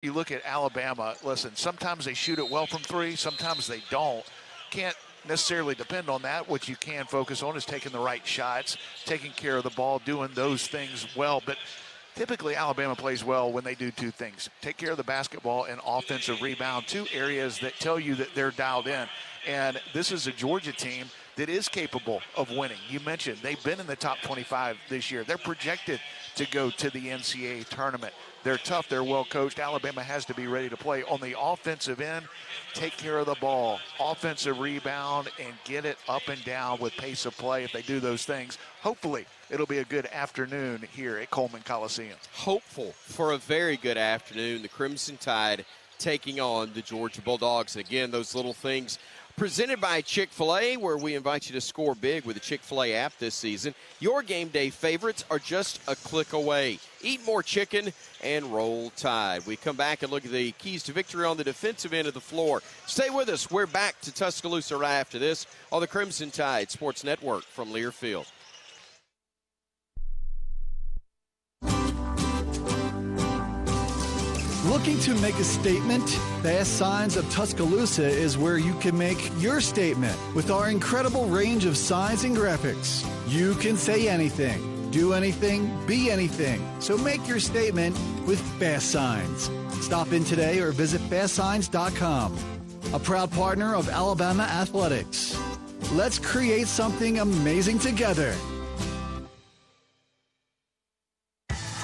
You look at Alabama, listen, sometimes they shoot it well from three, sometimes they don't. Can't necessarily depend on that. What you can focus on is taking the right shots, taking care of the ball, doing those things well. But typically Alabama plays well when they do two things: take care of the basketball and offensive rebound, two areas that tell you that they're dialed in. And this is a Georgia team that is capable of winning. You mentioned they've been in the top 25 this year. They're projected to go to the NCAA tournament. They're tough. They're well coached. Alabama has to be ready to play. On the offensive end, take care of the ball, offensive rebound, and get it up and down with pace of play. If they do those things, hopefully it'll be a good afternoon here at Coleman Coliseum. Hopeful for a very good afternoon. The Crimson Tide taking on the Georgia Bulldogs. And again, those little things presented by Chick-fil-A, where we invite you to score big with the Chick-fil-A app this season. Your game day favorites are just a click away. Eat more chicken and roll Tide. We come back and look at the keys to victory on the defensive end of the floor. Stay with us. We're back to Tuscaloosa right after this on the Crimson Tide Sports Network from Learfield. Looking to make a statement? Bass Signs of Tuscaloosa is where you can make your statement. With our incredible range of signs and graphics, you can say anything, do anything, be anything. So make your statement with Bass Signs. Stop in today or visit basssigns.com. A proud partner of Alabama Athletics. Let's create something amazing together.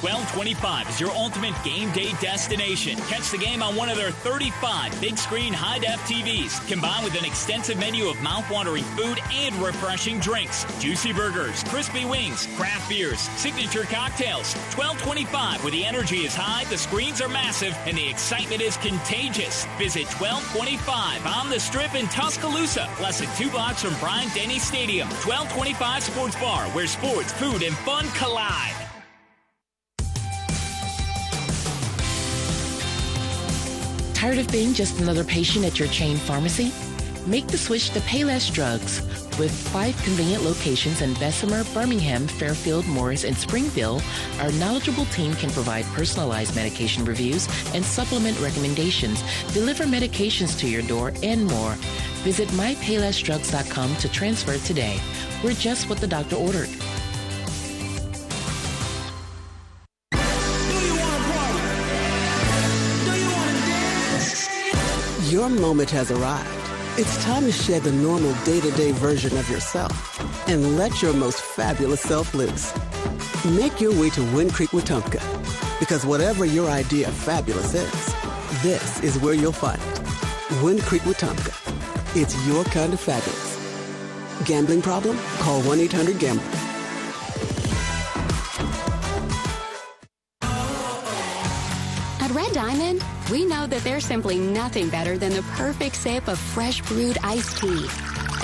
1225 is your ultimate game day destination. Catch the game on one of their 35 big-screen high-def TVs, combined with an extensive menu of mouth-watering food and refreshing drinks. Juicy burgers, crispy wings, craft beers, signature cocktails. 1225, where the energy is high, the screens are massive, and the excitement is contagious. Visit 1225 on the Strip in Tuscaloosa, less than 2 blocks from Bryan Denny Stadium. 1225 Sports Bar, where sports, food, and fun collide. Tired of being just another patient at your chain pharmacy? Make the switch to Payless Drugs. With 5 convenient locations in Bessemer, Birmingham, Fairfield, Morris, and Springville, our knowledgeable team can provide personalized medication reviews and supplement recommendations, deliver medications to your door, and more. Visit mypaylessdrugs.com to transfer today. We're just what the doctor ordered. Your moment has arrived. It's time to shed the normal day-to-day version of yourself and let your most fabulous self loose. Make your way to Wind Creek Wetumpka, because whatever your idea of fabulous is, this is where you'll find it. Wind Creek Wetumpka. It's your kind of fabulous. Gambling problem? Call 1-800-GAMBLER. At Red Diamond, we know that there's simply nothing better than the perfect sip of fresh brewed iced tea.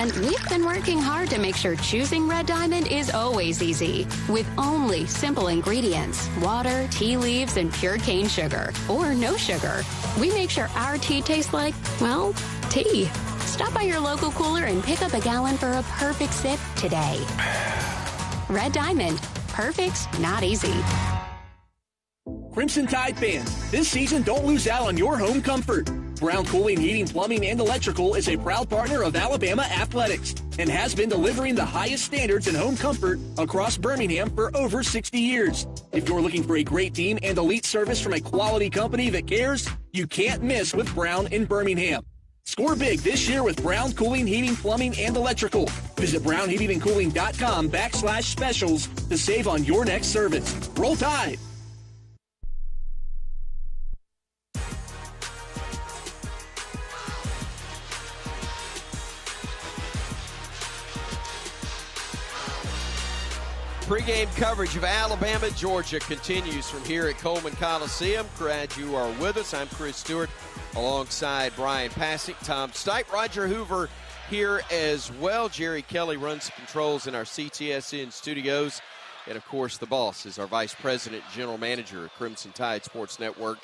And we've been working hard to make sure choosing Red Diamond is always easy. With only simple ingredients, water, tea leaves, and pure cane sugar, or no sugar. We make sure our tea tastes like, well, tea. Stop by your local cooler and pick up a gallon for a perfect sip today. Red Diamond. Perfect, not easy. Crimson Tide fans, this season don't lose out on your home comfort. Brown Cooling, Heating, Plumbing, and Electrical is a proud partner of Alabama Athletics and has been delivering the highest standards in home comfort across Birmingham for over 60 years. If you're looking for a great team and elite service from a quality company that cares, you can't miss with Brown in Birmingham. Score big this year with Brown Cooling, Heating, Plumbing, and Electrical. Visit brownheatingandcooling.com/specials to save on your next service. Roll Tide! Pre-game coverage of Alabama, Georgia continues from here at Coleman Coliseum. Glad you are with us. I'm Chris Stewart alongside Bryan Passink, Tom Stipe, Roger Hoover here as well. Jerry Kelly runs the controls in our CTSN studios. And, of course, the boss is our Vice President, General Manager of Crimson Tide Sports Network,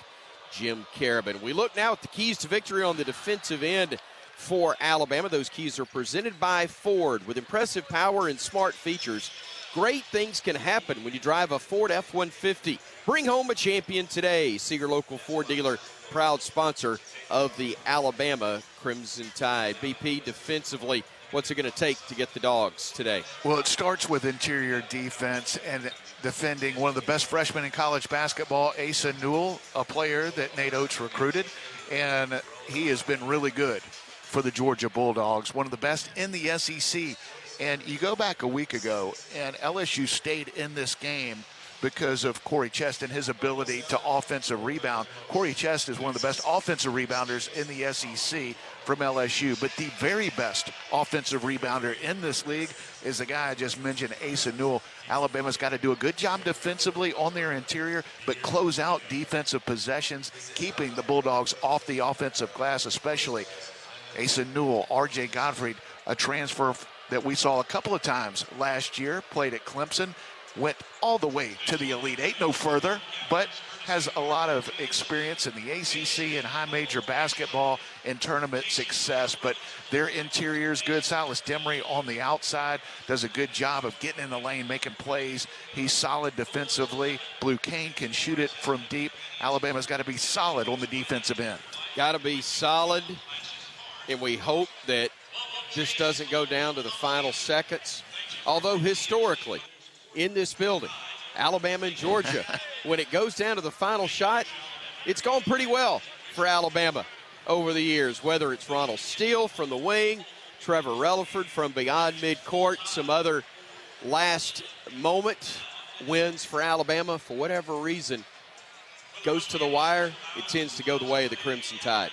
Jim Carabin. We look now at the keys to victory on the defensive end for Alabama. Those keys are presented by Ford. With impressive power and smart features, great things can happen when you drive a Ford F-150. Bring home a champion today. See your local Ford dealer proud sponsor of the Alabama Crimson Tide. BP, defensively, what's it going to take to get the Dogs today? Well, it starts with interior defense and defending one of the best freshmen in college basketball, Asa Newell, a player that Nate Oates recruited, and he has been really good for the Georgia Bulldogs, one of the best in the SEC. And you go back a week ago, and LSU stayed in this game because of Corey Chest and his ability to offensive rebound. Corey Chest is one of the best offensive rebounders in the SEC from LSU, but the very best offensive rebounder in this league is the guy I just mentioned, Asa Newell. Alabama's got to do a good job defensively on their interior, but close out defensive possessions, keeping the Bulldogs off the offensive glass, especially Asa Newell, R.J. Godfrey, a transfer that we saw a couple of times last year, played at Clemson, went all the way to the Elite Eight, no further, but has a lot of experience in the ACC and high major basketball and tournament success. But their interior is good. Silas Demery on the outside does a good job of getting in the lane, making plays. He's solid defensively. Blue Kane can shoot it from deep. Alabama's got to be solid on the defensive end. Got to be solid, and we hope that this doesn't go down to the final seconds. Although historically, in this building, Alabama and Georgia, when it goes down to the final shot, it's gone pretty well for Alabama over the years, whether it's Ronald Steele from the wing, Trevor Relaford from beyond midcourt, some other last moment wins for Alabama. For whatever reason, goes to the wire, it tends to go the way of the Crimson Tide.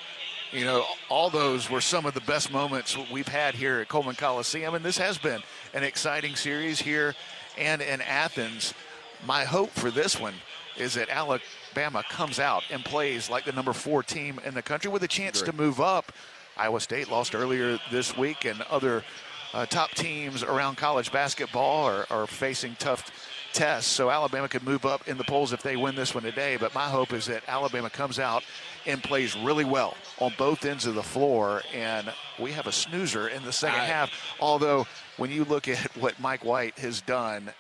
You know, all those were some of the best moments we've had here at Coleman Coliseum, and this has been an exciting series here and in Athens. My hope for this one is that Alabama comes out and plays like the number 4 team in the country with a chance to move up. Iowa State lost earlier this week, and other top teams around college basketball are facing tough tests. So Alabama could move up in the polls if they win this one today. But my hope is that Alabama comes out and plays really well on both ends of the floor, and we have a snoozer in the second half. Although when you look at what Mike White has done,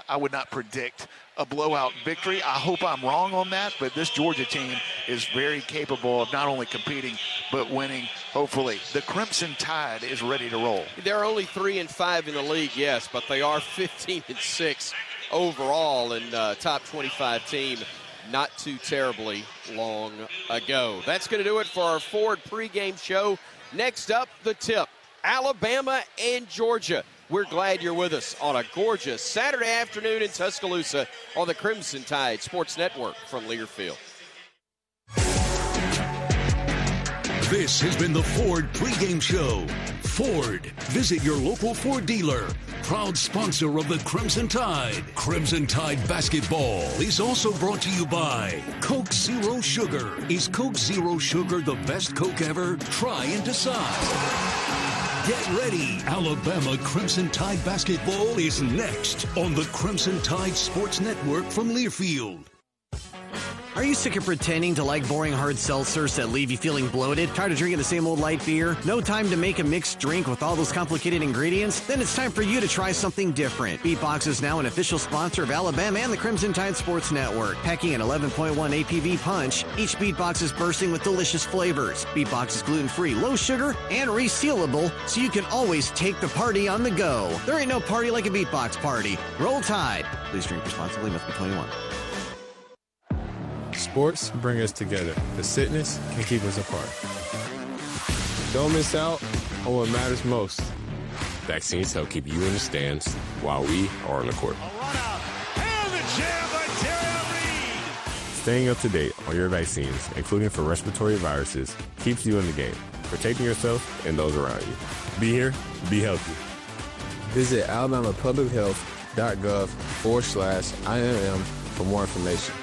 I would not predict a blowout victory. I hope I'm wrong on that, but this Georgia team is very capable of not only competing but winning, hopefully. The Crimson Tide is ready to roll. They're only 3-5 in the league, yes, but they are 15-6 overall, and top 25 team not too terribly long ago. That's going to do it for our Ford pregame show. Next up, the tip, Alabama and Georgia. We're glad you're with us on a gorgeous Saturday afternoon in Tuscaloosa on the Crimson Tide Sports Network from Learfield. This has been the Ford pregame show. Ford, visit your local Ford dealer. Proud sponsor of the Crimson Tide. Crimson Tide basketball is also brought to you by Coke Zero Sugar. Is Coke Zero Sugar the best Coke ever? Try and decide. Get ready. Alabama Crimson Tide basketball is next on the Crimson Tide Sports Network from Learfield. Are you sick of pretending to like boring hard seltzers that leave you feeling bloated? Tired of drinking the same old light beer? No time to make a mixed drink with all those complicated ingredients? Then it's time for you to try something different. Beatbox is now an official sponsor of Alabama and the Crimson Tide Sports Network. Packing an 11.1 APV punch, each Beatbox is bursting with delicious flavors. Beatbox is gluten-free, low sugar, and resealable, so you can always take the party on the go. There ain't no party like a Beatbox party. Roll Tide. Please drink responsibly. Must be 21. Sports bring us together. The sickness can keep us apart. Don't miss out on what matters most. Vaccines help keep you in the stands while we are on the court. Staying up to date on your vaccines, including for respiratory viruses, keeps you in the game, protecting yourself and those around you. Be here, be healthy. Visit alabamapublichealth.gov/IMM for more information.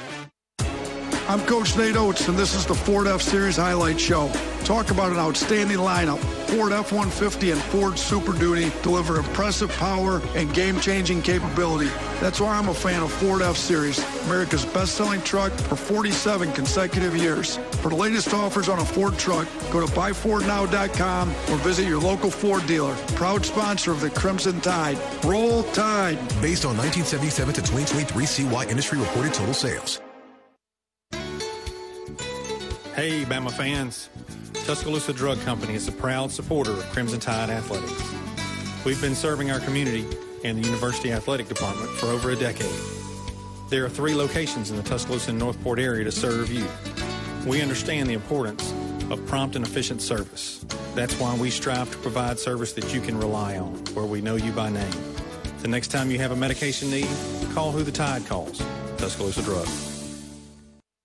I'm Coach Nate Oates, and this is the Ford F-Series Highlight Show. Talk about an outstanding lineup. Ford F-150 and Ford Super Duty deliver impressive power and game-changing capability. That's why I'm a fan of Ford F-Series, America's best-selling truck for 47 consecutive years. For the latest offers on a Ford truck, go to buyfordnow.com or visit your local Ford dealer. Proud sponsor of the Crimson Tide. Roll Tide. Based on 1977 to 2023 CY industry reported total sales. Hey Hey, Bama fans. Tuscaloosa Drug Company is a proud supporter of Crimson Tide Athletics. We've been serving our community and the University Athletic Department for over a decade. There are 3 locations in the Tuscaloosa and Northport area to serve you. We understand the importance of prompt and efficient service. That's why we strive to provide service that you can rely on, where we know you by name. The next time you have a medication need, call who the Tide calls, Tuscaloosa Drug.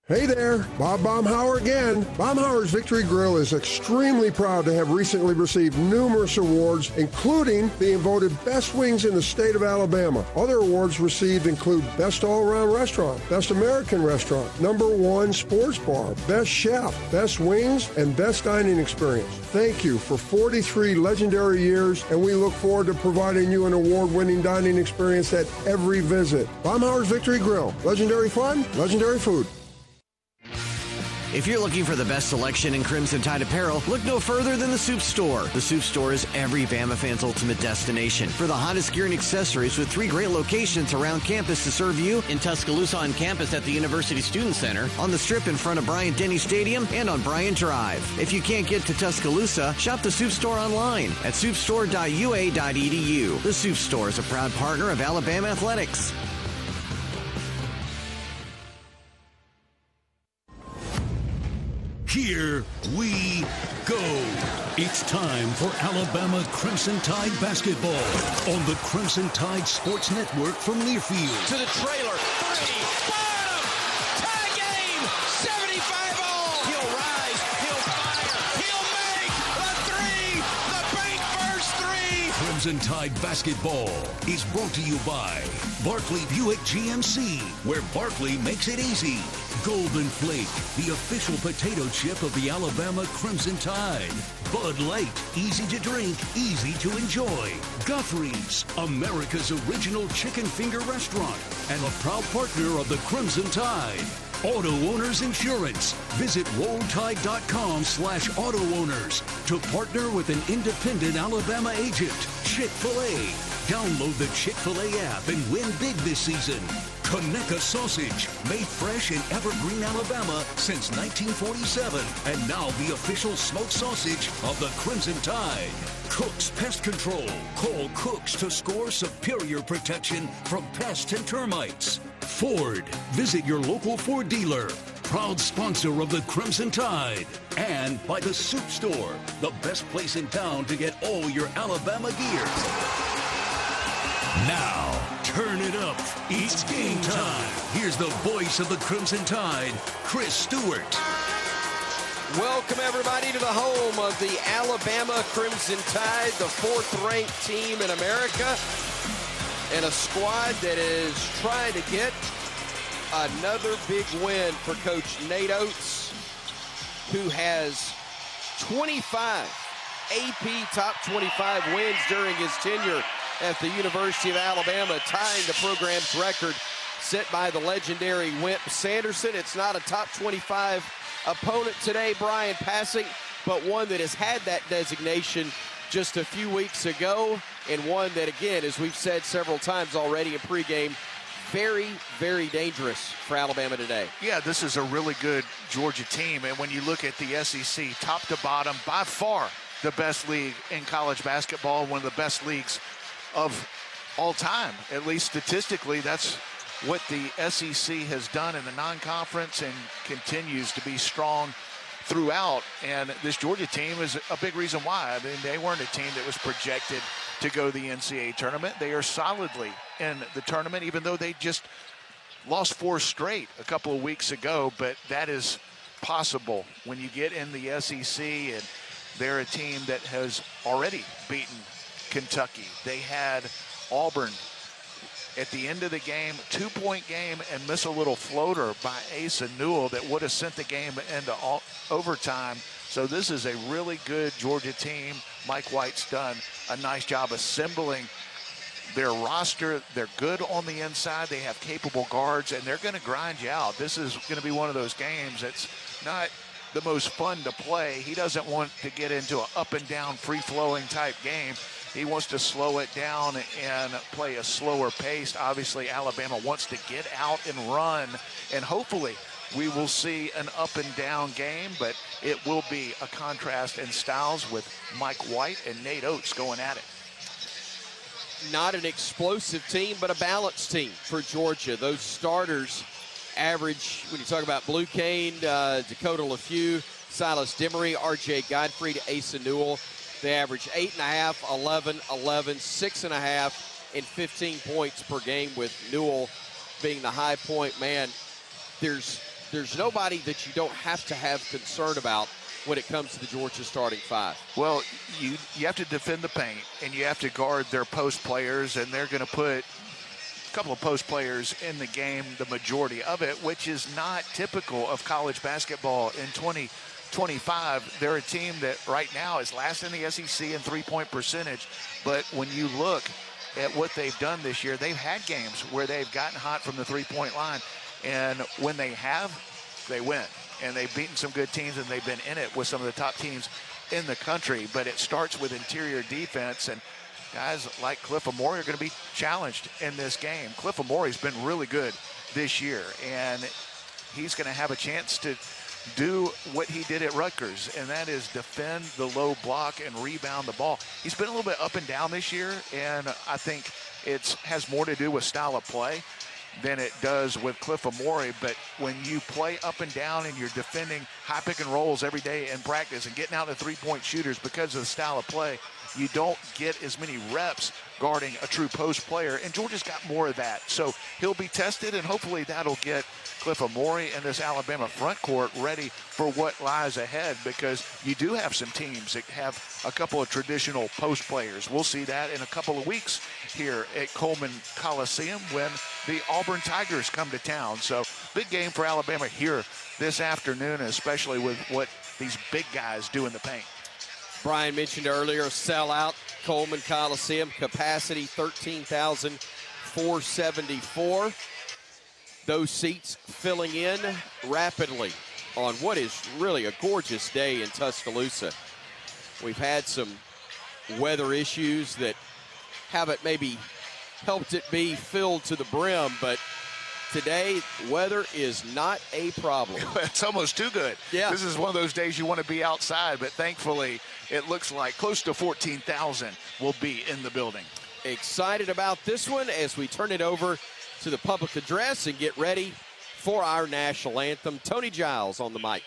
Hey there, Bob Baumhauer again. Baumhauer's Victory Grill is extremely proud to have recently received numerous awards, including being voted best wings in the state of Alabama. Other awards received include Best All-Around Restaurant, Best American Restaurant, #1 Sports Bar, Best Chef, Best Wings, and Best Dining Experience. Thank you for 43 legendary years, and we look forward to providing you an award-winning dining experience at every visit. Baumhauer's Victory Grill. Legendary fun, legendary food. If you're looking for the best selection in Crimson Tide apparel, look no further than the Soup Store. The Soup Store is every Bama fan's ultimate destination for the hottest gear and accessories, with 3 great locations around campus to serve you: in Tuscaloosa on campus at the University Student Center, on the Strip in front of Bryant-Denny Stadium, and on Bryan Drive. If you can't get to Tuscaloosa, shop the Soup Store online at soupstore.ua.edu. The Soup Store is a proud partner of Alabama Athletics. Here we go. It's time for Alabama Crimson Tide basketball on the Crimson Tide Sports Network from Learfield. To the trailer. 3. Bottom. Tie game. 75 all. He'll rise. He'll fire. He'll make a 3. The bank first 3. Crimson Tide basketball is brought to you by Barkley Buick GMC, where Barkley makes it easy. Golden Flake, the official potato chip of the Alabama Crimson Tide. Bud Light, easy to drink, easy to enjoy. Guthrie's, America's original chicken finger restaurant, and a proud partner of the Crimson Tide. Auto Owners Insurance. Visit rolltide.com/auto owners to partner with an independent Alabama agent. Chick-fil-A. Download the Chick-fil-A app and win big this season. Conecuh Sausage, made fresh in Evergreen, Alabama since 1947, and now the official smoked sausage of the Crimson Tide. Cook's Pest Control. Call Cook's to score superior protection from pests and termites. Ford. Visit your local Ford dealer. Proud sponsor of the Crimson Tide. And by the Soup Store, the best place in town to get all your Alabama gear. Now, turn it up. It's game time. Here's the voice of the Crimson Tide, Chris Stewart. Welcome, everybody, to the home of the Alabama Crimson Tide, the 4th-ranked team in America, and a squad that is trying to get another big win for Coach Nate Oates, who has 25 AP top 25 wins during his tenure at the University of Alabama, tying the program's record set by the legendary Wimp Sanderson. It's not a top 25 opponent today, Bryan Passink, but one that has had that designation just a few weeks ago, and one that, again, as we've said several times already in pregame, very, very dangerous for Alabama today. Yeah, this is a really good Georgia team, and when you look at the SEC, top to bottom, by far the best league in college basketball, one of the best leagues of all time, at least statistically. That's what the SEC has done in the non-conference and continues to be strong throughout. And this Georgia team is a big reason why. I mean, they weren't a team that was projected to go to the NCAA tournament. They are solidly in the tournament, even though they just lost 4 straight a couple of weeks ago. But that is possible when you get in the SEC, and they're a team that has already beaten Kentucky. They had Auburn at the end of the game, 2-point game, and miss a little floater by Asa Newell that would have sent the game into overtime. So this is a really good Georgia team. Mike White's done a nice job assembling their roster. They're good on the inside. They have capable guards, and they're going to grind you out. This is going to be one of those games that's not the most fun to play. He doesn't want to get into an up-and-down, free-flowing type game. He wants to slow it down and play a slower pace. Obviously, Alabama wants to get out and run and hopefully we will see an up and down game, but it will be a contrast in styles with Mike White and Nate Oates going at it. Not an explosive team, but a balanced team for Georgia. Those starters average, when you talk about Blue Cane, Dakota LaFew, Silas Demery, R.J. Godfrey, Asa Newell, they average 8.5, 11, 11, 6.5, and 15 points per game, with Newell being the high point man. There's nobody that you don't have to have concern about when it comes to the Georgia starting five. Well, you have to defend the paint, and you have to guard their post players, and they're going to put a couple of post players in the game, the majority of it, which is not typical of college basketball in 2025. They're a team that right now is last in the SEC in three-point percentage, but when you look at what they've done this year, they've had games where they've gotten hot from the three-point line, and when they have, they win. And they've beaten some good teams, and they've been in it with some of the top teams in the country. But it starts with interior defense, and guys like Cliff Amore are going to be challenged in this game. Cliff Amore's been really good this year, and he's going to have a chance to do what he did at Rutgers, and that is defend the low block and rebound the ball. He's been a little bit up and down this year, and I think it has more to do with style of play than it does with Cliff Amore. But when you play up and down and you're defending high pick and rolls every day in practice and getting out the three-point shooters because of the style of play, you don't get as many reps guarding a true post player, and Georgia's got more of that. So he'll be tested, and hopefully that'll get Cliff Amore and this Alabama front court ready for what lies ahead, because you do have some teams that have a couple of traditional post players. We'll see that in a couple of weeks here at Coleman Coliseum when the Auburn Tigers come to town. So big game for Alabama here this afternoon, especially with what these big guys do in the paint. Bryan mentioned earlier, sellout Coleman Coliseum, capacity 13,474. Those seats filling in rapidly on what is really a gorgeous day in Tuscaloosa. We've had some weather issues that haven't maybe helped it be filled to the brim, but today, weather is not a problem. It's almost too good. Yeah. This is one of those days you want to be outside, but thankfully it looks like close to 14,000 will be in the building. Excited about this one as we turn it over to the public address and get ready for our national anthem. Tony Giles on the mic.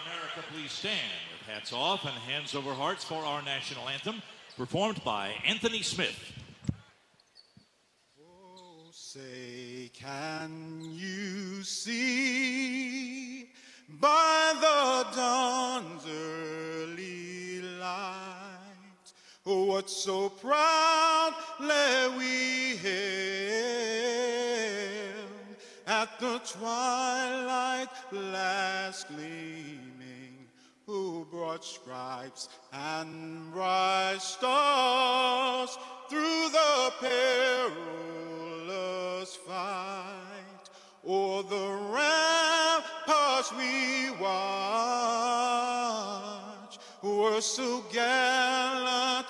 America, please stand with hats off and hands over hearts for our national anthem, performed by Anthony Smith. Say, can you see by the dawn's early light what so proudly we hailed at the twilight last gleaming, who brought stripes and bright stars through the perilous fight, o'er the ramparts we watch were so gallantly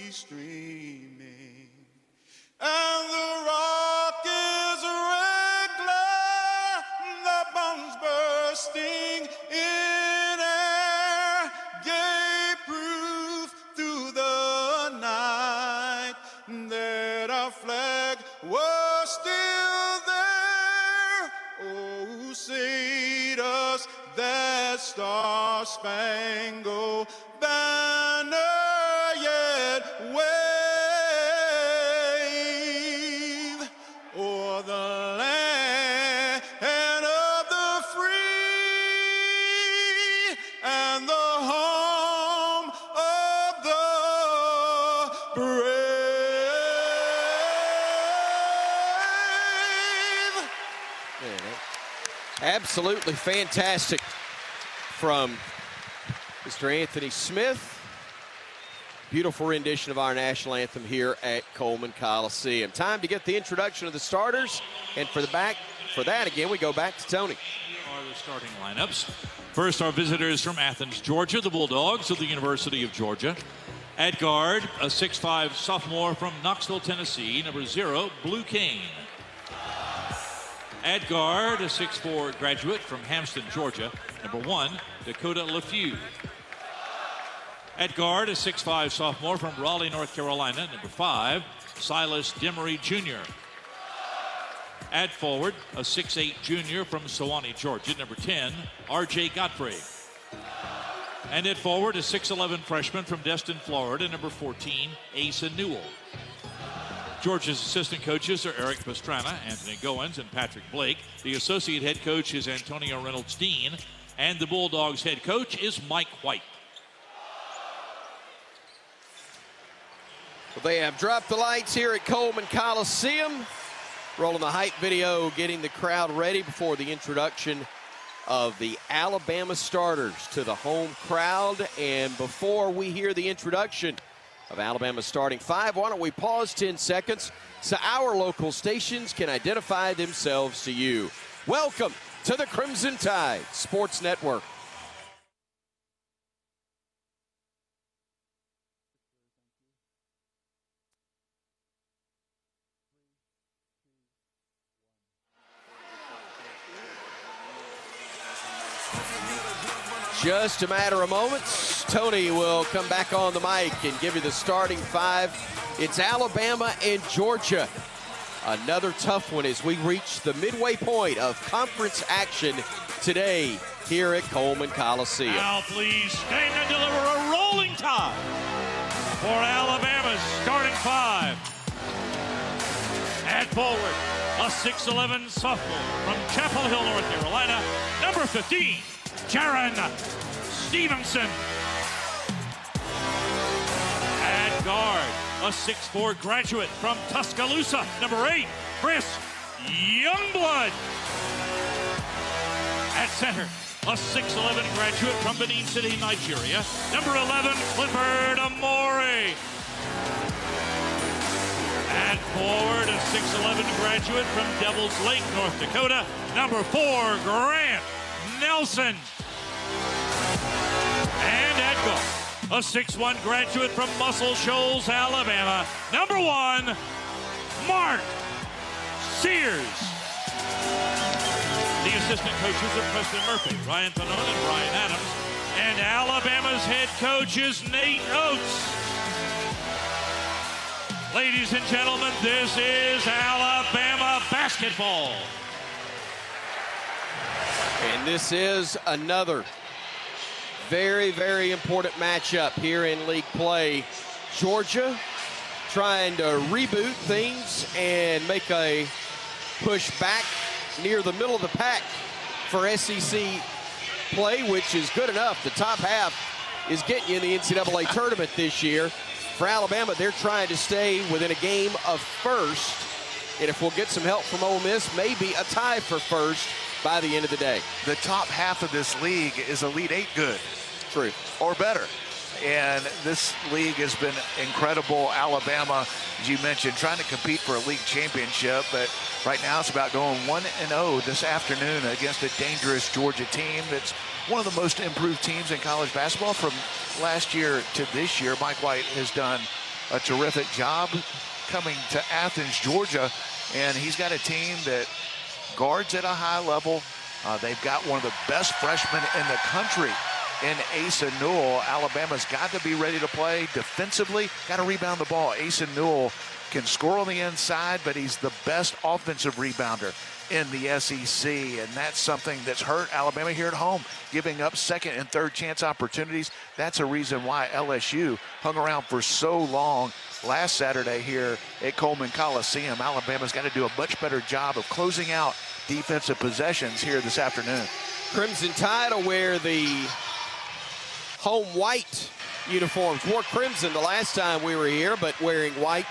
streaming, and the rocket's red glare, the bombs bursting in air, gave proof through the night that our flag was still there. Oh, say does that star-spangled banner yet wave o'er the land of the free and the home of the brave. Absolutely fantastic from Mr. Anthony Smith. Beautiful rendition of our national anthem here at Coleman Coliseum. Time to get the introduction of the starters, and for that, again, we go back to Tony. Here are the starting lineups. First, our visitors from Athens, Georgia, the Bulldogs of the University of Georgia. At guard, a 6'5" sophomore from Knoxville, Tennessee, number 0, Blue Cane. At guard, a 6'4" graduate from Hampton, Georgia, number 1, Dakota LeFew. At guard, a 6'5" sophomore from Raleigh, North Carolina, number 5, Silas Demery Jr. At forward, a 6'8" junior from Sewanee, Georgia, number 10, R.J. Godfrey. And at forward, a 6'11" freshman from Destin, Florida, number 14, Asa Newell. Georgia's assistant coaches are Eric Pastrana, Anthony Goins, and Patrick Blake. The associate head coach is Antonio Reynolds Dean, and the Bulldogs head coach is Mike White. Well, they have dropped the lights here at Coleman Coliseum. Rolling the hype video, getting the crowd ready before the introduction of the Alabama starters to the home crowd. And before we hear the introduction of Alabama's starting 5, why don't we pause 10 seconds so our local stations can identify themselves to you. Welcome to the Crimson Tide Sports Network. Just a matter of moments, Tony will come back on the mic and give you the starting 5. It's Alabama and Georgia. Another tough one as we reach the midway point of conference action today here at Coleman Coliseum. Now please stand and deliver a rolling tide for Alabama's starting 5. At forward, a 6'11" sophomore from Chapel Hill, North Carolina, number 15, Jaron Stevenson. At guard, a 6'4" graduate from Tuscaloosa, number 8, Chris Youngblood. At center, a 6'11" graduate from Benin City, Nigeria, number 11, Clifford Amore. At forward, a 6'11" graduate from Devils Lake, North Dakota, number 4, Grant Nelson. And at guard, a 6'1" graduate from Muscle Shoals, Alabama, number 1, Mark Sears. The assistant coaches are Preston Murphy, Ryan Panone, and Brian Adams. And Alabama's head coach is Nate Oates. Ladies and gentlemen, this is Alabama basketball. And this is another very, very important matchup here in league play. Georgia trying to reboot things and make a push back near the middle of the pack for SEC play, which is good enough. The top half is getting you in the NCAA tournament this year. For Alabama, they're trying to stay within a game of first. And if we'll get some help from Ole Miss, maybe a tie for first by the end of the day. The top half of this league is Elite 8 good. True. Or better. And this league has been incredible. Alabama, as you mentioned, trying to compete for a league championship. But right now it's about going 1-0 this afternoon against a dangerous Georgia team that's one of the most improved teams in college basketball from last year to this year. Mike White has done a terrific job coming to Athens, Georgia, and he's got a team that guards at a high level. They've got one of the best freshmen in the country in Asa Newell. Alabama's got to be ready to play defensively, got to rebound the ball. Asa Newell can score on the inside, but he's the best offensive rebounder in the SEC, and that's something that's hurt Alabama here at home, giving up second and third chance opportunities. That's a reason why LSU hung around for so long last Saturday here at Coleman Coliseum. Alabama's got to do a much better job of closing out defensive possessions here this afternoon. Crimson Tide will wear the home white uniforms. Wore crimson the last time we were here, but wearing white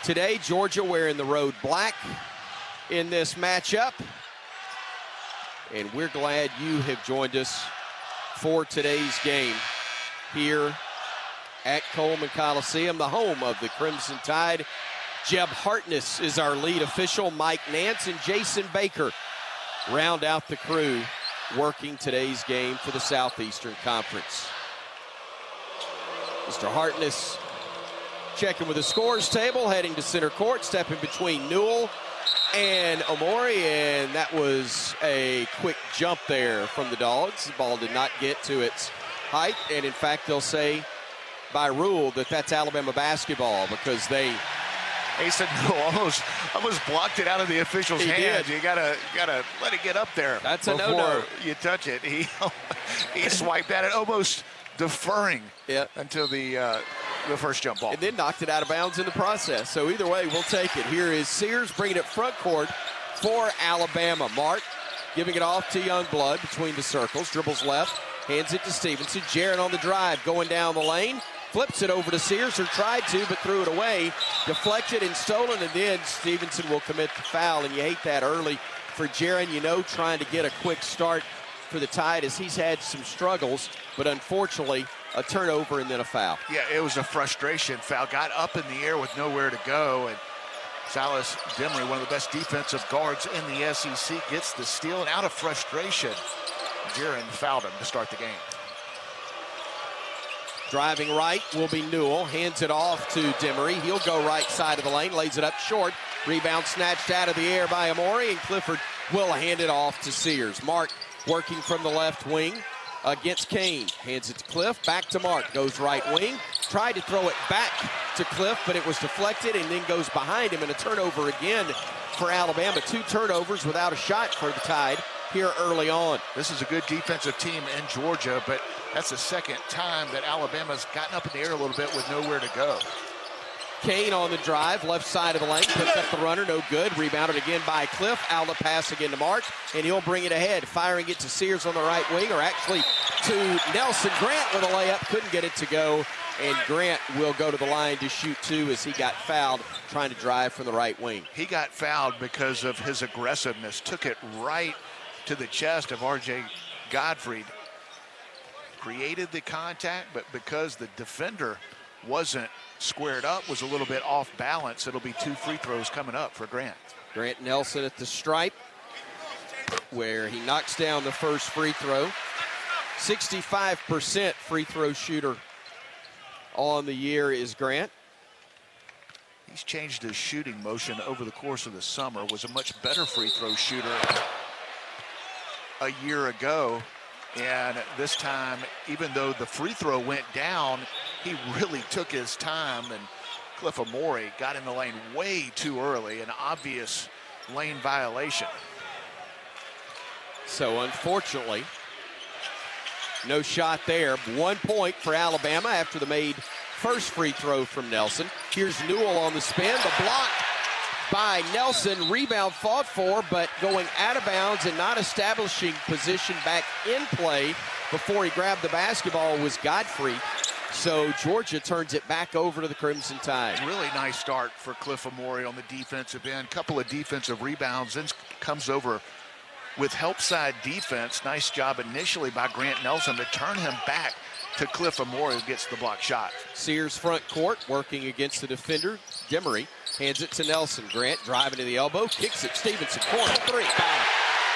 today. Georgia wearing the road black in this matchup. And we're glad you have joined us for today's game here at Coleman Coliseum, the home of the Crimson Tide. Jeb Hartness is our lead official. Mike Nance and Jason Baker round out the crew working today's game for the Southeastern Conference. Mr. Hartness checking with the scores table, heading to center court, stepping between Newell and Omori, and that was a quick jump there from the Dogs. The ball did not get to its height, and in fact, they'll say by rule that that's Alabama basketball because they said no, almost blocked it out of the official's hands. You gotta let it get up there. That's a before no-no. You touch it. He swiped at it, almost deferring until the first jump ball. And then knocked it out of bounds in the process. So either way, we'll take it. Here is Sears bringing it front court for Alabama. Mark giving it off to Youngblood between the circles. Dribbles left, hands it to Stevenson. Jaron on the drive, going down the lane. Flips it over to Sears, or tried to, but threw it away. Deflected and stolen, and then Stevenson will commit the foul. And you hate that early for Jaron, trying to get a quick start for the Tide as he's had some struggles, but unfortunately, a turnover and then a foul. Yeah, it was a frustration foul. Got up in the air with nowhere to go, and Silas Demery, one of the best defensive guards in the SEC, gets the steal, and out of frustration, Jaron fouled him to start the game. Driving right will be Newell. Hands it off to Demery. He'll go right side of the lane. Lays it up short. Rebound snatched out of the air by Amori, and Clifford will hand it off to Sears. Mark working from the left wing against Kane. Hands it to Cliff. Back to Mark. Goes right wing. Tried to throw it back to Cliff, but it was deflected and then goes behind him, and a turnover again for Alabama. 2 turnovers without a shot for the Tide here early on. This is a good defensive team in Georgia, but that's the second time that Alabama's gotten up in the air a little bit with nowhere to go. Kane on the drive, left side of the lane, puts up the runner, no good. Rebounded again by Cliff. Outlet pass again to Mark, and he'll bring it ahead. Firing it to Sears on the right wing, or actually to Nelson Grant with a layup. Couldn't get it to go, and Grant will go to the line to shoot 2 as he got fouled trying to drive from the right wing. He got fouled because of his aggressiveness. Took it right to the chest of R.J. Godfrey. Created the contact, but because the defender wasn't squared up, was a little bit off balance, it'll be 2 free throws coming up for Grant. Grant Nelson at the stripe, where he knocks down the first free throw. 65% free throw shooter on the year is Grant. He's changed his shooting motion over the course of the summer. Was a much better free throw shooter a year ago. And this time, even though the free throw went down, he really took his time, and Cliff Amori got in the lane way too early, an obvious lane violation. So unfortunately, no shot there. 1 point for Alabama after the made first free throw from Nelson. Here's Newell on the spin, the block by Nelson. Rebound fought for, but going out of bounds and not establishing position back in play before he grabbed the basketball was Godfrey. So Georgia turns it back over to the Crimson Tide. Really nice start for Cliff Amori on the defensive end. Couple of defensive rebounds, then comes over with help side defense. Nice job initially by Grant Nelson to turn him back to Cliff Amori, who gets the block shot. Sears front court working against the defender, Demery. Hands it to Nelson. Grant driving to the elbow, kicks it. Stevenson, corner 3.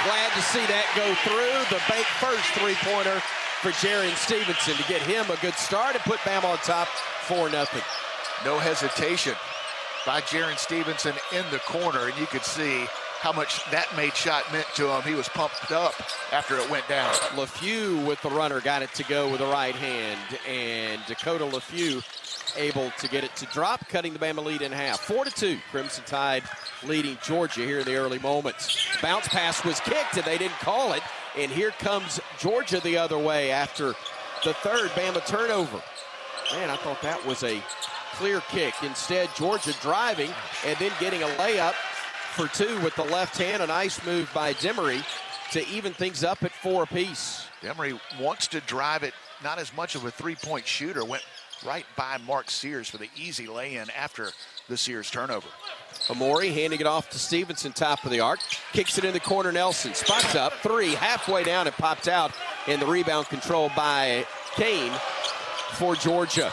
Glad to see that go through. The bank first 3-pointer for Jaron Stevenson to get him a good start and put Bama on top 4-0. No hesitation by Jaron Stevenson in the corner, and you could see how much that made shot meant to him. He was pumped up after it went down. LeFew with the runner got it to go with the right hand, and Dakota LeFew able to get it to drop, cutting the Bama lead in half. 4-2, Crimson Tide leading Georgia here in the early moments. Bounce pass was kicked, and they didn't call it, and here comes Georgia the other way after the third Bama turnover. Man, I thought that was a clear kick. Instead, Georgia driving and then getting a layup for 2 with the left hand. A nice move by Demery to even things up at 4 apiece. Demery wants to drive it, not as much of a 3-point shooter. Went right by Mark Sears for the easy lay-in after the Sears turnover. Amori handing it off to Stevenson, top of the arc. Kicks it in the corner, Nelson. Spots up, 3, halfway down, it popped out. And the rebound controlled by Kane for Georgia.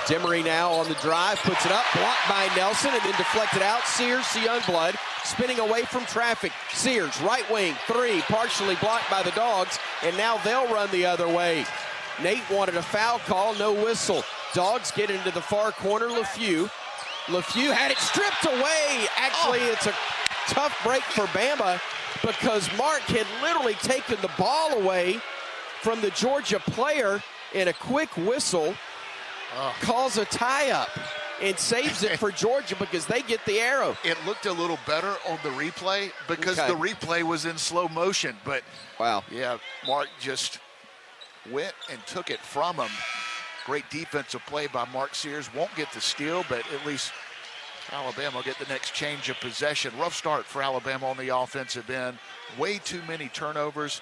Demery now on the drive, puts it up, blocked by Nelson, and then deflected out. Sears to Youngblood, spinning away from traffic. Sears, right wing, 3, partially blocked by the Dogs, and now they'll run the other way. Nate wanted a foul call, no whistle. Dogs get into the far corner, LeFew. LeFew had it stripped away. Actually, it's a tough break for Bama because Mark had literally taken the ball away from the Georgia player, and a quick whistle calls a tie-up and saves it for Georgia because they get the arrow. It looked a little better on the replay because the replay was in slow motion. But, wow, yeah, Mark just went and took it from him. Great defensive play by Mark Sears. Won't get the steal, but at least Alabama will get the next change of possession. Rough start for Alabama on the offensive end. Way too many turnovers.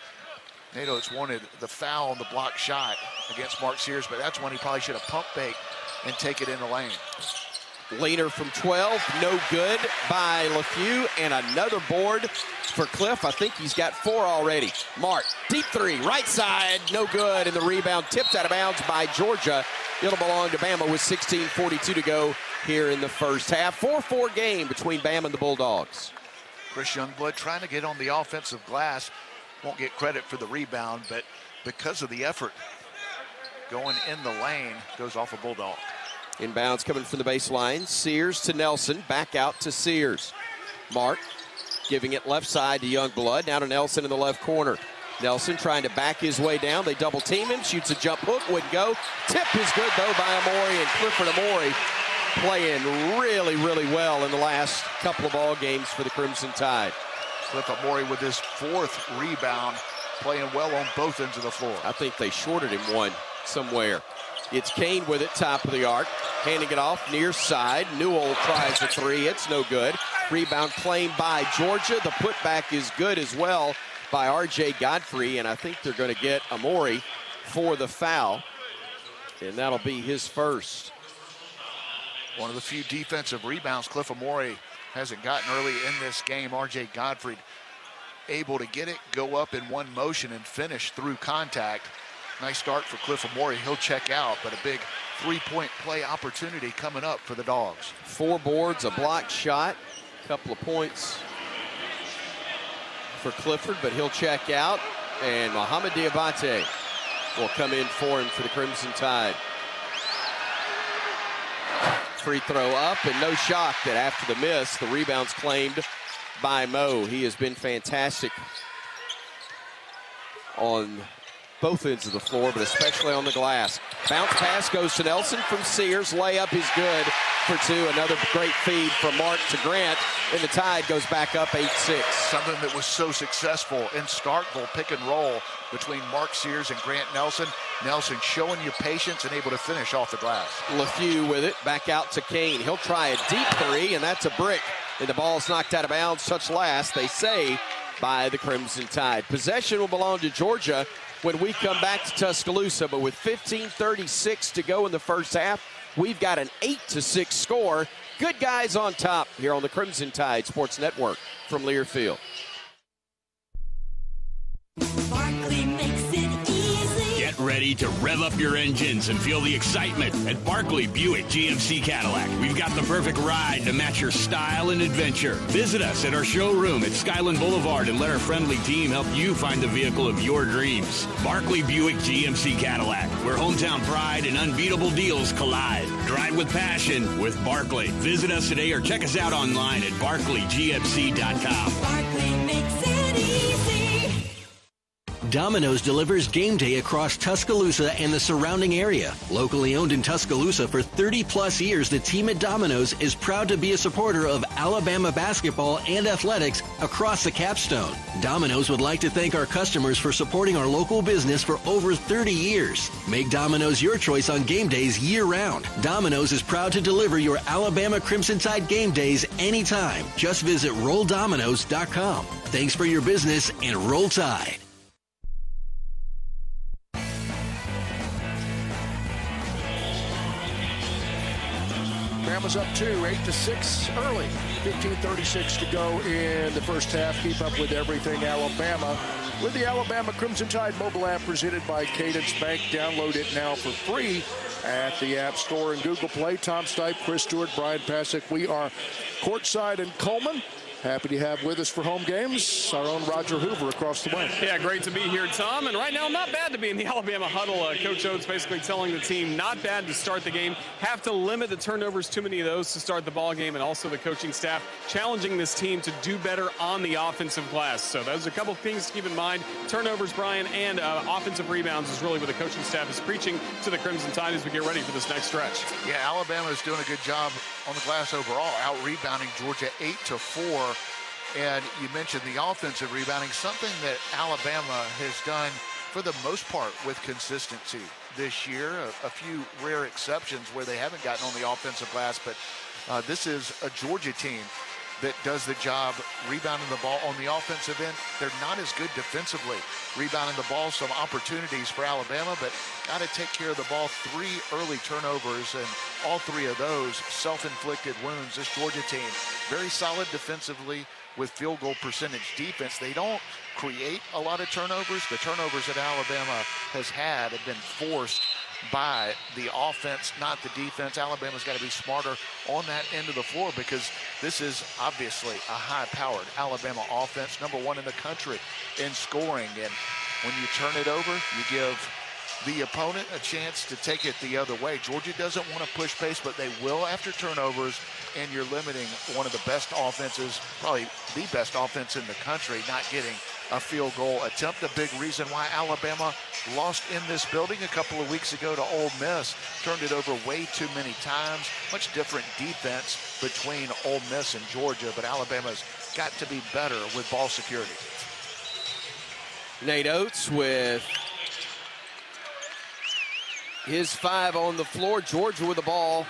Nato has wanted the foul on the block shot against Mark Sears, but that's when he probably should have pump faked and take it in the lane. Leaner from 12, no good by LeFew, and another board for Cliff. I think he's got 4 already. Mark, deep three, right side, no good, and the rebound tipped out of bounds by Georgia. It'll belong to Bama with 16:42 to go here in the first half. 4-4 game between Bama and the Bulldogs. Chris Youngblood trying to get on the offensive glass. Won't get credit for the rebound, but because of the effort going in the lane, goes off a Bulldog. Inbounds coming from the baseline. Sears to Nelson, back out to Sears. Mark giving it left side to Youngblood, now to Nelson in the left corner. Nelson trying to back his way down. They double team him, shoots a jump hook, wouldn't go. Tip is good though by Amori, and Clifford Amori playing really, really well in the last couple of ball games for the Crimson Tide. Cliff Amori with his 4th rebound, playing well on both ends of the floor. I think they shorted him one somewhere. It's Kane with it, top of the arc, handing it off near side. Newell tries a 3, it's no good. Rebound claimed by Georgia. The putback is good as well by R.J. Godfrey, and I think they're going to get Amori for the foul, and that'll be his first. One of the few defensive rebounds Cliff Amori hasn't gotten early in this game. R.J. Godfrey able to get it, go up in one motion, and finish through contact. Nice start for Cliff Amori. He'll check out, but a big 3-point play opportunity coming up for the Dogs. 4 boards, a blocked shot, a couple of points for Clifford, but he'll check out, and Mohamed Diabate will come in for him for the Crimson Tide. Free throw up, and no shock that after the miss, the rebound's claimed by Mo. He has been fantastic on both ends of the floor, but especially on the glass. Bounce pass goes to Nelson from Sears. Layup is good for 2. Another great feed from Mark to Grant, and the Tide goes back up 8-6. Something that was so successful in Starkville, pick and roll between Mark Sears and Grant Nelson. Nelson showing you patience and able to finish off the glass. LeFew with it, back out to Kane. He'll try a deep 3, and that's a brick. And the ball's knocked out of bounds, touch last, they say, by the Crimson Tide. Possession will belong to Georgia when we come back to Tuscaloosa, but with 15:36 to go in the first half, we've got an 8-6 score. Good guys on top here on the Crimson Tide Sports Network from Learfield. Get ready to rev up your engines and feel the excitement at Barkley Buick GMC Cadillac. We've got the perfect ride to match your style and adventure. Visit us at our showroom at Skyland Boulevard and let our friendly team help you find the vehicle of your dreams. Barkley Buick GMC Cadillac, where hometown pride and unbeatable deals collide. Drive with passion with Barkley. Visit us today or check us out online at barkleygmc.com. Barkley makes it easy. Domino's delivers game day across Tuscaloosa and the surrounding area. Locally owned in Tuscaloosa for 30-plus years, the team at Domino's is proud to be a supporter of Alabama basketball and athletics across the Capstone. Domino's would like to thank our customers for supporting our local business for over 30 years. Make Domino's your choice on game days year-round. Domino's is proud to deliver your Alabama Crimson Tide game days anytime. Just visit RollDominoes.com. Thanks for your business and Roll Tide. Bama's up 2, 8-6 early. 15:36 to go in the first half. Keep up with everything Alabama with the Alabama Crimson Tide mobile app presented by Cadence Bank. Download it now for free at the App Store and Google Play. Tom Stipe, Chris Stewart, Bryan Passink. We are courtside in Coleman. Happy to have with us for home games our own Roger Hoover across the way. Yeah, great to be here, Tom. And right now, not bad to be in the Alabama huddle. Coach Oates basically telling the team not bad to start the game. Have to limit the turnovers, too many of those to start the ball game, and also the coaching staff challenging this team to do better on the offensive glass. So those are a couple of things to keep in mind. Turnovers, Bryan, and offensive rebounds is really what the coaching staff is preaching to the Crimson Tide as we get ready for this next stretch. Yeah, Alabama is doing a good job on the glass overall, out-rebounding Georgia 8-4. And you mentioned the offensive rebounding, something that Alabama has done for the most part with consistency this year. A few rare exceptions where they haven't gotten on the offensive glass, but this is a Georgia team that does the job rebounding the ball on the offensive end. They're not as good defensively. Rebounding the ball, some opportunities for Alabama, but got to take care of the ball. 3 early turnovers, and all 3 of those self-inflicted wounds. This Georgia team, very solid defensively with field goal percentage defense. They don't create a lot of turnovers. The turnovers that Alabama has had have been forced by the offense, not the defense. Alabama's got to be smarter on that end of the floor because this is obviously a high-powered Alabama offense, #1 in the country in scoring. And when you turn it over, you give the opponent a chance to take it the other way. Georgia doesn't want to push pace, but they will after turnovers, and you're limiting one of the best offenses, probably the best offense in the country, not getting a field goal attempt. A big reason why Alabama lost in this building a couple of weeks ago to Ole Miss. Turned it over way too many times. Much different defense between Ole Miss and Georgia, but Alabama's got to be better with ball security. Nate Oates with his 5 on the floor. Georgia with the ball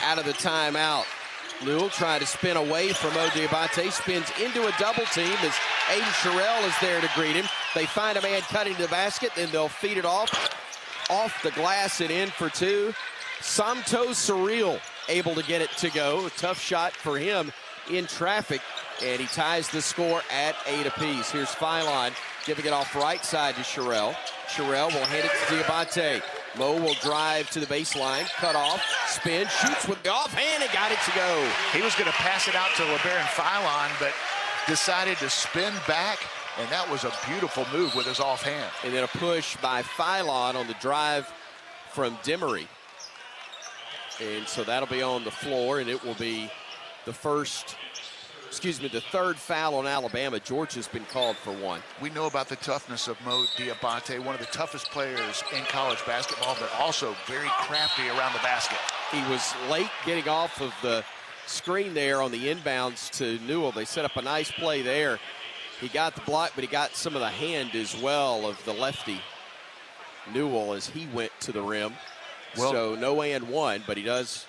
out of the timeout. Newell trying to spin away from Mo Diabate, spins into a double team as Aiden Sherrill is there to greet him. They find a man cutting to the basket, then they'll feed it off the glass and in for 2. Santos Surreal able to get it to go. A tough shot for him in traffic, and he ties the score at 8 apiece. Here's Philon giving it off right side to Sherrill. Sherrill will hand it to Diabate. Mo will drive to the baseline, cut off, spin, shoots with the offhand, and got it to go. He was going to pass it out to LeBaron Philon, but decided to spin back, and that was a beautiful move with his offhand. And then a push by Philon on the drive from Demery. And so that'll be on the floor, and it will be the third foul on Alabama. Georgia's been called for 1. We know about the toughness of Mo Diabate, one of the toughest players in college basketball, but also very crafty around the basket. He was late getting off of the screen there on the inbounds to Newell. They set up a nice play there. He got the block, but he got some of the hand as well of the lefty Newell as he went to the rim. Well, so no and 1, but he does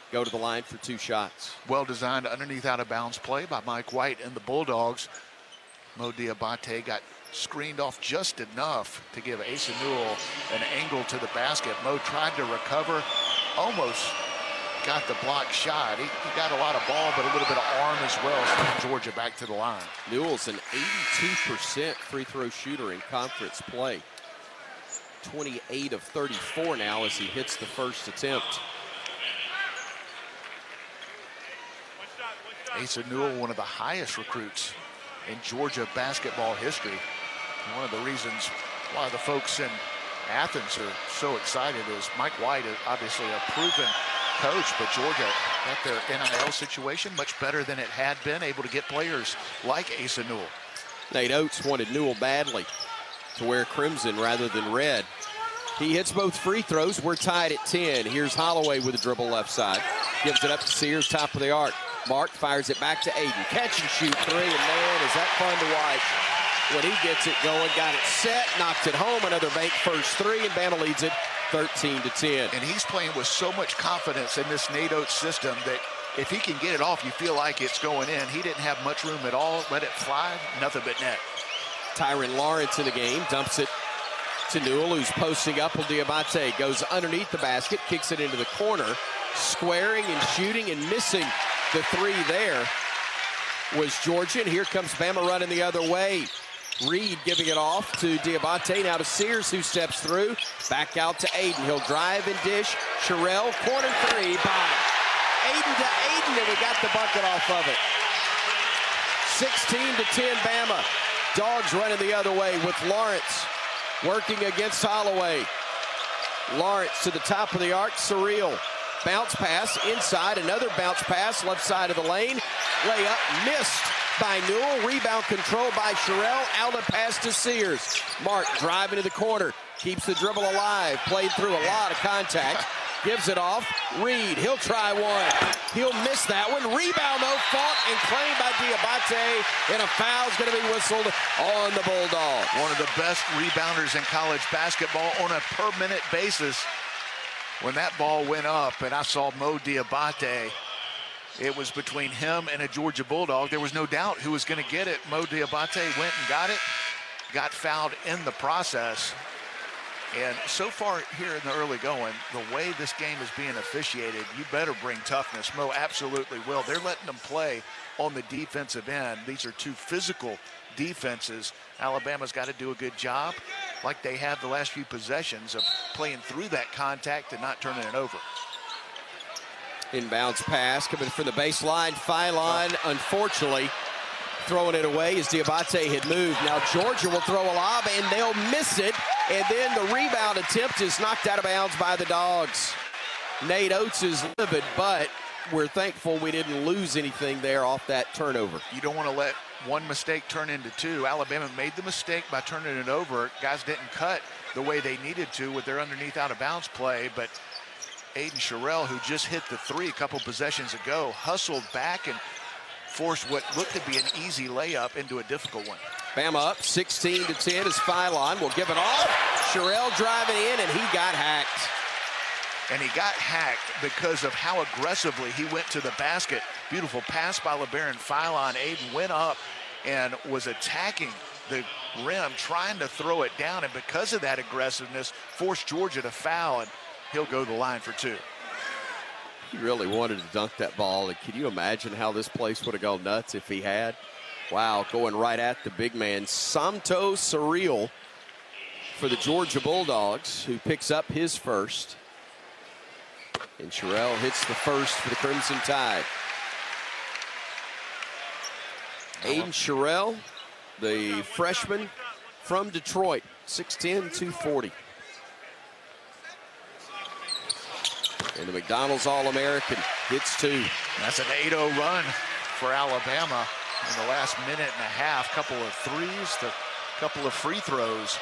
go to the line for 2 shots. Well-designed underneath out-of-bounds play by Mike White and the Bulldogs. Mo Diabate got screened off just enough to give Asa Newell an angle to the basket. Mo tried to recover, almost got the block shot. He got a lot of ball, but a little bit of arm as well, sending Georgia back to the line. Newell's an 82% free throw shooter in conference play. 28 of 34 now as he hits the first attempt. Asa Newell, one of the highest recruits in Georgia basketball history. One of the reasons why the folks in Athens are so excited is Mike White is obviously a proven coach, but Georgia got their NIL situation much better than it had been, able to get players like Asa Newell. Nate Oates wanted Newell badly to wear crimson rather than red. He hits both free throws. We're tied at 10. Here's Holloway with a dribble left side. Gives it up to Sears, top of the arc. Mark fires it back to Aiden. Catch and shoot 3, and man, is that fun to watch. When he gets it going, got it set, knocked it home. Another bank first 3, and Bama leads it 13-10. And he's playing with so much confidence in this Nate Oates system that if he can get it off, you feel like it's going in. He didn't have much room at all. Let it fly, nothing but net. Tyron Lawrence in the game, dumps it to Newell, who's posting up on Diabate. Goes underneath the basket, kicks it into the corner. Squaring and shooting and missing the 3 there was Georgia. And here comes Bama running the other way. Reed giving it off to Diabate, now to Sears, who steps through. Back out to Aiden. He'll drive and dish. Sherrill, corner 3, by Aiden to Aiden, and we got the bucket off of it. 16-10 Bama. Dogs running the other way with Lawrence working against Holloway. Lawrence to the top of the arc, Surreal. Bounce pass inside, another bounce pass left side of the lane. Layup missed by Newell. Rebound controlled by Sherrill. Outlet pass to Sears. Mark driving to the corner. Keeps the dribble alive. Played through a lot of contact. Gives it off. Reed, he'll try one. He'll miss that one. Rebound, though, fought and claimed by Diabate. And a foul's going to be whistled on the Bulldogs. One of the best rebounders in college basketball on a per-minute basis. When that ball went up and I saw Mo Diabate, it was between him and a Georgia Bulldog. There was no doubt who was going to get it. Mo Diabate went and got it, got fouled in the process. And so far here in the early going, the way this game is being officiated, you better bring toughness. Mo absolutely will. They're letting them play on the defensive end. These are two physical defenses. Alabama's got to do a good job, like they have the last few possessions, of playing through that contact and not turning it over. Inbounds pass coming from the baseline. Phylon, unfortunately, throwing it away as Diabate had moved. Now Georgia will throw a lob, and they'll miss it. And then the rebound attempt is knocked out of bounds by the Dogs. Nate Oates is livid, but we're thankful we didn't lose anything there off that turnover. You don't want to let one mistake turn into two. Alabama made the mistake by turning it over. Guys didn't cut the way they needed to with their underneath out-of-bounds play, but Aiden Sherrill, who just hit the three a couple possessions ago, hustled back and forced what looked to be an easy layup into a difficult one. Bama up 16-10 as Phylon will give it off. Sherrill driving in, and he got hacked. And he got hacked because of how aggressively he went to the basket. Beautiful pass by LeBaron Phylon. Aiden went up and was attacking the rim, trying to throw it down, and because of that aggressiveness, forced Georgia to foul, and he'll go to the line for two. He really wanted to dunk that ball, and can you imagine how this place would have gone nuts if he had? Wow, going right at the big man. Samto Surreal for the Georgia Bulldogs, who picks up his first. And Sherrill hits the first for the Crimson Tide. Aiden Sherrill, the freshman from Detroit, 6'10", 240. And the McDonald's All-American hits two. That's an 8-0 run for Alabama in the last minute and a half. Couple of threes, a couple of free throws.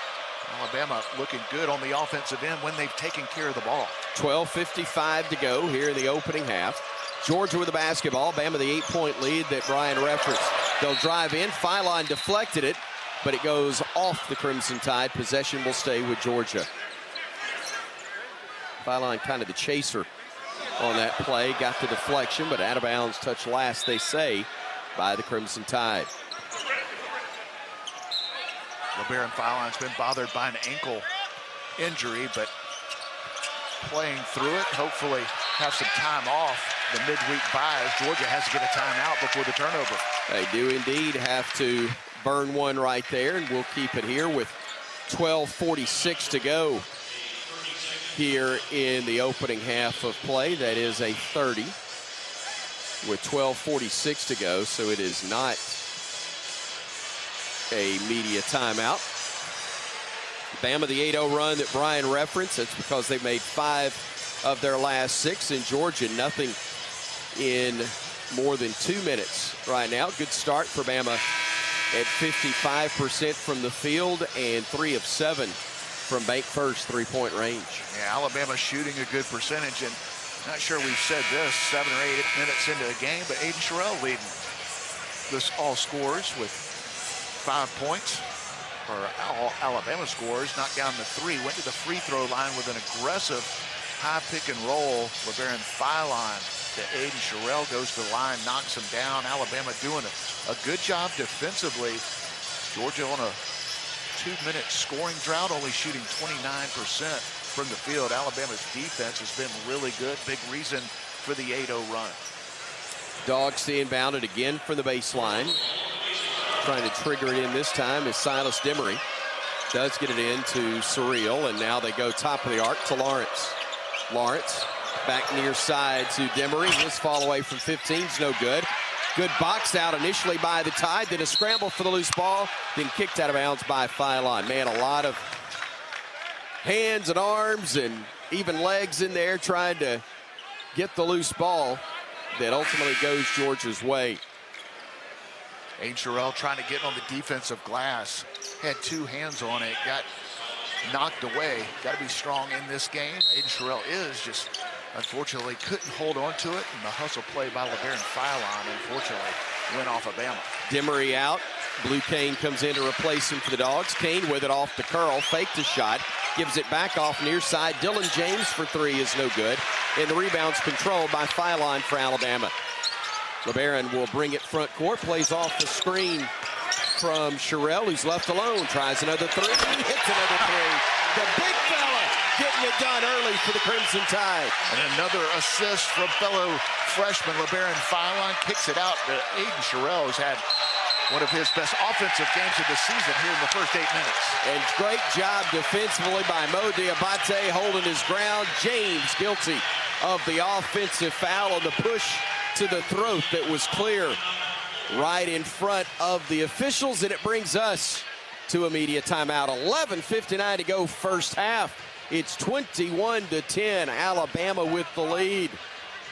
Alabama looking good on the offensive end when they've taken care of the ball. 12:55 to go here in the opening half. Georgia with the basketball. Bama the 8-point lead that Bryan referenced. They'll drive in. Phylon deflected it, but it goes off the Crimson Tide. Possession will stay with Georgia. Phylon kind of the chaser on that play. Got the deflection, but out of bounds, touch last, they say, by the Crimson Tide. LeBaron Phylon's been bothered by an ankle injury, but playing through it, hopefully have some time off the midweek bye as Georgia has to get a timeout before the turnover. They do indeed have to burn one right there, and we'll keep it here with 12:46 to go here in the opening half of play. That is a 30 with 12:46 to go, so it is not a media timeout. Bama the 8-0 run that Bryan referenced. That's because they made 5 of their last 6. In Georgia, nothing in more than 2 minutes right now. Good start for Bama at 55% from the field and 3 of 7 from bank first three-point range. Yeah, Alabama shooting a good percentage, and not sure we've said this 7 or 8 minutes into the game, but Aiden Sherrill leading this all scores with 5 points. Or all Alabama scores, knocked down the 3, went to the free throw line with an aggressive high pick and roll. LeBaron Phylon to Aiden Sherrill, goes to the line, knocks him down. Alabama doing a good job defensively. Georgia on a 2-minute scoring drought, only shooting 29% from the field. Alabama's defense has been really good. Big reason for the 8-0 run. Dogs inbounded again from the baseline. Trying to trigger it in this time is Silas Demery. Does get it into Surreal, and now they go top of the arc to Lawrence. Lawrence back near side to Demery. His fall away from 15 is no good. Good box out initially by the Tide, then a scramble for the loose ball, then kicked out of bounds by Phylon. Man, a lot of hands and arms and even legs in there trying to get the loose ball that ultimately goes Georgia's way. Aiden Sherrill trying to get on the defensive glass. Had two hands on it, got knocked away. Got to be strong in this game. Aiden Sherrill is just, unfortunately, couldn't hold on to it. And the hustle play by LeBaron Phylon, unfortunately, went off of Bama. Demery out. Blue Kane comes in to replace him for the Dogs. Kane with it off the curl, faked the shot, gives it back off near side. Dylan James for three is no good. And the rebound's controlled by Phylon for Alabama. LeBaron will bring it front court, plays off the screen from Sherrill, who's left alone, tries another three, hits another three. The big fella getting it done early for the Crimson Tide. And another assist from fellow freshman LeBaron Phylon, kicks it out to Aiden Sherrill, who's had one of his best offensive games of the season here in the first 8 minutes. And great job defensively by Mo Diabate holding his ground. James guilty of the offensive foul on the push to the throat that was clear right in front of the officials, and it brings us to a media timeout. 11:59 to go first half. It's 21-10, Alabama with the lead.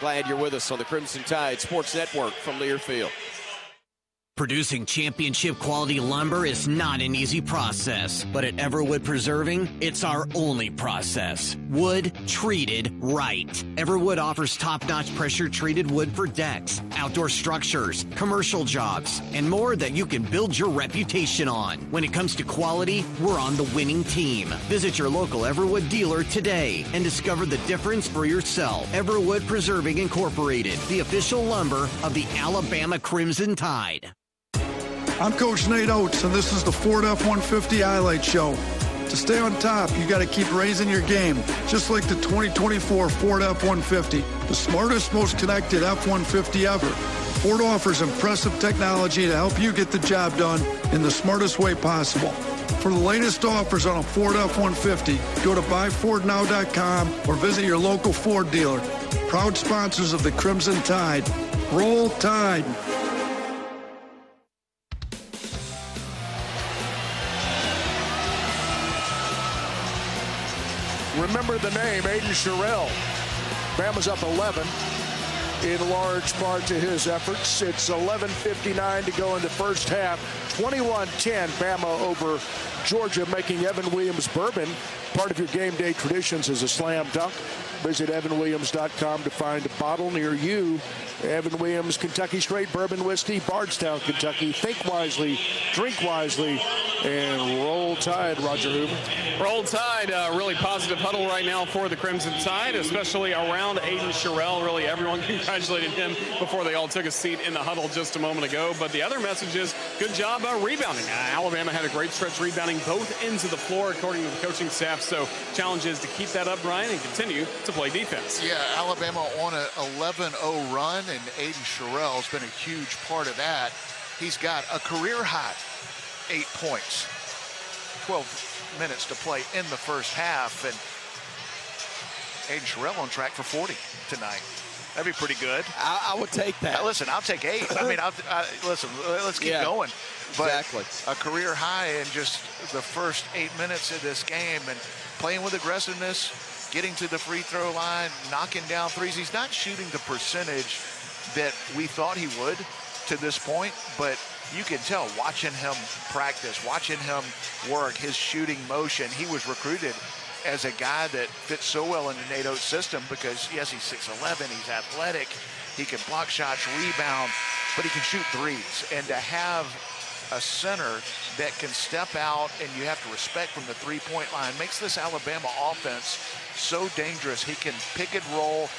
Glad you're with us on the Crimson Tide Sports Network from Learfield. Producing championship quality lumber is not an easy process, but at Everwood Preserving, it's our only process. Wood treated right. Everwood offers top-notch pressure-treated wood for decks, outdoor structures, commercial jobs, and more that you can build your reputation on. When it comes to quality, we're on the winning team. Visit your local Everwood dealer today and discover the difference for yourself. Everwood Preserving Incorporated, the official lumber of the Alabama Crimson Tide. I'm Coach Nate Oates, and this is the Ford F-150 Highlight Show. To stay on top, you got to keep raising your game, just like the 2024 Ford F-150, the smartest, most connected F-150 ever. Ford offers impressive technology to help you get the job done in the smartest way possible. For the latest offers on a Ford F-150, go to buyfordnow.com or visit your local Ford dealer. Proud sponsors of the Crimson Tide. Roll Tide. Remember the name, Aiden Sherrill. Bama's up 11 in large part to his efforts. It's 11:59 to go in the first half. 21-10, Bama over Georgia, making Evan Williams bourbon part of your game day traditions as a slam dunk. Visit evanwilliams.com to find a bottle near you. Evan Williams, Kentucky Straight Bourbon Whiskey, Bardstown, Kentucky. Think wisely, drink wisely, and roll Tide, Roger Hoover. Roll Tide, really positive huddle right now for the Crimson Tide, especially around Aiden Sherrill. Really, everyone congratulated him before they all took a seat in the huddle just a moment ago. But the other message is, good job rebounding. Alabama had a great stretch rebounding both ends of the floor, according to the coaching staff. So challenge is to keep that up, Bryan, and continue to play defense. Yeah, Alabama on an 11-0 run, and Aiden Sherrill has been a huge part of that. He's got a career high 8 points, 12 minutes to play in the first half, and Aiden Sherrill on track for 40 tonight. That'd be pretty good. I would take that. Listen, I'll take 8. I mean, listen, let's keep going. But exactly. A career high in just the first 8 minutes of this game, and playing with aggressiveness, getting to the free throw line, knocking down threes. He's not shooting the percentage that we thought he would to this point, but you can tell watching him practice, watching him work, his shooting motion. He was recruited as a guy that fits so well in the Nate Oates system because, yes, he's 6'11", he's athletic, he can block shots, rebound, but he can shoot threes. And to have a center that can step out and you have to respect from the three-point line makes this Alabama offense so dangerous. He can pick and roll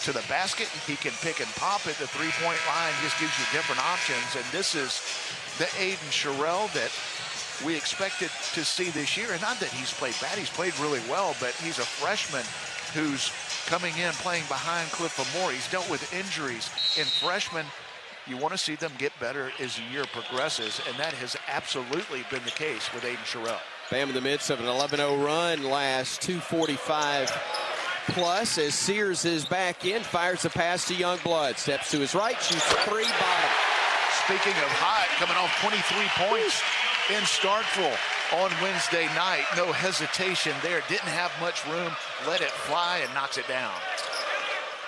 to the basket. He can pick and pop at the three-point line. Just gives you different options. And this is the Aiden Sherrill that we expected to see this year. And not that he's played bad. He's played really well, but he's a freshman who's coming in playing behind Cliff Moore. He's dealt with injuries. And freshmen, you want to see them get better as the year progresses, and that has absolutely been the case with Aiden Sherrill. Bam in the midst of an 11-0 run, last 2:45 plus as Sears is back in, fires a pass to Youngblood. Steps to his right, shoots a three, bottom. Speaking of hot, coming off 23 points in Starkville on Wednesday night. No hesitation there. Didn't have much room. Let it fly and knocks it down.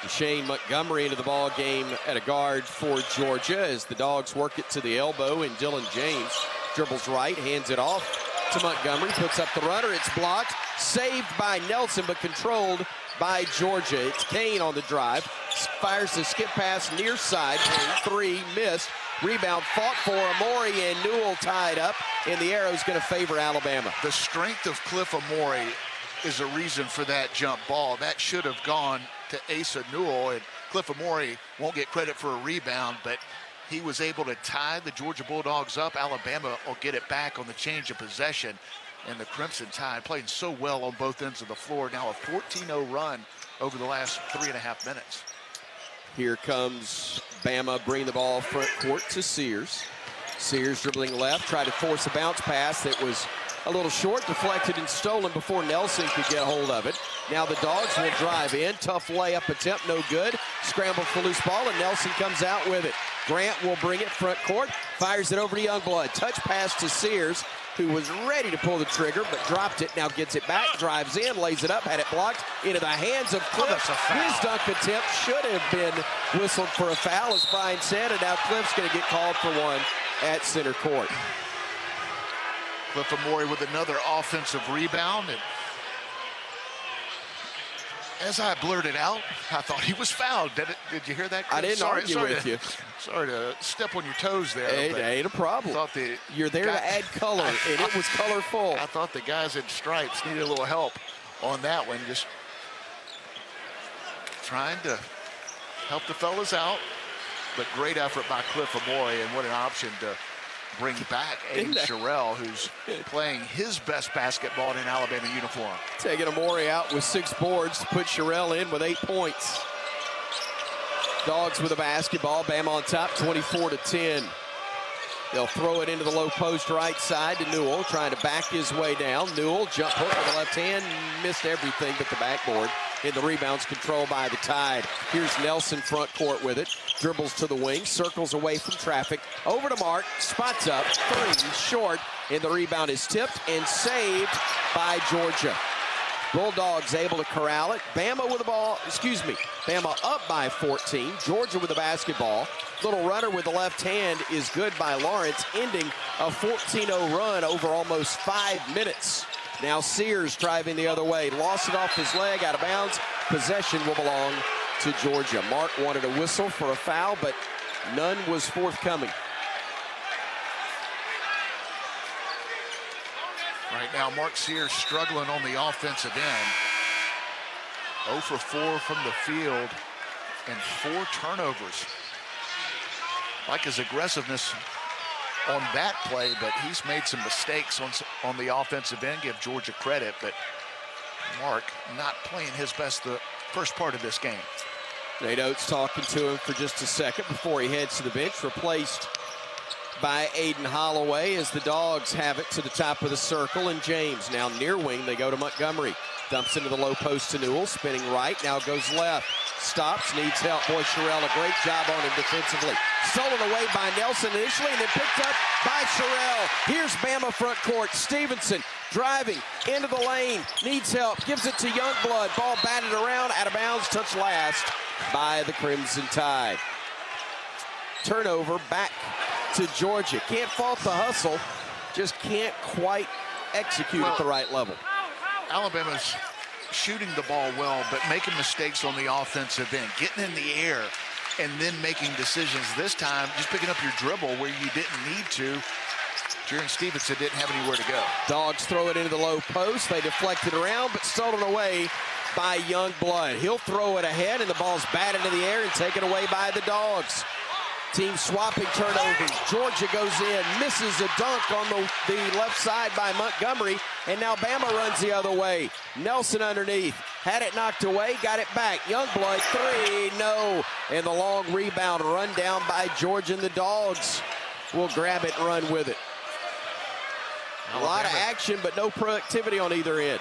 Shane Montgomery into the ball game at a guard for Georgia as the Dogs work it to the elbow, and Dylan James dribbles right, hands it off to Montgomery, puts up the runner. It's blocked, saved by Nelson, but controlled by Georgia. It's Kane on the drive, fires the skip pass near side, three, missed. Rebound fought for Amori, and Newell tied up, and the arrow's going to favor Alabama. The strength of Cliff Amori is a reason for that jump ball. That should have gone to Asa Newell, and Cliff Amori won't get credit for a rebound, but he was able to tie the Georgia Bulldogs up. Alabama will get it back on the change of possession, and the Crimson Tide playing so well on both ends of the floor. Now a 14-0 run over the last 3.5 minutes. Here comes Bama, bring the ball front court to Sears. Sears dribbling left, tried to force a bounce pass that was a little short, deflected and stolen before Nelson could get a hold of it. Now the Dogs will drive in. Tough layup attempt, no good. Scramble for loose ball, and Nelson comes out with it. Grant will bring it front court, fires it over to Youngblood. Touch pass to Sears, who was ready to pull the trigger, but dropped it. Now gets it back, drives in, lays it up, had it blocked into the hands of Cliff. His dunk attempt should have been whistled for a foul, as Bryan said, and now Cliff's going to get called for one at center court. Cliff Amori with another offensive rebound. And as I blurted out, I thought he was fouled. Did you hear that, Chris? I didn't argue with you. Sorry to step on your toes there. Ain't a problem. You're there to add color, and it was colorful. I thought the guys in stripes needed a little help on that one. Just trying to help the fellas out. But great effort by Cliff Amori, and what an option to bring back Aiden Sherrill, who's playing his best basketball in an Alabama uniform. Taking Amori out with 6 boards to put Sherrill in with 8 points. Dogs with a basketball. Bama on top, 24-10. They'll throw it into the low post right side to Newell, trying to back his way down. Newell, jump hook with the left hand, missed everything but the backboard. And the rebound's controlled by the Tide. Here's Nelson front court with it. Dribbles to the wing, circles away from traffic. Over to Mark, spots up, 3, short. And the rebound is tipped and saved by Georgia. Bulldogs able to corral it. Bama with the ball, Bama up by 14. Georgia with the basketball. Little runner with the left hand is good by Lawrence, ending a 14-0 run over almost 5 minutes. Now Sears driving the other way. Lost it off his leg, out of bounds. Possession will belong to Georgia. Mark wanted a whistle for a foul, but none was forthcoming. Right now, Mark Sears struggling on the offensive end. 0 for 4 from the field and 4 turnovers. Like his aggressiveness on that play, but he's made some mistakes on the offensive end. Give Georgia credit, but Mark not playing his best the first part of this game. Nate Oates talking to him for just a second before he heads to the bench, replaced by Aiden Holloway as the Dogs have it to the top of the circle. And James now near wing. They go to Montgomery. Dumps into the low post to Newell, spinning right, now goes left. Stops, needs help. Boy, Sherrill, a great job on him defensively. Stolen away by Nelson initially, and then picked up by Sherrill. Here's Bama front court. Stevenson driving into the lane, needs help, gives it to Youngblood. Ball batted around, out of bounds, touched last by the Crimson Tide. Turnover back to Georgia. Can't fault the hustle, just can't quite execute at the right level. Alabama's shooting the ball well, but making mistakes on the offensive end, getting in the air, and then making decisions. This time, just picking up your dribble where you didn't need to. Jaron Stevenson didn't have anywhere to go. Dogs throw it into the low post. They deflect it around, but stolen away by Youngblood. He'll throw it ahead, and the ball's batted into the air and taken away by the Dogs. Team swapping turnovers. Georgia goes in, misses a dunk on the left side by Montgomery, and now Bama runs the other way. Nelson underneath, had it knocked away, got it back. Youngblood, 3, no. And the long rebound run down by Georgia, and the Dogs will grab it and run with it. A lot of action, but no productivity on either end.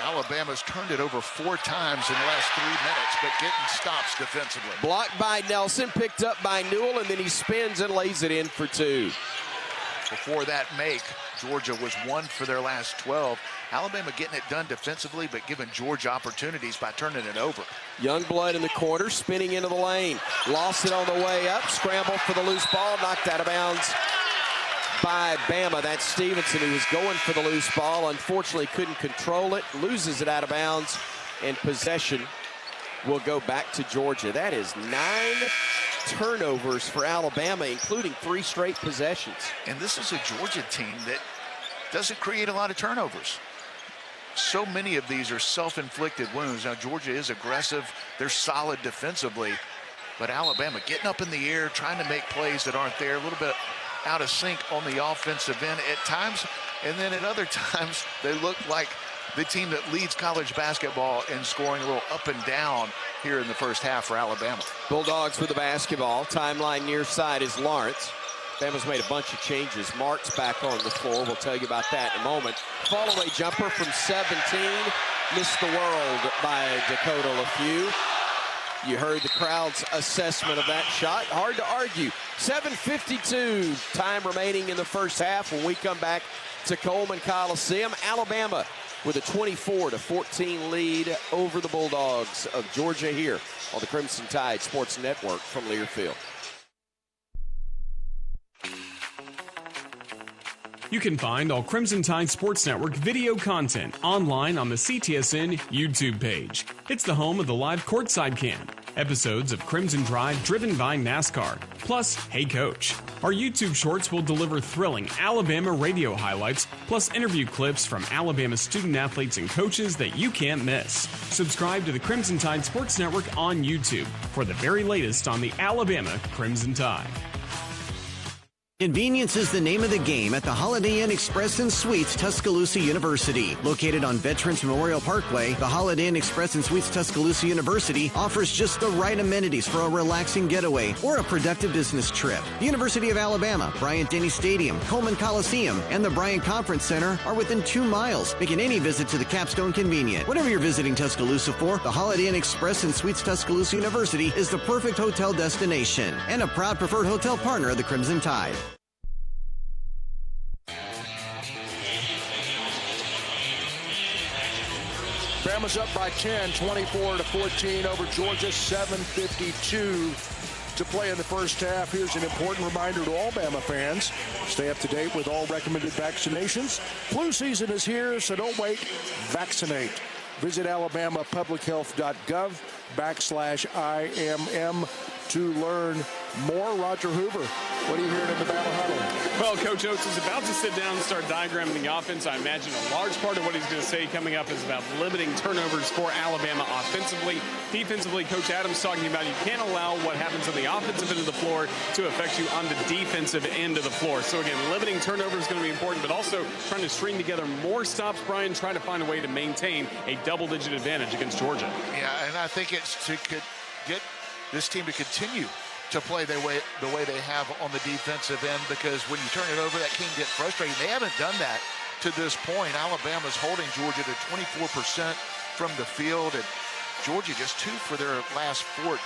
Alabama's turned it over 4 times in the last 3 minutes, but getting stops defensively. Blocked by Nelson, picked up by Newell, and then he spins and lays it in for 2. Before that make, Georgia was 1 for their last 12. Alabama getting it done defensively, but giving Georgia opportunities by turning it over. Youngblood in the corner, spinning into the lane. Lost it on the way up, scrambled for the loose ball, knocked out of bounds by Bama. That's Stevenson, who was going for the loose ball. Unfortunately, couldn't control it, loses it out of bounds, and possession will go back to Georgia. That is 9 turnovers for Alabama, including 3 straight possessions. And this is a Georgia team that doesn't create a lot of turnovers. So many of these are self-inflicted wounds. Now, Georgia is aggressive. They're solid defensively. But Alabama getting up in the air, trying to make plays that aren't there, a little bit out of sync on the offensive end at times. And then at other times, they look like the team that leads college basketball in scoring a little up and down here in the first half for Alabama. Bulldogs with the basketball. Timeline near side is Lawrence. Bama's made a bunch of changes. Mark's back on the floor. We'll tell you about that in a moment. Fall-away jumper from 17. Missed the world by Dakota LaFew. You heard the crowd's assessment of that shot. Hard to argue. 7:52 time remaining in the first half when we come back to Coleman Coliseum. Alabama with a 24-14 lead over the Bulldogs of Georgia here on the Crimson Tide Sports Network from Learfield. You can find all Crimson Tide Sports Network video content online on the CTSN YouTube page. It's the home of the live Courtside Cam, episodes of Crimson Drive driven by NASCAR, plus Hey Coach. Our YouTube shorts will deliver thrilling Alabama radio highlights, plus interview clips from Alabama student athletes and coaches that you can't miss. Subscribe to the Crimson Tide Sports Network on YouTube for the very latest on the Alabama Crimson Tide. Convenience is the name of the game at the Holiday Inn Express and Suites Tuscaloosa University. Located on Veterans Memorial Parkway, the Holiday Inn Express and Suites Tuscaloosa University offers just the right amenities for a relaxing getaway or a productive business trip. The University of Alabama, Bryant-Denny Stadium, Coleman Coliseum, and the Bryan Conference Center are within 2 miles, making any visit to the Capstone convenient. Whatever you're visiting Tuscaloosa for, the Holiday Inn Express and Suites Tuscaloosa University is the perfect hotel destination and a proud preferred hotel partner of the Crimson Tide. Bama's up by 10, 24-14 over Georgia, 7:52 to play in the first half. Here's an important reminder to all Bama fans. Stay up to date with all recommended vaccinations. Flu season is here, so don't wait. Vaccinate. Visit alabamapublichealth.gov/IMM to learn more. Roger Hoover, what are you hearing in the Bama huddle? Well, Coach Oates is about to sit down and start diagramming the offense. I imagine a large part of what he's going to say coming up is about limiting turnovers for Alabama offensively. Defensively, Coach Adams talking about you can't allow what happens on the offensive end of the floor to affect you on the defensive end of the floor. So again, limiting turnovers is going to be important, but also trying to string together more stops, Bryan, trying to find a way to maintain a double-digit advantage against Georgia. Yeah, and I think it's to get this team to continue to play the way they have on the defensive end, because when you turn it over, that can get frustrating. They haven't done that to this point. Alabama's holding Georgia to 24% from the field, and Georgia just 2 for their last 14.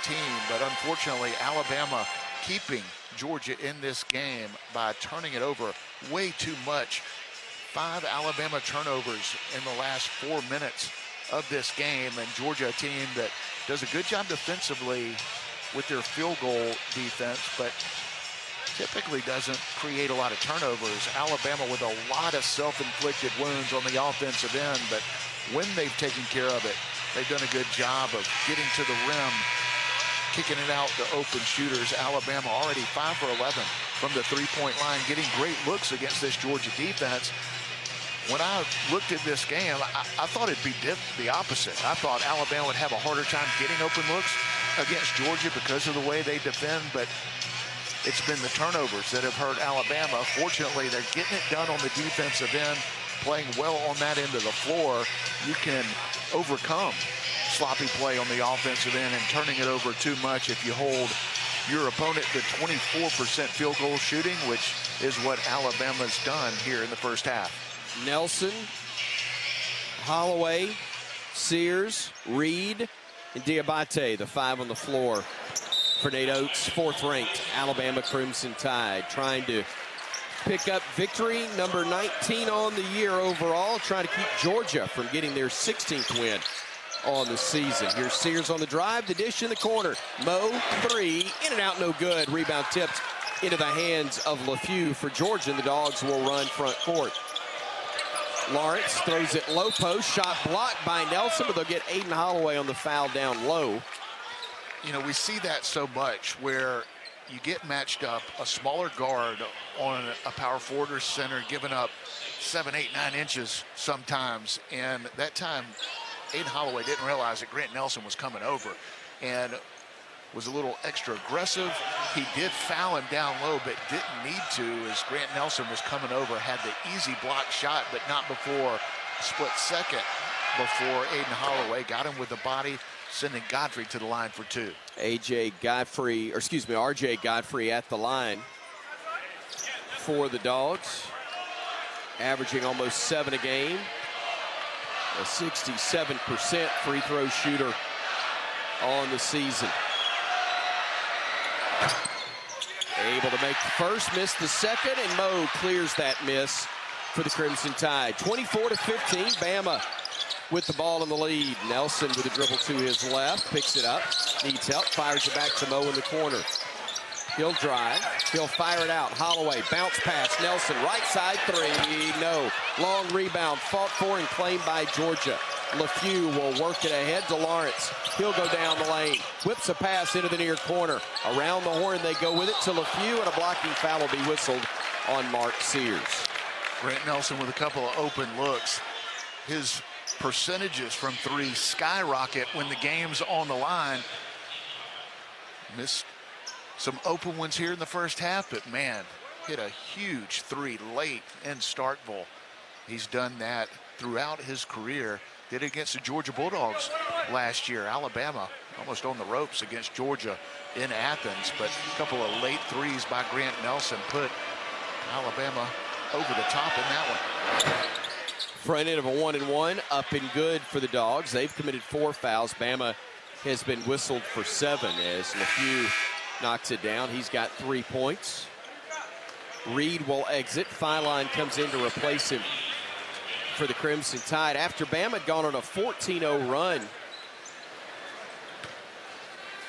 But unfortunately, Alabama keeping Georgia in this game by turning it over way too much. 5 Alabama turnovers in the last 4 minutes of this game, and Georgia, a team that does a good job defensively with their field goal defense, but typically doesn't create a lot of turnovers. Alabama with a lot of self-inflicted wounds on the offensive end, but when they've taken care of it, they've done a good job of getting to the rim, kicking it out to open shooters. Alabama already 5 for 11 from the three-point line, getting great looks against this Georgia defense. When I looked at this game, I thought it'd be the opposite. I thought Alabama would have a harder time getting open looks against Georgia because of the way they defend, but it's been the turnovers that have hurt Alabama. Fortunately, they're getting it done on the defensive end, playing well on that end of the floor. You can overcome sloppy play on the offensive end and turning it over too much if you hold your opponent to 24% field goal shooting, which is what Alabama's done here in the first half. Nelson Holloway, Sears, Reed, and Diabate, the 5 on the floor for Nate Oates, 4th-ranked Alabama Crimson Tide, trying to pick up victory number 19 on the year overall, trying to keep Georgia from getting their 16th win on the season. Here's Sears on the drive, the dish in the corner. Mo, 3, in and out, no good. Rebound tipped into the hands of LeFew for Georgia, and the Dogs will run front court. Lawrence throws it low post, shot blocked by Nelson, but they'll get Aiden Holloway on the foul down low. You know, we see that so much where you get matched up, a smaller guard on a power forward or center, giving up 7, 8, 9 inches sometimes. And that time, Aiden Holloway didn't realize that Grant Nelson was coming over and was a little extra aggressive. He did foul him down low, but didn't need to, as Grant Nelson was coming over, had the easy block shot, but not before a split second before Aiden Holloway got him with the body, sending Godfrey to the line for 2. RJ Godfrey at the line for the Dogs, averaging almost 7 a game, a 67% free throw shooter on the season. Able to make the first, missed the second, and Mo clears that miss for the Crimson Tide. 24-15, Bama with the ball in the lead. Nelson with a dribble to his left, picks it up, needs help, fires it back to Mo in the corner. He'll drive, he'll fire it out. Holloway, bounce pass, Nelson, right side 3, no. Long rebound, fought for and claimed by Georgia. LeFew will work it ahead to Lawrence. He'll go down the lane, whips a pass into the near corner. Around the horn they go with it to LeFew, and a blocking foul will be whistled on Mark Sears. Grant Nelson with a couple of open looks. His percentages from 3 skyrocket when the game's on the line. Missed some open ones here in the first half, but man, hit a huge 3 late in Starkville. He's done that throughout his career. Did it against the Georgia Bulldogs last year. Alabama almost on the ropes against Georgia in Athens, but a couple of late 3s by Grant Nelson put Alabama over the top in that one. Front end of a 1-and-1, up and good for the Dogs. They've committed 4 fouls. Bama has been whistled for 7 as LeFew knocks it down. He's got 3 points. Reed will exit. Filon comes in to replace him for the Crimson Tide. After Bama had gone on a 14-0 run,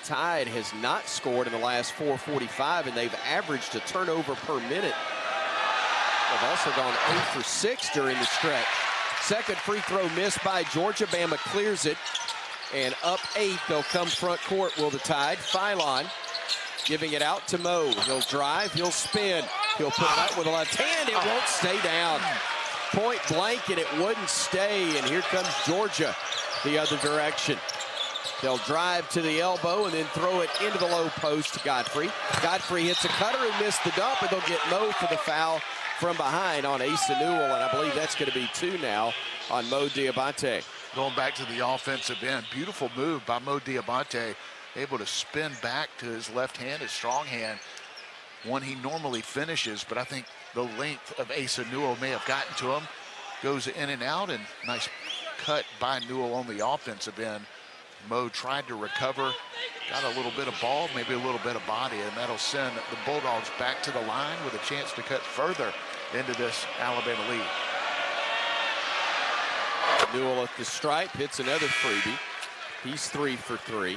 Tide has not scored in the last 4:45, and they've averaged a turnover per minute. They've also gone 0 for 6 during the stretch. Second free throw missed by Georgia. Bama clears it, and up 8, they'll come front court, will the Tide. Filon giving it out to Mo. He'll drive, he'll spin, he'll put it up with a left hand. It won't stay down. Point blank, and it wouldn't stay, and here comes Georgia the other direction. They'll drive to the elbow and then throw it into the low post to Godfrey. Godfrey hits a cutter and missed the dump, and they'll get Mo for the foul from behind on Asa Newell, and I believe that's going to be 2 now on Mo Diabate. Going back to the offensive end, beautiful move by Mo Diabate, able to spin back to his left hand, his strong hand, one he normally finishes, but I think the length of Asa Newell may have gotten to him. Goes in and out, and nice cut by Newell on the offensive end. Mo tried to recover, got a little bit of ball, maybe a little bit of body, and that'll send the Bulldogs back to the line with a chance to cut further into this Alabama lead. Newell at the stripe, hits another freebie. He's 3 for 3.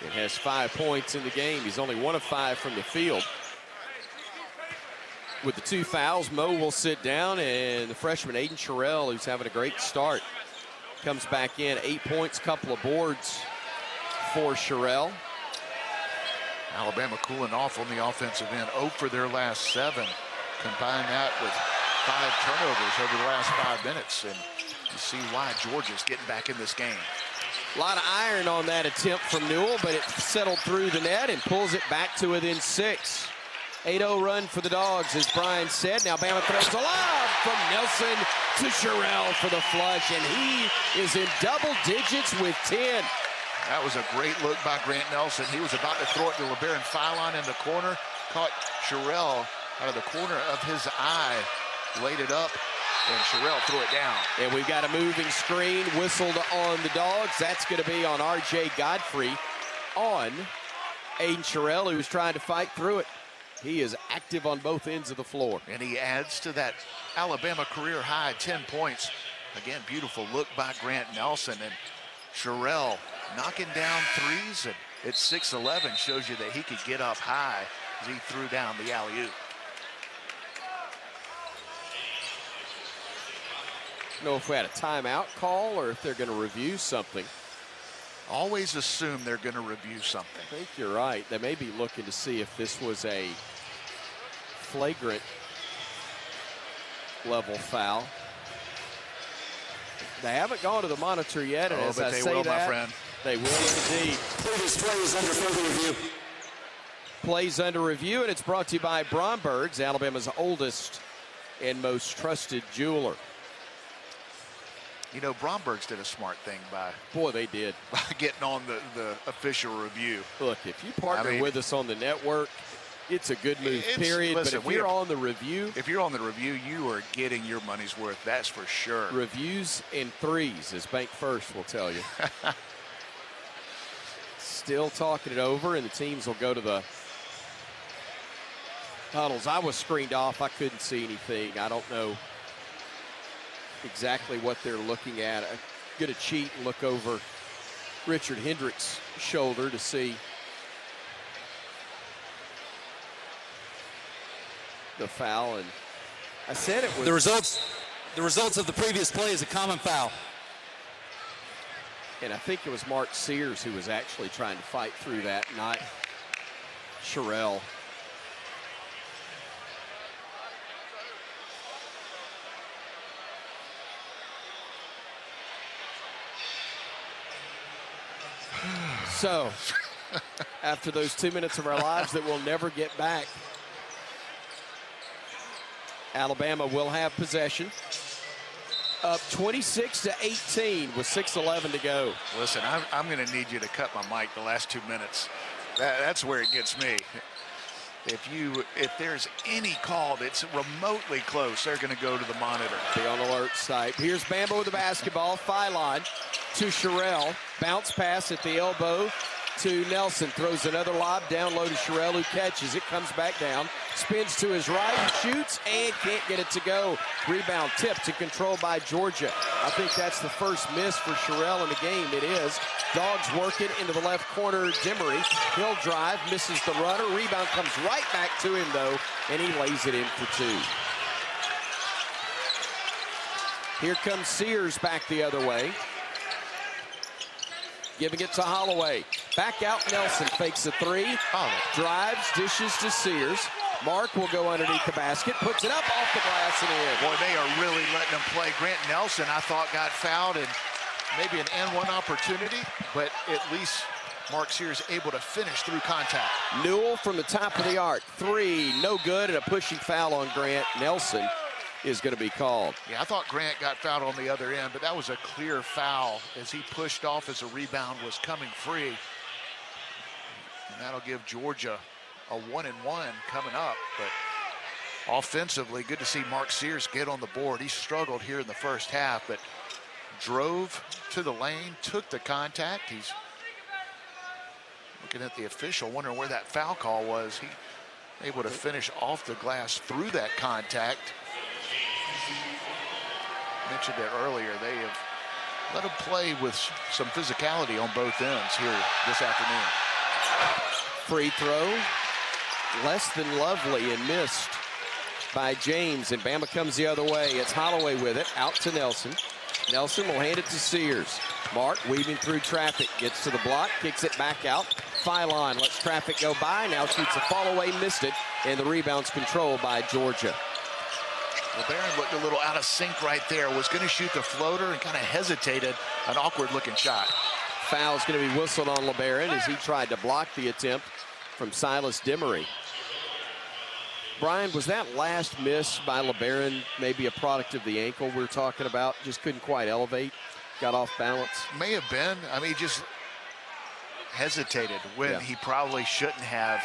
It has 5 points in the game. He's only 1 of 5 from the field. With the 2 fouls, Mo will sit down, and the freshman Aiden Sherrill, who's having a great start, comes back in. 8 points, couple of boards for Sherrill. Alabama cooling off on the offensive end. 0 for their last 7. Combine that with 5 turnovers over the last 5 minutes, and you see why Georgia's getting back in this game. A lot of iron on that attempt from Newell, but it settled through the net and pulls it back to within 6. 8-0 run for the Dogs, as Bryan said. Now Bama throws a lob from Nelson to Sherrill for the flush, and he is in double digits with 10. That was a great look by Grant Nelson. He was about to throw it to LeBaron Filon in the corner, caught Sherrill out of the corner of his eye, laid it up And Sherrill threw it down. And we've got a moving screen whistled on the Dogs. That's going to be on R.J. Godfrey on Aiden Sherrill, who's trying to fight through it. He is active on both ends of the floor. And he adds to that Alabama career high, 10 points. Again, beautiful look by Grant Nelson. And Sherrill knocking down threes. And at 6'11", shows you that he could get up high as he threw down the alley-oop. I don't know if we had a timeout call or if they're going to review something. Always assume they're going to review something. I think you're right. They may be looking to see if this was a flagrant level foul. They haven't gone to the monitor yet, and as I say that, my friend. They will indeed. Previous plays under further review. Plays under review, and it's brought to you by Bromberg's, Alabama's oldest and most trusted jeweler. You know, Bromberg's did a smart thing by... Boy, they did. By getting on the official review. Look, if you partner with us on the network, it's a good move, period. Listen, but if you're on the review... If you're on the review, you are getting your money's worth. That's for sure. Reviews in threes, as Bank First will tell you. Still talking it over, and the teams will go to the huddles. I was screened off. I couldn't see anything. I don't know exactly what they're looking at. I'm going to cheat and look over Richard Hendricks' shoulder to see the foul. And I said it was... The results of the previous play is a common foul. And I think it was Mark Sears who was actually trying to fight through that, not Sherrill. So, after those 2 minutes of our lives that we'll never get back, Alabama will have possession. Up 26-18 with 6:11 to go. Listen, I'm going to need you to cut my mic the last 2 minutes. That's where it gets me. If there's any call that's remotely close, they're going to go to the monitor. Be on alert, Stipe. Here's Bambo with the basketball. Phylon to Sherrill. Bounce pass at the elbow to Nelson. Throws another lob down low to Sherrill, who catches it. Comes back down. Spins to his right. Shoots and can't get it to go. Rebound tipped and controlled by Georgia. I think that's the first miss for Sherrill in the game. It is. Dogs work it into the left corner. Demery. He'll drive. Misses the runner. Rebound comes right back to him, though, and he lays it in for two. Here comes Sears back the other way. Giving it to Holloway. Back out Nelson. Fakes a three. Drives. Dishes to Sears. Mark will go underneath the basket. Puts it up off the glass and in. Boy, they are really letting him play. Grant Nelson, I thought, got fouled and maybe an N1 opportunity, but at least Mark Sears able to finish through contact. Newell from the top of the arc. Three. No good, and a pushing foul on Grant Nelson is going to be called. Yeah, I thought Grant got fouled on the other end, but that was a clear foul as he pushed off as a rebound was coming free. And that'll give Georgia a 1-and-1 coming up. But offensively, good to see Mark Sears get on the board. He struggled here in the first half, but drove to the lane, took the contact. He's looking at the official, wondering where that foul call was. He able to finish off the glass through that contact. Mentioned it earlier, they have let him play with some physicality on both ends here this afternoon. Free throw, less than lovely and missed by James, and Bama comes the other way. It's Holloway with it, out to Nelson. Nelson will hand it to Sears. Mark weaving through traffic, gets to the block, kicks it back out. Phylon lets traffic go by, now shoots a fall away, missed it, and the rebound's controlled by Georgia. LeBaron looked a little out of sync right there, was going to shoot the floater and kind of hesitated, an awkward looking shot. Foul's going to be whistled on LeBaron as he tried to block the attempt from Silas Demery. Brian, was that last miss by LeBaron maybe a product of the ankle we're talking about? Just couldn't quite elevate, got off balance? May have been. I mean, he just hesitated when he probably shouldn't have.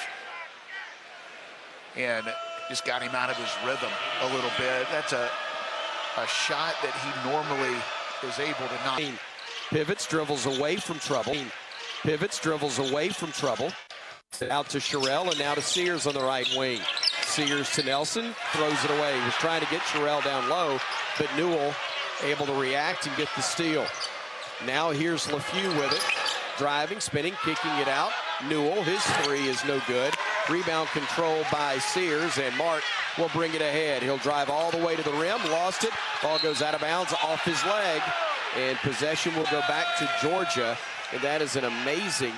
And just got him out of his rhythm a little bit. That's a a shot that he normally is able to knock. Pivots, dribbles away from trouble. Pivots, dribbles away from trouble. Out to Sherrill and now to Sears on the right wing. Sears to Nelson, throws it away. He was trying to get Sherrill down low, but Newell able to react and get the steal. Now here's LeFew with it. Driving, spinning, kicking it out. Newell, his three is no good. Rebound controlled by Sears, and Mark will bring it ahead. He'll drive all the way to the rim, lost it. Ball goes out of bounds off his leg, and possession will go back to Georgia. And that is an amazing,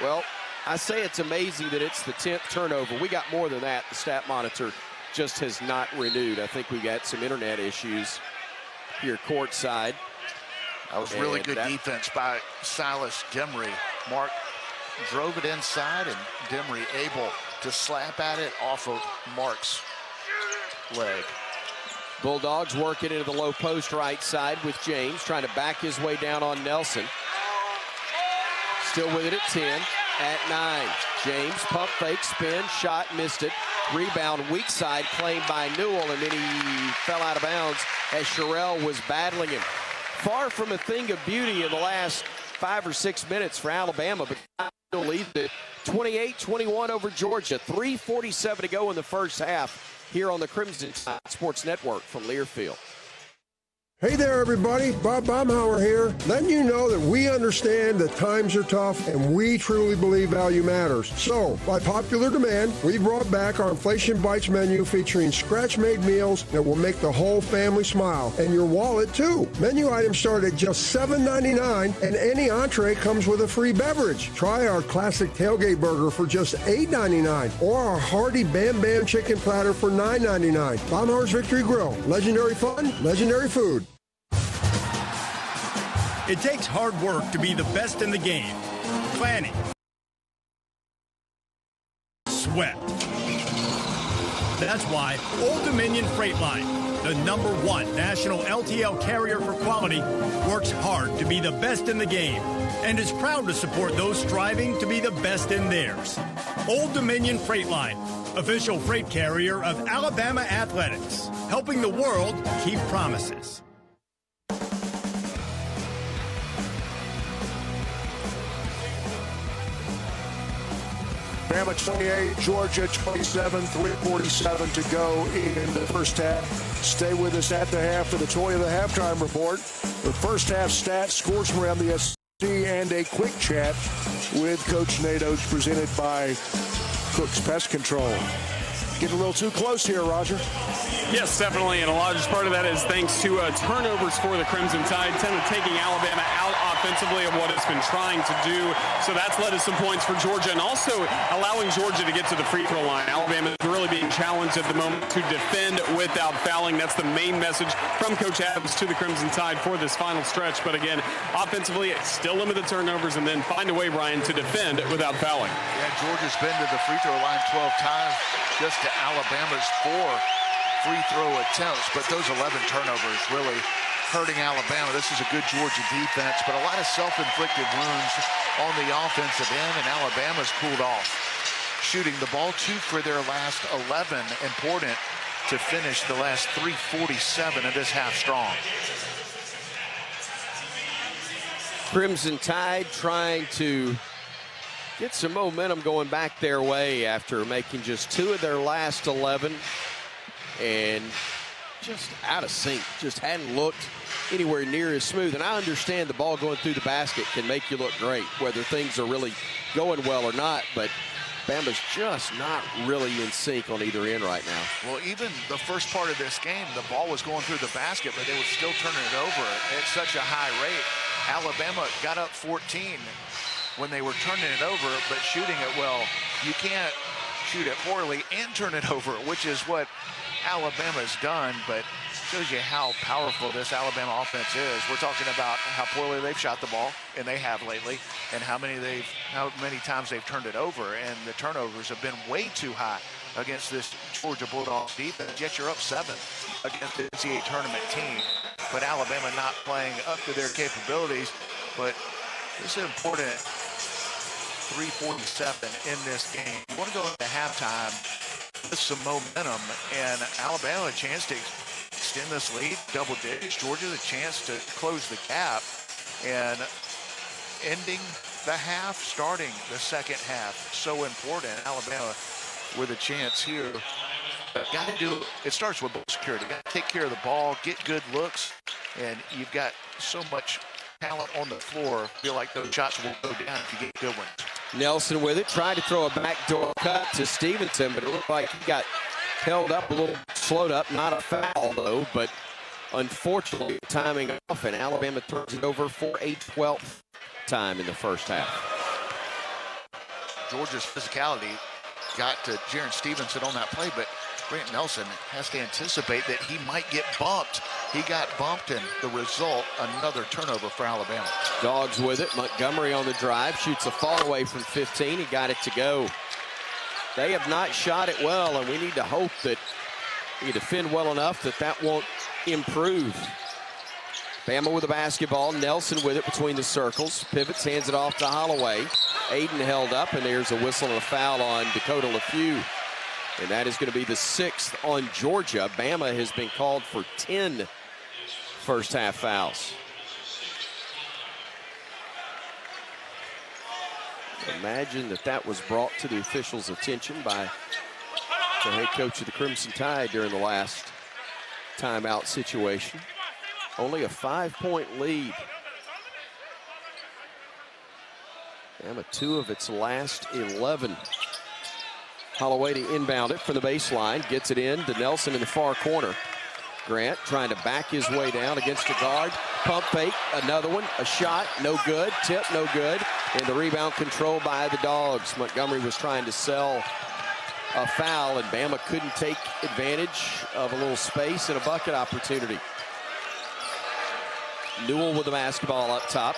well, I say it's amazing that it's the 10th turnover. We got more than that. The stat monitor just has not renewed. I think we got some internet issues here courtside. That was really good defense by Silas Demery. Mark drove it inside, and Demery able to slap at it off of Mark's leg. Bulldogs work it into the low post right side with James, trying to back his way down on Nelson. Still with it at 10, at 9. James, pump fake, spin, shot, missed it. Rebound, weak side, claimed by Newell, and then he fell out of bounds as Sherrill was battling him. Far from a thing of beauty in the last 5 or 6 minutes for Alabama, but still leads it 28-21 over Georgia. 3:47 to go in the first half here on the Crimson Tide Sports Network from Learfield. Hey there, everybody. Bob Baumhauer here, letting you know that we understand that times are tough and we truly believe value matters. So, by popular demand, we brought back our Inflation Bites menu featuring scratch-made meals that will make the whole family smile, and your wallet, too. Menu items start at just $7.99, and any entree comes with a free beverage. Try our classic tailgate burger for just $8.99, or our hearty Bam Bam chicken platter for $9.99. Baumhauer's Victory Grill. Legendary fun, legendary food. It takes hard work to be the best in the game. Planning. Sweat. That's why Old Dominion Freight Line, the #1 national LTL carrier for quality, works hard to be the best in the game and is proud to support those striving to be the best in theirs. Old Dominion Freight Line, official freight carrier of Alabama Athletics, helping the world keep promises. Alabama 28, Georgia 27, 3:47 to go in the first half. Stay with us at the half for the Toy of the Halftime Report. The first half stats, scores from around the SEC, and a quick chat with Coach Nados presented by Cook's Pest Control. Getting a little too close here, Roger. Yes, definitely, and a large part of that is thanks to turnovers for the Crimson Tide, taking Alabama out offensively of what it's been trying to do. So that's led to some points for Georgia, and also allowing Georgia to get to the free throw line. Alabama is really being challenged at the moment to defend without fouling. That's the main message from Coach Adams to the Crimson Tide for this final stretch. But again, offensively, still limit the turnovers and then find a way, Bryan, to defend without fouling. Yeah, Georgia's been to the free throw line 12 times, just to Alabama's 4 free throw attempts, but those 11 turnovers really hurting Alabama. This is a good Georgia defense, but a lot of self-inflicted wounds on the offensive end, and Alabama's pulled off. Shooting the ball 2 for their last 11, important to finish the last 3:47 of this half strong. Crimson Tide trying to get some momentum going back their way after making just 2 of their last 11 and just out of sync. Just hadn't looked anywhere near as smooth. And I understand the ball going through the basket can make you look great, whether things are really going well or not, but Bama's just not really in sync on either end right now. Well, even the first part of this game, the ball was going through the basket, but they were still turning it over at such a high rate. Alabama got up 14 when they were turning it over, but shooting it well. You can't shoot it poorly and turn it over, which is what Alabama's done, but shows you how powerful this Alabama offense is. We're talking about how poorly they've shot the ball, and they have lately, and how many times they've turned it over, and the turnovers have been way too high against this Georgia Bulldogs defense. Yet you're up 7 against the NCAA tournament team, but Alabama not playing up to their capabilities. But this is important. 3:47 in this game. You want to go into halftime with some momentum, and Alabama a chance to extend this lead, double digits. Georgia the chance to close the gap, and ending the half, starting the second half, so important. Alabama with a chance here. Got to do it starts with ball security. Got to take care of the ball, get good looks, and you've got so much talent on the floor. Feel like those shots will go down if you get good ones. Nelson with it, tried to throw a backdoor cut to Stevenson, but it looked like he got held up a little, slowed up. Not a foul though, but unfortunately timing off, and Alabama turns it over for a 12th time in the first half. Georgia's physicality got to Jaron Stevenson on that play, but Grant Nelson has to anticipate that he might get bumped. He got bumped, and the result, another turnover for Alabama. Dogs with it. Montgomery on the drive, shoots a fall away from 15. He got it to go. They have not shot it well, and we need to hope that we defend well enough that that won't improve. Bama with the basketball. Nelson with it between the circles. Pivots, hands it off to Holloway. Aiden held up, and there's a whistle and a foul on Dakota LeFew. And that is going to be the 6th on Georgia. Bama has been called for 10 first half fouls. Imagine that was brought to the officials' attention by the head coach of the Crimson Tide during the last timeout situation. Only a 5-point lead. Bama 2 of its last 11. Holloway to inbound it from the baseline. Gets it in to Nelson in the far corner. Grant trying to back his way down against a guard. Pump fake, another one. A shot, no good. Tip, no good. And the rebound controlled by the Dogs. Montgomery was trying to sell a foul, and Bama couldn't take advantage of a little space and a bucket opportunity. Newell with the basketball up top.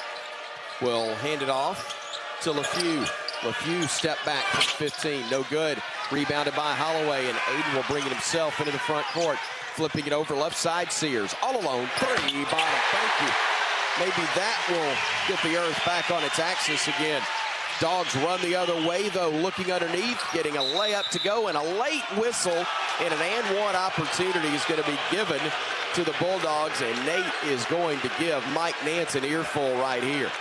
Will hand it off to LeFew. LeFew step back from 15, no good. Rebounded by Holloway, and Aiden will bring it himself into the front court. Flipping it over left side, Sears. All alone, 3, bottom, thank you. Maybe that will get the earth back on its axis again. Dogs run the other way, though, looking underneath, getting a layup to go, and a late whistle, and an and-one opportunity is going to be given to the Bulldogs, and Nate is going to give Mike Nance an earful right here.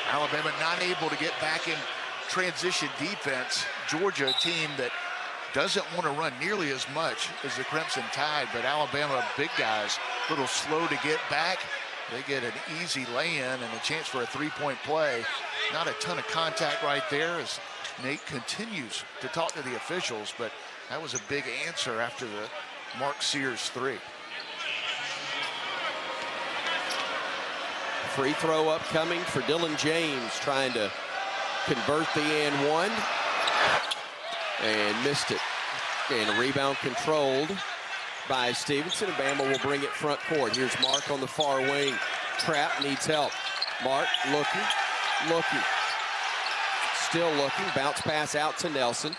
Alabama not able to get back in transition defense. Georgia, a team that doesn't want to run nearly as much as the Crimson Tide, but Alabama big guys, a little slow to get back. They get an easy lay-in and a chance for a 3-point play. Not a ton of contact right there as Nate continues to talk to the officials, but that was a big answer after the Mark Sears 3. Free throw upcoming for Dylan James, trying to convert the and one, and missed it. And a rebound controlled by Stevenson, and Bama will bring it front court. Here's Mark on the far wing. Trap needs help. Mark looking, still looking. Bounce pass out to Nelson.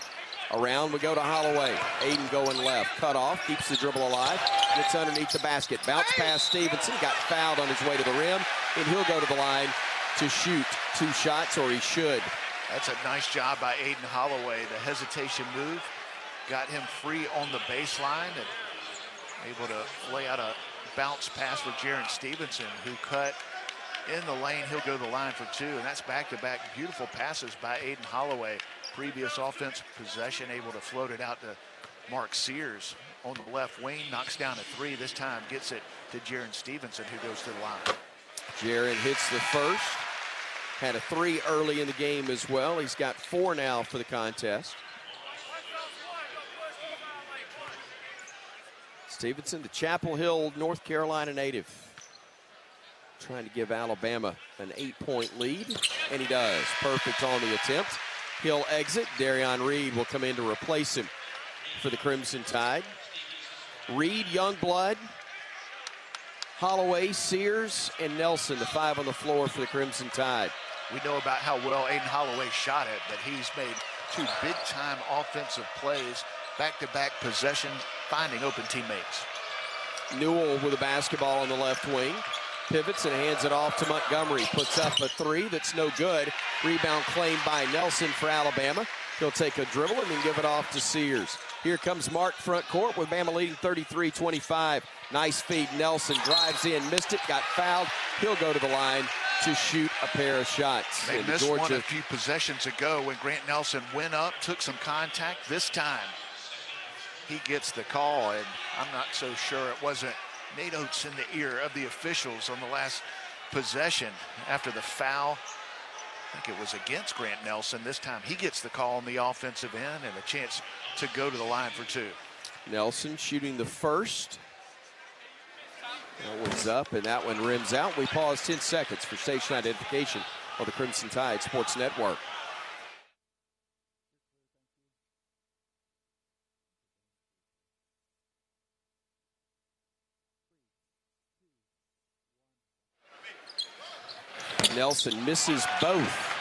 Around we go to Holloway. Aiden going left. Cut off, keeps the dribble alive. Gets underneath the basket. Bounce pass Stevenson. Got fouled on his way to the rim. And he'll go to the line to shoot 2 shots, or he should. That's a nice job by Aiden Holloway. The hesitation move got him free on the baseline and able to lay out a bounce pass for Jaron Stevenson, who cut in the lane. He'll go to the line for 2, and that's back-to-back beautiful passes by Aiden Holloway. Previous offensive possession, able to float it out to Mark Sears on the left wing, knocks down a 3. This time gets it to Jaron Stevenson, who goes to the line. Jaron hits the first. Had a 3 early in the game as well. He's got 4 now for the contest. Stevenson, the Chapel Hill, North Carolina native, trying to give Alabama an 8-point lead, and he does. Perfect on the attempt. He'll exit. Darion Reed will come in to replace him for the Crimson Tide. Reed, Youngblood, Holloway, Sears, and Nelson, the 5 on the floor for the Crimson Tide. We know about how well Aiden Holloway shot it, but he's made 2 big-time offensive plays, back-to-back possession, finding open teammates. Newell with the basketball on the left wing. Pivots and hands it off to Montgomery. Puts up a 3 that's no good. Rebound claimed by Nelson for Alabama. He'll take a dribble and then give it off to Sears. Here comes Mark front court with Bama leading 33-25. Nice feed. Nelson drives in, missed it, got fouled. He'll go to the line to shoot a pair of shots. They missed one a few possessions ago when Grant Nelson went up, took some contact. This time he gets the call, and I'm not so sure it wasn't Nate Oates in the ear of the officials on the last possession after the foul. I think it was against Grant Nelson. This time he gets the call on the offensive end and a chance to go to the line for two. Nelson shooting the first. That one's up, and that one rims out. We pause 10 seconds for station identification on the Crimson Tide Sports Network. Nelson misses both.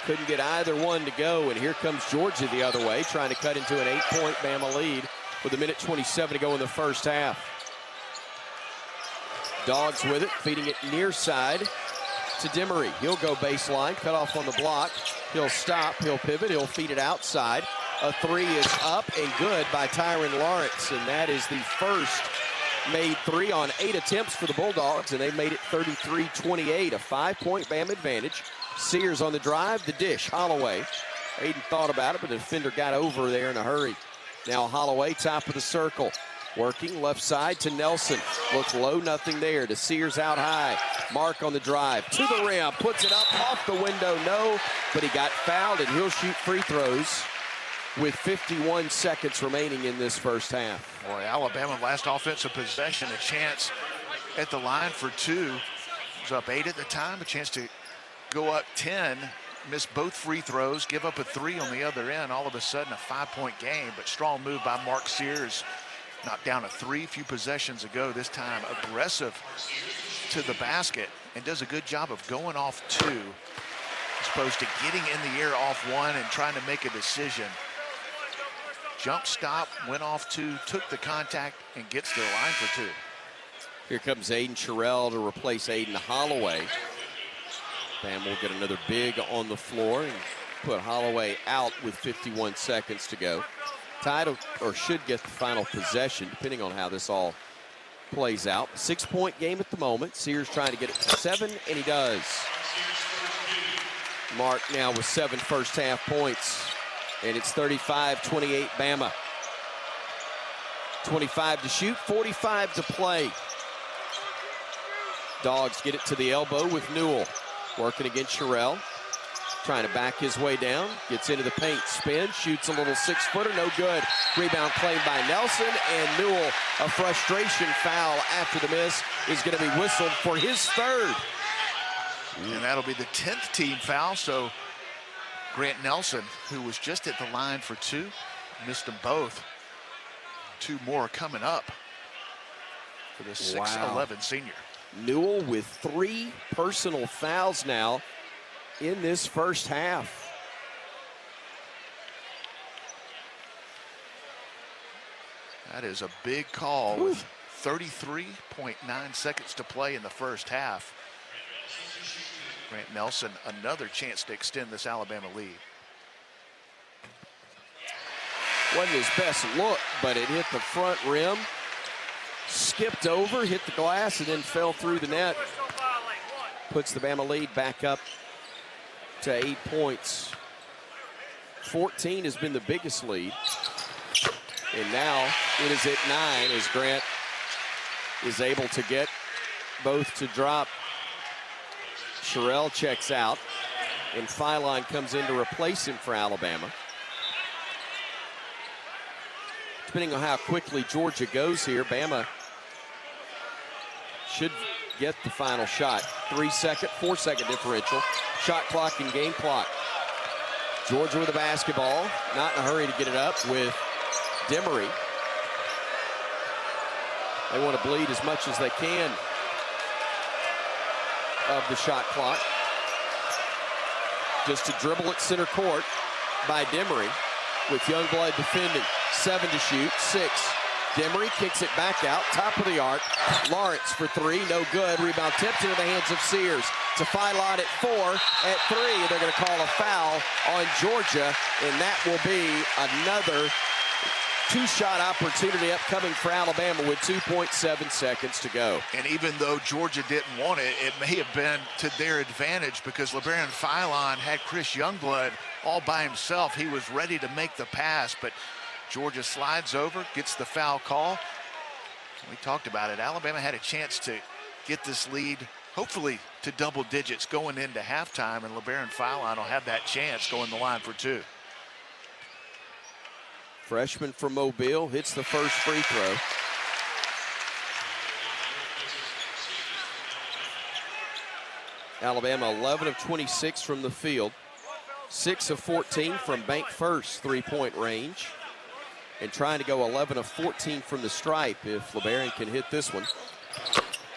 Couldn't get either one to go, and here comes Georgia the other way, trying to cut into an 8-point Bama lead with 1:27 to go in the first half. Dogs with it, feeding it near side to Demery. He'll go baseline, cut off on the block. He'll stop, he'll pivot, he'll feed it outside. A three is up and good by Tyron Lawrence, and that is the first made three on 8 attempts for the Bulldogs, and they made it 33-28, a 5-point Bama advantage. Sears on the drive, the dish, Holloway. Aiden thought about it, but the defender got over there in a hurry. Now Holloway, top of the circle. Working left side to Nelson. Looks low, nothing there. To Sears out high. Mark on the drive. To the rim. Puts it up off the window. No, but he got fouled, and he'll shoot free throws with 51 seconds remaining in this first half. Boy, Alabama last offensive possession, a chance at the line for two. Was up 8 at the time, a chance to go up 10. Missed both free throws, give up a 3 on the other end. All of a sudden, a 5-point game, but strong move by Mark Sears. Knocked down a 3 a few possessions ago. This time aggressive to the basket and does a good job of going off 2 as opposed to getting in the air off 1 and trying to make a decision. Jump stop, went off 2, took the contact, and gets to the line for 2. Here comes Aiden Sherrill to replace Aiden Holloway. Bam will get another big on the floor and put Holloway out with 51 seconds to go. Tide or should get the final possession, depending on how this all plays out. 6-point game at the moment. Sears trying to get it to 7, and he does. Mark now with 7 first-half points, and it's 35-28 Bama. 25 to shoot, 45 to play. Dogs get it to the elbow with Newell. Working against Sherrill. Trying to back his way down, gets into the paint, spin, shoots a little 6-footer, no good. Rebound claimed by Nelson, and Newell, a frustration foul after the miss, is going to be whistled for his 3rd. And that'll be the 10th team foul, so Grant Nelson, who was just at the line for 2, missed them both. 2 more coming up for the 6'11" senior. Newell with 3 personal fouls now in this first half. That is a big call. Ooh. With 33.9 seconds to play in the first half. Grant Nelson, another chance to extend this Alabama lead. Wasn't his best look, but it hit the front rim, skipped over, hit the glass, and then fell through the net. Puts the Bama lead back up to 8 points. 14 has been the biggest lead. And now it is at 9 as Grant is able to get both to drop. Sherrill checks out, and Philon comes in to replace him for Alabama. Depending on how quickly Georgia goes here, Bama should get the final shot. 3-second, 4-second differential. Shot clock and game clock. Georgia with the basketball. Not in a hurry to get it up with Demery. They want to bleed as much as they can of the shot clock. Just to dribble at center court by Demery with Youngblood defending. 7 to shoot, 6. Demery kicks it back out, top of the arc. Lawrence for 3, no good. Rebound tipped into the hands of Sears. To Philon at 4, at 3. They're going to call a foul on Georgia, and that will be another two-shot opportunity upcoming for Alabama with 2.7 seconds to go. And even though Georgia didn't want it, it may have been to their advantage because LeBaron Philon had Chris Youngblood all by himself. He was ready to make the pass, but Georgia slides over, gets the foul call. We talked about it. Alabama had a chance to get this lead, hopefully to double digits going into halftime, and LeBaron Philon will have that chance going the line for two. Freshman from Mobile hits the first free throw. Alabama 11 of 26 from the field. 6 of 14 from bank first three-point range. And trying to go 11 of 14 from the stripe if LeBaron can hit this one.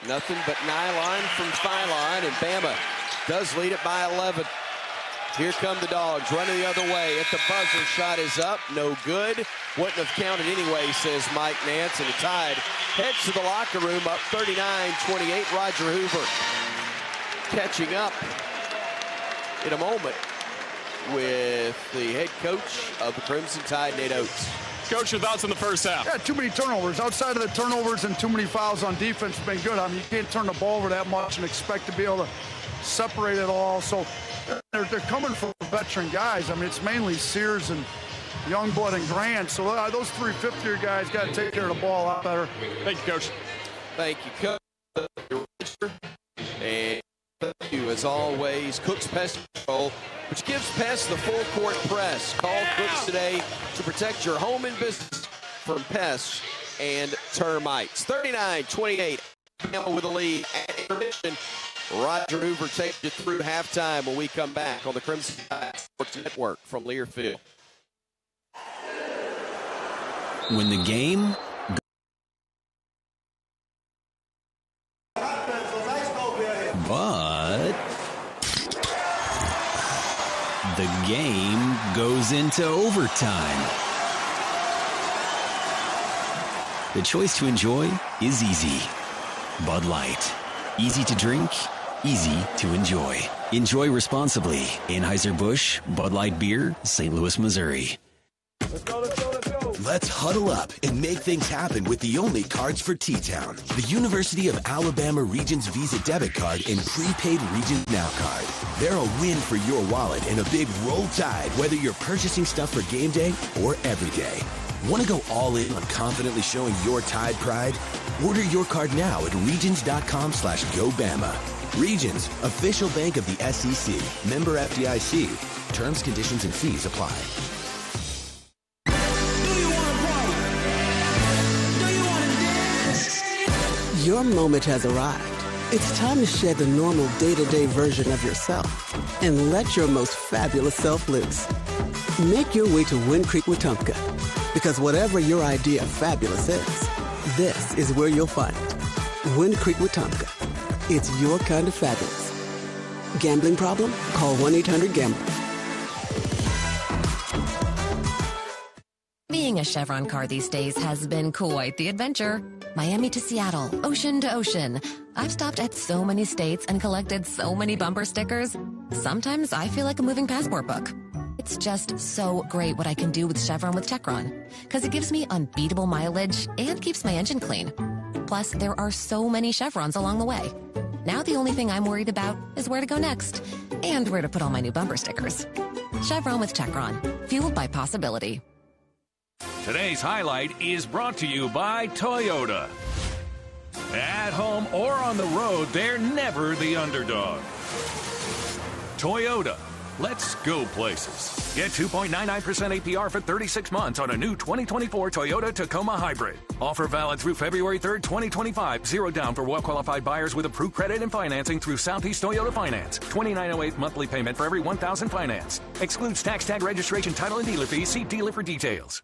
Nothing but nylon from Philon, and Bama does lead it by 11. Here come the Dogs running the other way at the buzzer. Shot is up, no good. Wouldn't have counted anyway, says Mike Nance, and the Tide heads to the locker room up 39-28. Roger Hoover catching up in a moment with the head coach of the Crimson Tide, Nate Oates. Coach, your thoughts on the first half? Yeah, too many turnovers. Outside of the turnovers and too many fouls on defense has been good. I mean, you can't turn the ball over that much and expect to be able to separate it all. So they're coming from veteran guys. I mean, it's mainly Sears and Youngblood and Grant. So those three fifth-year guys got to take care of the ball a lot better. Thank you, Coach. Thank you, Coach. And thank you, as always, Cook's Pest Control, which gives pests the full court press. Call Cooks today to protect your home and business from pests and termites. 39-28, with the lead at intermission. Roger Hoover takes you through halftime when we come back on the Crimson Tide Sports Network from Learfield. When the game but the game goes into overtime. The choice to enjoy is easy. Bud Light. Easy to drink, easy to enjoy. Enjoy responsibly. Anheuser-Busch, Bud Light Beer, St. Louis, Missouri. Let's huddle up and make things happen with the only cards for T-Town. The University of Alabama Regions Visa Debit Card and Prepaid Regions Now Card. They're a win for your wallet and a big roll tide, whether you're purchasing stuff for game day or every day. Want to go all in on confidently showing your Tide pride? Order your card now at regions.com/GoBama. Regions, official bank of the SEC. Member FDIC. Terms, conditions, and fees apply. Your moment has arrived. It's time to shed the normal day-to-day version of yourself and let your most fabulous self loose. Make your way to Wind Creek Wetumpka, because whatever your idea of fabulous is, this is where you'll find it. Wind Creek Wetumpka. It's your kind of fabulous. Gambling problem? Call 1-800-GAMBLER. Being a Chevron car these days has been quite the adventure. Miami to Seattle, ocean to ocean. I've stopped at so many states and collected so many bumper stickers. Sometimes I feel like a moving passport book. It's just so great what I can do with Chevron with Techron, because it gives me unbeatable mileage and keeps my engine clean. Plus, there are so many Chevrons along the way. Now the only thing I'm worried about is where to go next and where to put all my new bumper stickers. Chevron with Techron, fueled by possibility. Today's highlight is brought to you by Toyota. At home or on the road, they're never the underdog. Toyota. Let's go places. Get 2.99% APR for 36 months on a new 2024 Toyota Tacoma Hybrid. Offer valid through February 3rd, 2025. Zero down for well-qualified buyers with approved credit and financing through Southeast Toyota Finance. $29.08 monthly payment for every $1,000 financed. Excludes tax, tag, registration, title, and dealer fees. See dealer for details.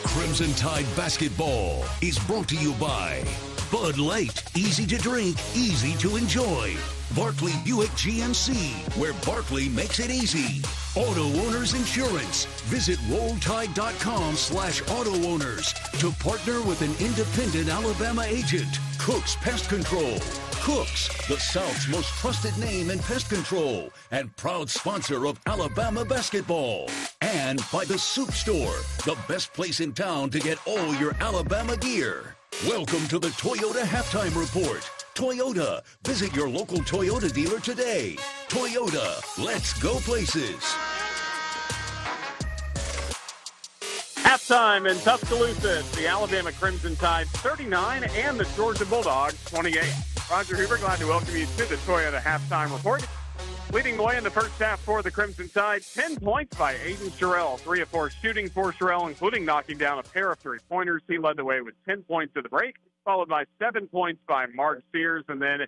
Crimson Tide Basketball is brought to you by Bud Light. Easy to drink, easy to enjoy. Barkley Buick GMC, where Barkley makes it easy. Auto Owners Insurance. Visit rolltide.com/auto owners to partner with an independent Alabama agent. Cook's Pest Control. Cook's, the South's most trusted name in pest control and proud sponsor of Alabama basketball. And by the Soup Store, the best place in town to get all your Alabama gear. Welcome to the Toyota Halftime Report. Toyota. Visit your local Toyota dealer today. Toyota. Let's go places. Halftime in Tuscaloosa. It's the Alabama Crimson Tide 39 and the Georgia Bulldogs 28. Roger Hoover, glad to welcome you to the Toyota Halftime Report. Leading the way in the first half for the Crimson Tide, 10 points by Aiden Sherrill. 3 of 4 shooting for Sherrill, including knocking down a pair of three-pointers. He led the way with 10 points at the break, followed by 7 points by Mark Sears, and then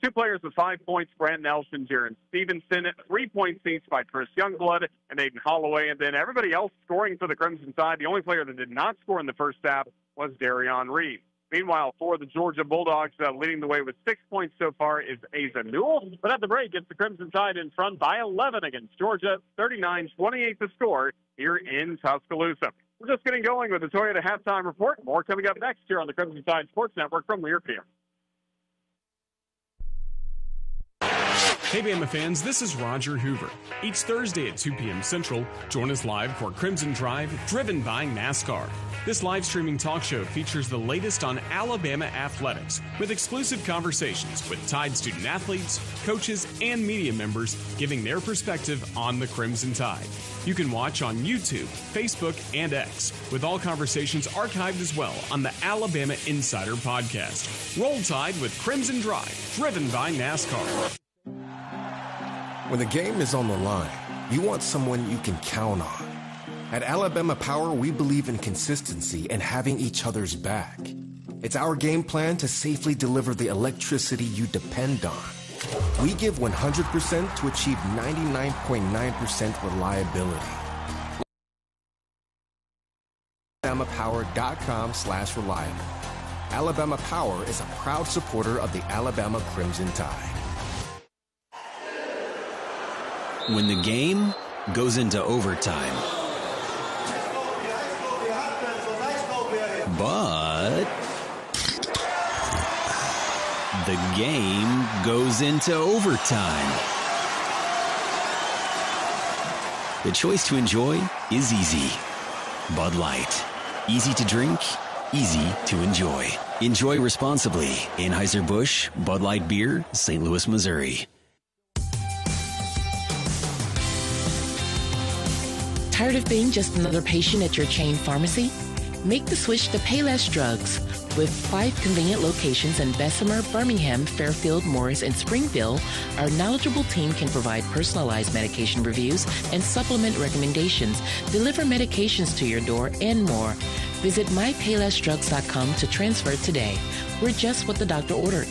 2 players with 5 points, Brant Nelson, Jaron Stevenson, 3 points each by Chris Youngblood and Aiden Holloway, and then everybody else scoring for the Crimson Tide. The only player that did not score in the first half was Darion Reed. Meanwhile, for the Georgia Bulldogs, leading the way with 6 points so far is Asa Newell. But at the break, it's the Crimson Tide in front by 11 against Georgia, 39-28 to score here in Tuscaloosa. We're just getting going with the Toyota Halftime Report. More coming up next here on the Crimson Tide Sports Network from Learfield. Hey Bama fans, this is Roger Hoover. Each Thursday at 2 p.m. Central, join us live for Crimson Drive, driven by NASCAR. This live streaming talk show features the latest on Alabama athletics with exclusive conversations with Tide student athletes, coaches, and media members giving their perspective on the Crimson Tide. You can watch on YouTube, Facebook, and X, with all conversations archived as well on the Alabama Insider podcast. Roll Tide with Crimson Drive, driven by NASCAR. When the game is on the line, you want someone you can count on. At Alabama Power, we believe in consistency and having each other's back. It's our game plan to safely deliver the electricity you depend on. We give 100% to achieve 99.9% reliability. AlabamaPower.com/reliable. Alabama Power is a proud supporter of the Alabama Crimson Tide. When the game goes into overtime. But the game goes into overtime. The choice to enjoy is easy. Bud Light. Easy to drink, easy to enjoy. Enjoy responsibly. Anheuser-Busch, Bud Light Beer, St. Louis, Missouri. Tired of being just another patient at your chain pharmacy? Make the switch to Payless Drugs. With 5 convenient locations in Bessemer, Birmingham, Fairfield, Morris, and Springfield, our knowledgeable team can provide personalized medication reviews and supplement recommendations, deliver medications to your door, and more. Visit mypaylessdrugs.com to transfer today. We're just what the doctor ordered.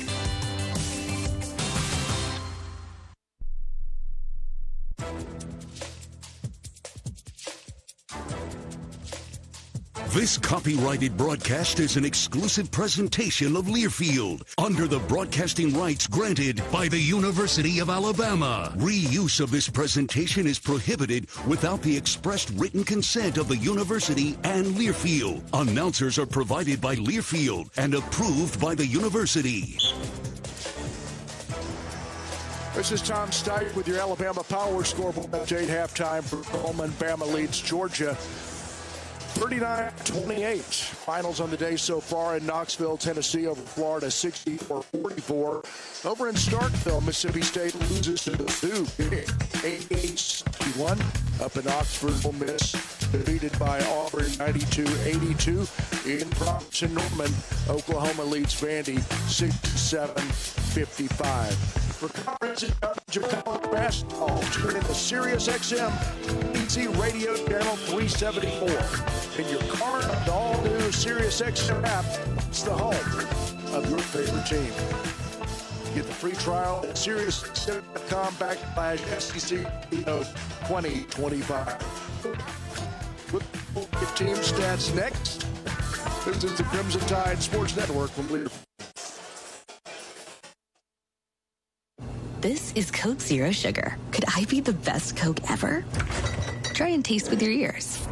This copyrighted broadcast is an exclusive presentation of Learfield under the broadcasting rights granted by the University of Alabama. Reuse of this presentation is prohibited without the expressed written consent of the university and Learfield. Announcers are provided by Learfield and approved by the university. This is Tom Stipe with your Alabama Power Scoreboard update. Halftime for Coleman. Bama leads Georgia 39-28. Finals on the day so far in Knoxville, Tennessee over Florida, 64-44. Over in Starkville, Mississippi State loses to Duke, 88-61. Up in Oxford, Ole Miss defeated by Auburn, 92-82. In Providence, Norman, Oklahoma leads Vandy, 67-55. For conference and coverage of college basketball, tune in to Sirius XM, PC Radio Channel 374. In your car, the all-new Sirius XM app, it's the home of your favorite team. Get the free trial at SiriusXM.com/SEC2025. With team stats next, this is the Crimson Tide Sports Network from Learfield. This is Coke Zero Sugar. Could I be the best Coke ever? Try and taste with your ears.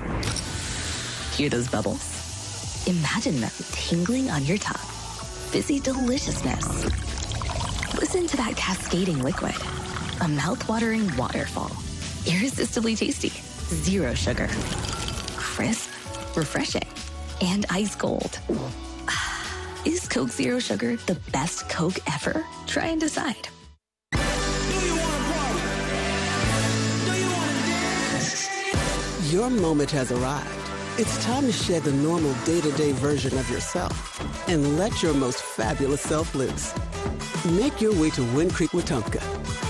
Hear those bubbles? Imagine them tingling on your tongue. Fizzy deliciousness. Listen to that cascading liquid. A mouth-watering waterfall. Irresistibly tasty. Zero sugar. Crisp, refreshing, and ice cold. Is Coke Zero Sugar the best Coke ever? Try and decide. Your moment has arrived. It's time to shed the normal day-to-day version of yourself and let your most fabulous self loose. Make your way to Wind Creek, Wetumpka,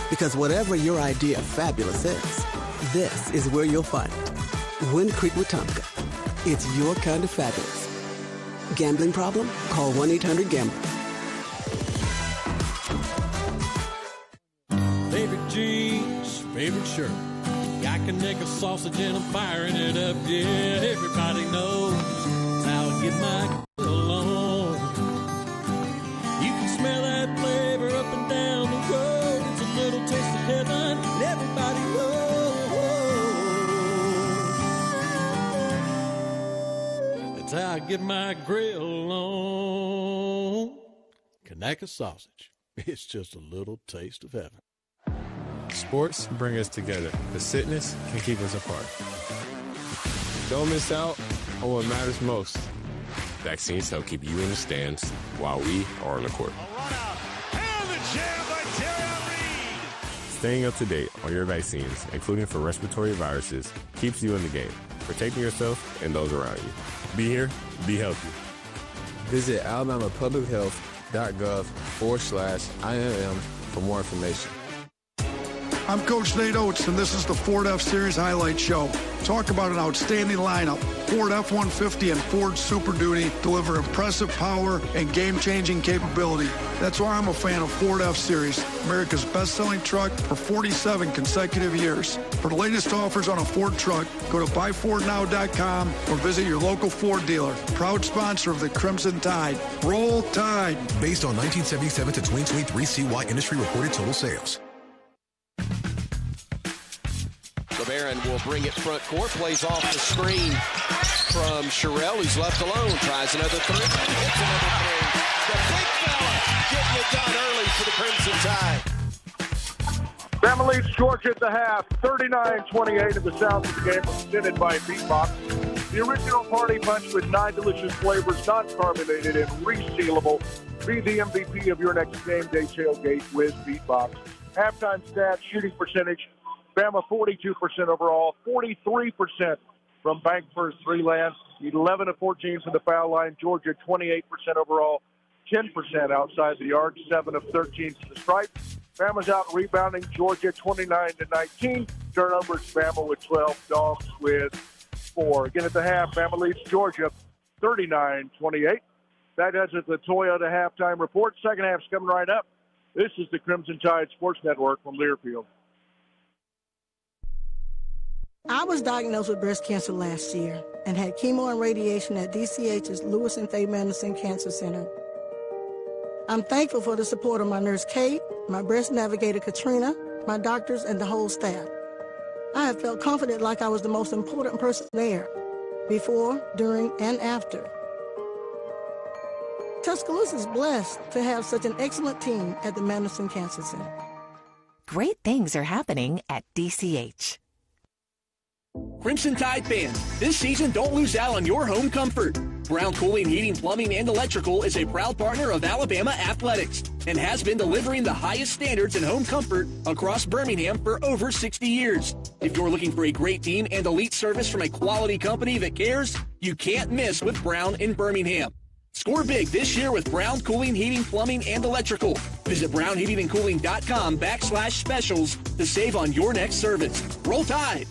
because whatever your idea of fabulous is, this is where you'll find it. Wind Creek, Wetumpka. It's your kind of fabulous. Gambling problem? Call 1-800-GAMBLER. Favorite jeans, favorite shirt. I can make a sausage and I'm firing it up. Yeah, everybody knows how I get my grill on. You can smell that flavor up and down the road. It's a little taste of heaven, and everybody knows. That's how I get my grill on. Kanaka sausage. It's just a little taste of heaven. Sports bring us together, but sickness can keep us apart. Don't miss out on what matters most. Vaccines help keep you in the stands while we are on the court. Staying up to date on your vaccines, including for respiratory viruses, keeps you in the game, protecting yourself and those around you. Be here, be healthy. Visit alabamapublichealth.gov/IMM for more information. I'm Coach Nate Oates, and this is the Ford F-Series Highlight Show. Talk about an outstanding lineup. Ford F-150 and Ford Super Duty deliver impressive power and game-changing capability. That's why I'm a fan of Ford F-Series, America's best-selling truck for 47 consecutive years. For the latest offers on a Ford truck, go to buyfordnow.com or visit your local Ford dealer. Proud sponsor of the Crimson Tide. Roll Tide. Based on 1977 to 2023 CY industry reported total sales. LeBaron will bring it front court, plays off the screen from Sherrill, who's left alone, tries another three, hits another three. The big fella getting it done early for the Crimson Tide. Bama leads Georgia at the half, 39-28, and the sound of the game presented by Beatbox. The original party punch with 9 delicious flavors, non-carbonated and resealable. Be the MVP of your next game day tailgate with Beatbox. Halftime stats, shooting percentage, Bama 42% overall, 43% from bank first three land, 11 of 14 from the foul line. Georgia 28% overall, 10% outside the arc, 7 of 13 from the stripe. Bama's out rebounding Georgia 29-19. Turnovers, Bama with 12, Dogs with 4. Again at the half, Bama leads Georgia 39-28. That does it, the Toyota halftime report. Second half's coming right up. This is the Crimson Tide Sports Network from Learfield. I was diagnosed with breast cancer last year and had chemo and radiation at DCH's Lewis and Fay Madison Cancer Center. I'm thankful for the support of my nurse Kate, my breast navigator Katrina, my doctors, and the whole staff. I have felt confident like I was the most important person there, before, during, and after. Tuscaloosa is blessed to have such an excellent team at the Madison Cancer Center. Great things are happening at DCH. Crimson Tide fans, this season don't lose out on your home comfort. Brown Cooling, Heating, Plumbing, and Electrical is a proud partner of Alabama Athletics and has been delivering the highest standards in home comfort across Birmingham for over 60 years. If you're looking for a great team and elite service from a quality company that cares, you can't miss with Brown in Birmingham. Score big this year with Brown Cooling, Heating, Plumbing, and Electrical. Visit brownheatingandcooling.com/specials to save on your next service. Roll Tide!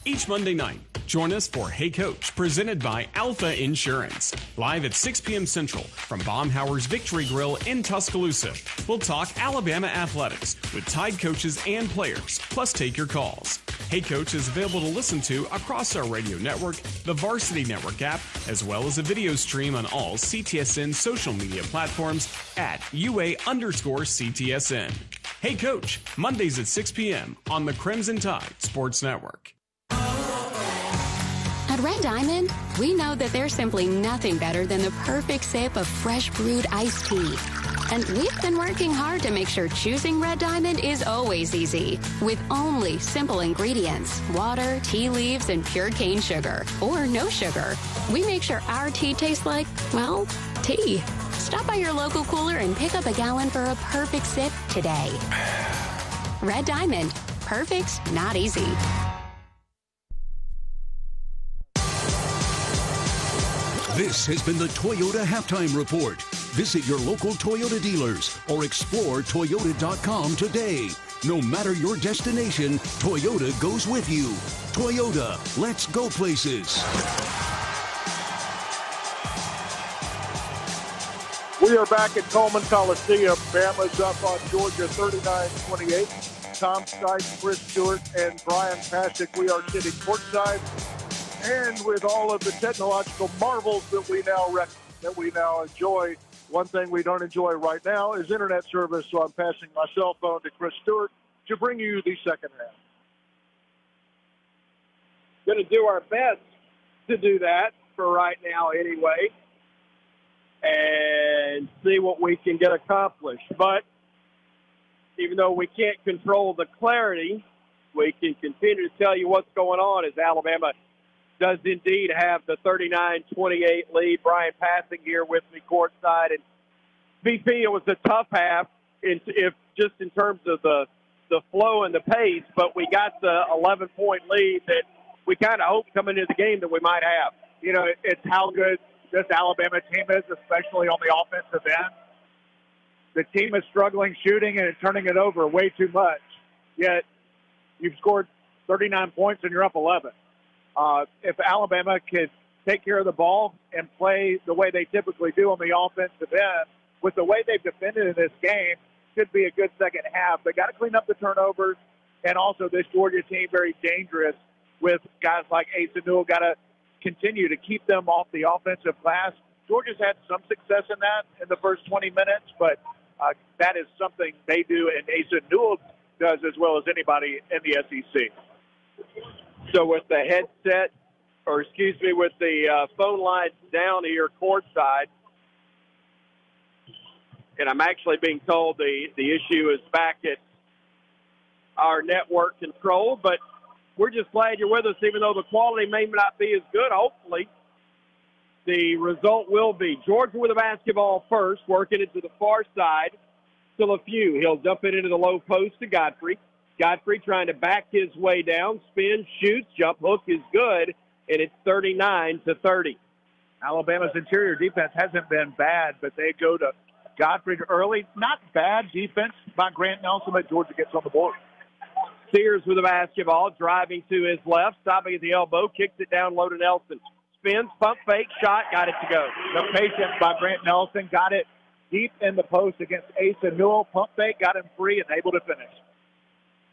Each Monday night, join us for Hey Coach, presented by Alpha Insurance. Live at 6 p.m. Central from Baumhauer's Victory Grill in Tuscaloosa. We'll talk Alabama athletics with Tide coaches and players, plus take your calls. Hey Coach is available to listen to across our radio network, the Varsity Network app, as well as a video stream on all CTSN social media platforms at UA_CTSN. Hey Coach, Mondays at 6 p.m. on the Crimson Tide Sports Network. At Red Diamond, we know that there's simply nothing better than the perfect sip of fresh brewed iced tea. And we've been working hard to make sure choosing Red Diamond is always easy. With only simple ingredients, water, tea leaves, and pure cane sugar. Or no sugar. We make sure our tea tastes like, well, tea. Stop by your local cooler and pick up a gallon for a perfect sip today. Red Diamond. Perfect, not easy. This has been the Toyota Halftime Report. Visit your local Toyota dealers or explore Toyota.com today. No matter your destination, Toyota goes with you. Toyota, let's go places. We are back at Coleman Coliseum. Bama's up on Georgia 39-28. Tom Stipe, Chris Stewart, and Bryan Passink. We are sitting courtside. And with all of the technological marvels that we now enjoy, one thing we don't enjoy right now is internet service. So I'm passing my cell phone to Chris Stewart to bring you the second half. Going to do our best to do that for right now anyway, and see what we can get accomplished. But even though we can't control the clarity, we can continue to tell you what's going on as Alabama does indeed have the 39-28 lead. Bryan Passink here with me courtside. And VP, it was a tough half if just in terms of the flow and the pace, but we got the 11-point lead that we kind of hoped coming into the game that we might have. You know, it's how good this Alabama team is, especially on the offensive end. The team is struggling shooting and turning it over way too much, yet you've scored 39 points and you're up 11. If Alabama could take care of the ball and play the way they typically do on the offensive end, with the way they've defended in this game, should be a good second half. They got to clean up the turnovers, and also this Georgia team very dangerous with guys like Asa Newell. Got to continue to keep them off the offensive glass. Georgia's had some success in that in the first 20 minutes, but that is something they do, and Asa Newell does as well as anybody in the SEC. So with the headset, or excuse me, with the phone lines down here courtside, and I'm actually being told the issue is back at our network control, but we're just glad you're with us, even though the quality may not be as good. Hopefully, the result will be. Georgia with the basketball first, working it to the far side to LaFew. He'll dump it into the low post to Godfrey. Godfrey trying to back his way down, spins, shoots, jump hook is good, and it's 39-30. Alabama's interior defense hasn't been bad, but they go to Godfrey early. Not bad defense by Grant Nelson, but Georgia gets on the board. Sears with the basketball, driving to his left, stopping at the elbow, kicks it down low to Nelson. Spins, pump fake, shot, got it to go. The patience by Grant Nelson, got it deep in the post against Asa Newell. Pump fake, got him free and able to finish.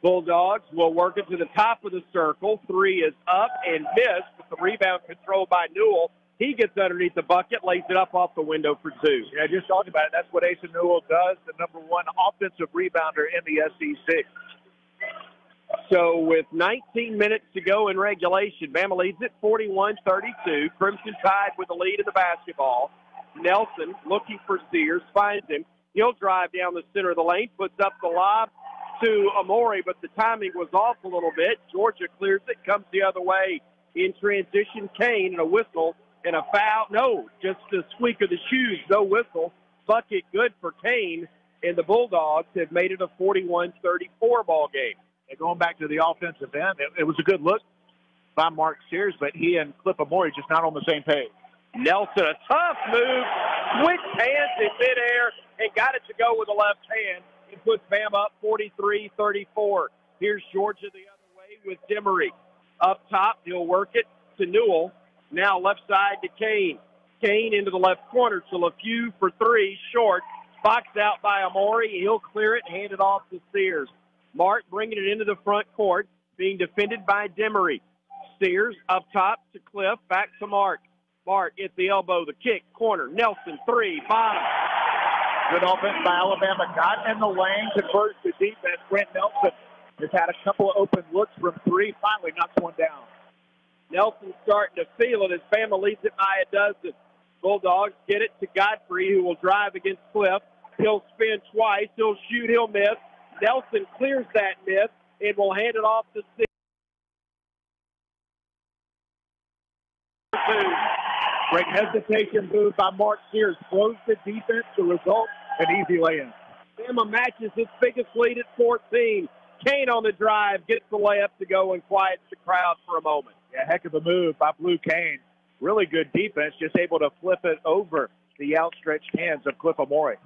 Bulldogs will work it to the top of the circle. Three is up and missed, but the rebound controlled by Newell. He gets underneath the bucket, lays it up off the window for two. Yeah, just talking about it. That's what Asa Newell does, the number one offensive rebounder in the SEC. So with 19 minutes to go in regulation, Bama leads it 41-32. Crimson Tide with the lead in the basketball. Nelson looking for Sears, finds him. He'll drive down the center of the lane, puts up the lob to Amori, but the timing was off a little bit. Georgia clears it, comes the other way in transition. Kane and a whistle and a foul. No, just a squeak of the shoes, no whistle. Bucket good for Kane, and the Bulldogs have made it a 41-34 ball game. And going back to the offensive end, it was a good look by Mark Sears, but he and Cliff Amori just not on the same page. Nelson, a tough move, switched hands in midair, and got it to go with the left hand. It puts Bama up 43-34. Here's Georgia the other way with Demery. Up top, he'll work it to Newell. Now left side to Kane. Kane into the left corner to LaFew for three, short. Boxed out by Amori. He'll clear it and hand it off to Sears. Mark bringing it into the front court, being defended by Demery. Sears up top to Cliff, back to Mark. Mark at the elbow, the kick, corner. Nelson, three, bottom. Good offense by Alabama. Got in the lane, converts to defense. Grant Nelson has had a couple of open looks from three, finally knocks one down. Nelson starting to feel it as Bama leads it by a dozen. Bulldogs get it to Godfrey, who will drive against Cliff. He'll spin twice. He'll shoot. He'll miss. Nelson clears that miss and will hand it off to Sears. Great hesitation move by Mark Sears. Closed the defense. The result, an easy lay-in. Bama matches its biggest lead at 14. Kane on the drive gets the layup to go and quiets the crowd for a moment. Yeah, heck of a move by Blue Kane. Really good defense, just able to flip it over the outstretched hands of Cliff Amore.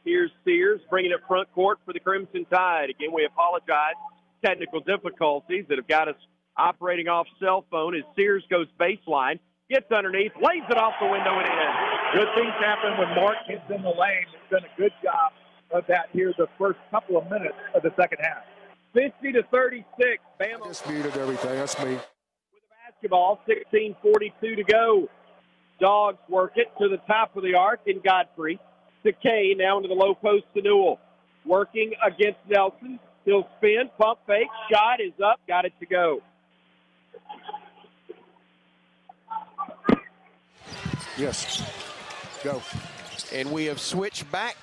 Here's Sears bringing it front court for the Crimson Tide. Again, we apologize. Technical difficulties that have got us operating off cell phone as Sears goes baseline, gets underneath, lays it off the window and in. Good things happen when Mark gets in the lane. He's done a good job of that here the first couple of minutes of the second half. 50-36. Bama disputed everything. That's me. With the basketball, 16:42 to go. Dogs work it to the top of the arc in Godfrey. To Kay, now into the low post to Newell. Working against Nelson. He'll spin, pump fake, shot is up, got it to go. Yes. Go. And we have switched back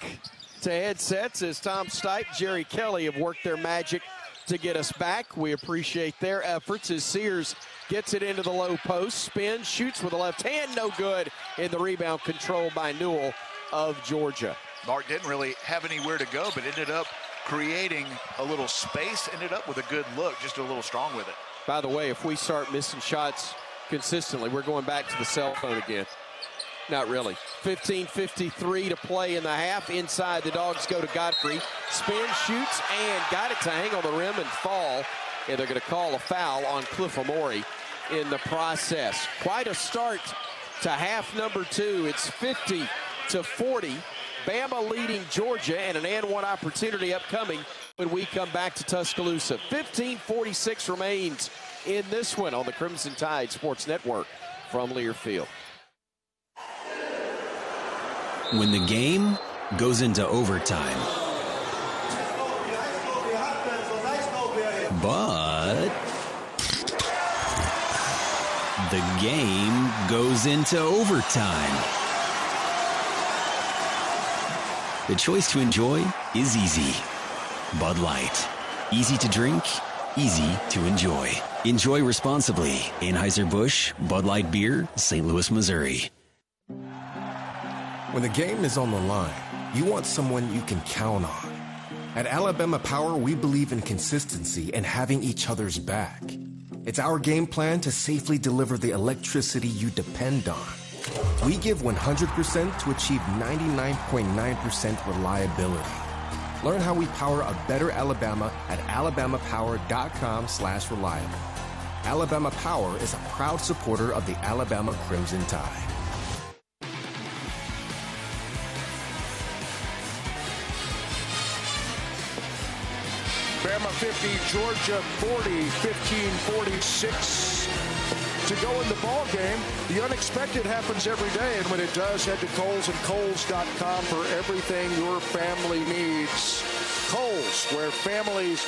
to headsets as Tom Stipe, Jerry Kelly have worked their magic to get us back. We appreciate their efforts as Sears gets it into the low post, spins, shoots with the left hand, no good, in the rebound controlled by Newell of Georgia. Mark didn't really have anywhere to go, but ended up creating a little space, ended up with a good look, just a little strong with it. By the way, if we start missing shots consistently, we're going back to the cell phone again. Not really. 15:53 to play in the half. Inside, the Dogs go to Godfrey. Spins, shoots, and got it to hang on the rim and fall. And they're going to call a foul on Cliff Amore in the process. Quite a start to half number 2. It's 50-40. Bama leading Georgia, and an and one opportunity upcoming when we come back to Tuscaloosa. 15:46 remains in this one on the Crimson Tide Sports Network from Learfield. When the game goes into overtime, but the game goes into overtime. The choice to enjoy is easy. Bud Light. Easy to drink, easy to enjoy. Enjoy responsibly. Anheuser-Busch, Bud Light Beer, St. Louis, Missouri. When the game is on the line, you want someone you can count on. At Alabama Power, we believe in consistency and having each other's back. It's our game plan to safely deliver the electricity you depend on. We give 100% to achieve 99.9% reliability. Learn how we power a better Alabama at alabamapower.com/reliable. Alabama Power is a proud supporter of the Alabama Crimson Tide. Bama 50, Georgia 40, 15:46 to go in the ball game. The unexpected happens every day, and when it does, head to Kohl's and Kohl's.com for everything your family needs. Kohl's, where families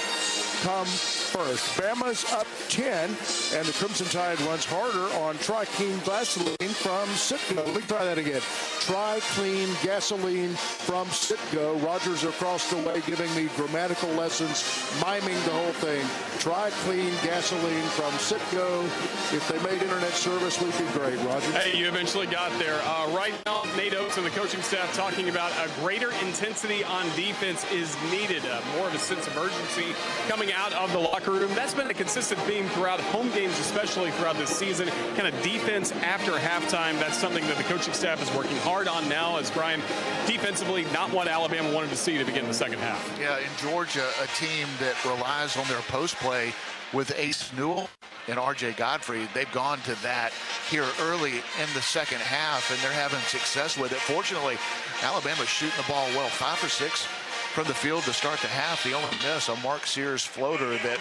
come first. Bama's up 10, and the Crimson Tide runs harder on Tri-Clean Gasoline from Citgo. Let me try that again. Tri-Clean Gasoline from Citgo. Rogers across the way giving me grammatical lessons, miming the whole thing. Tri-Clean Gasoline from Citgo. If they made internet service, we'd be great, Roger. Hey, you eventually got there. Right now, Nate Oates and the coaching staff talking about a greater intensity on defense is needed. More of a sense of urgency coming out of the locker room. That's been a consistent theme throughout home games, especially throughout this season. Kind of defense after halftime. That's something that the coaching staff is working hard on now, as Bryan, defensively, not what Alabama wanted to see to begin the second half. Yeah, in Georgia, a team that relies on their post play with Ace Newell and R.J. Godfrey. They've gone to that here early in the second half, and they're having success with it. Fortunately, Alabama's shooting the ball well, 5 for 6 from the field to start the half. The only miss, a Mark Sears floater that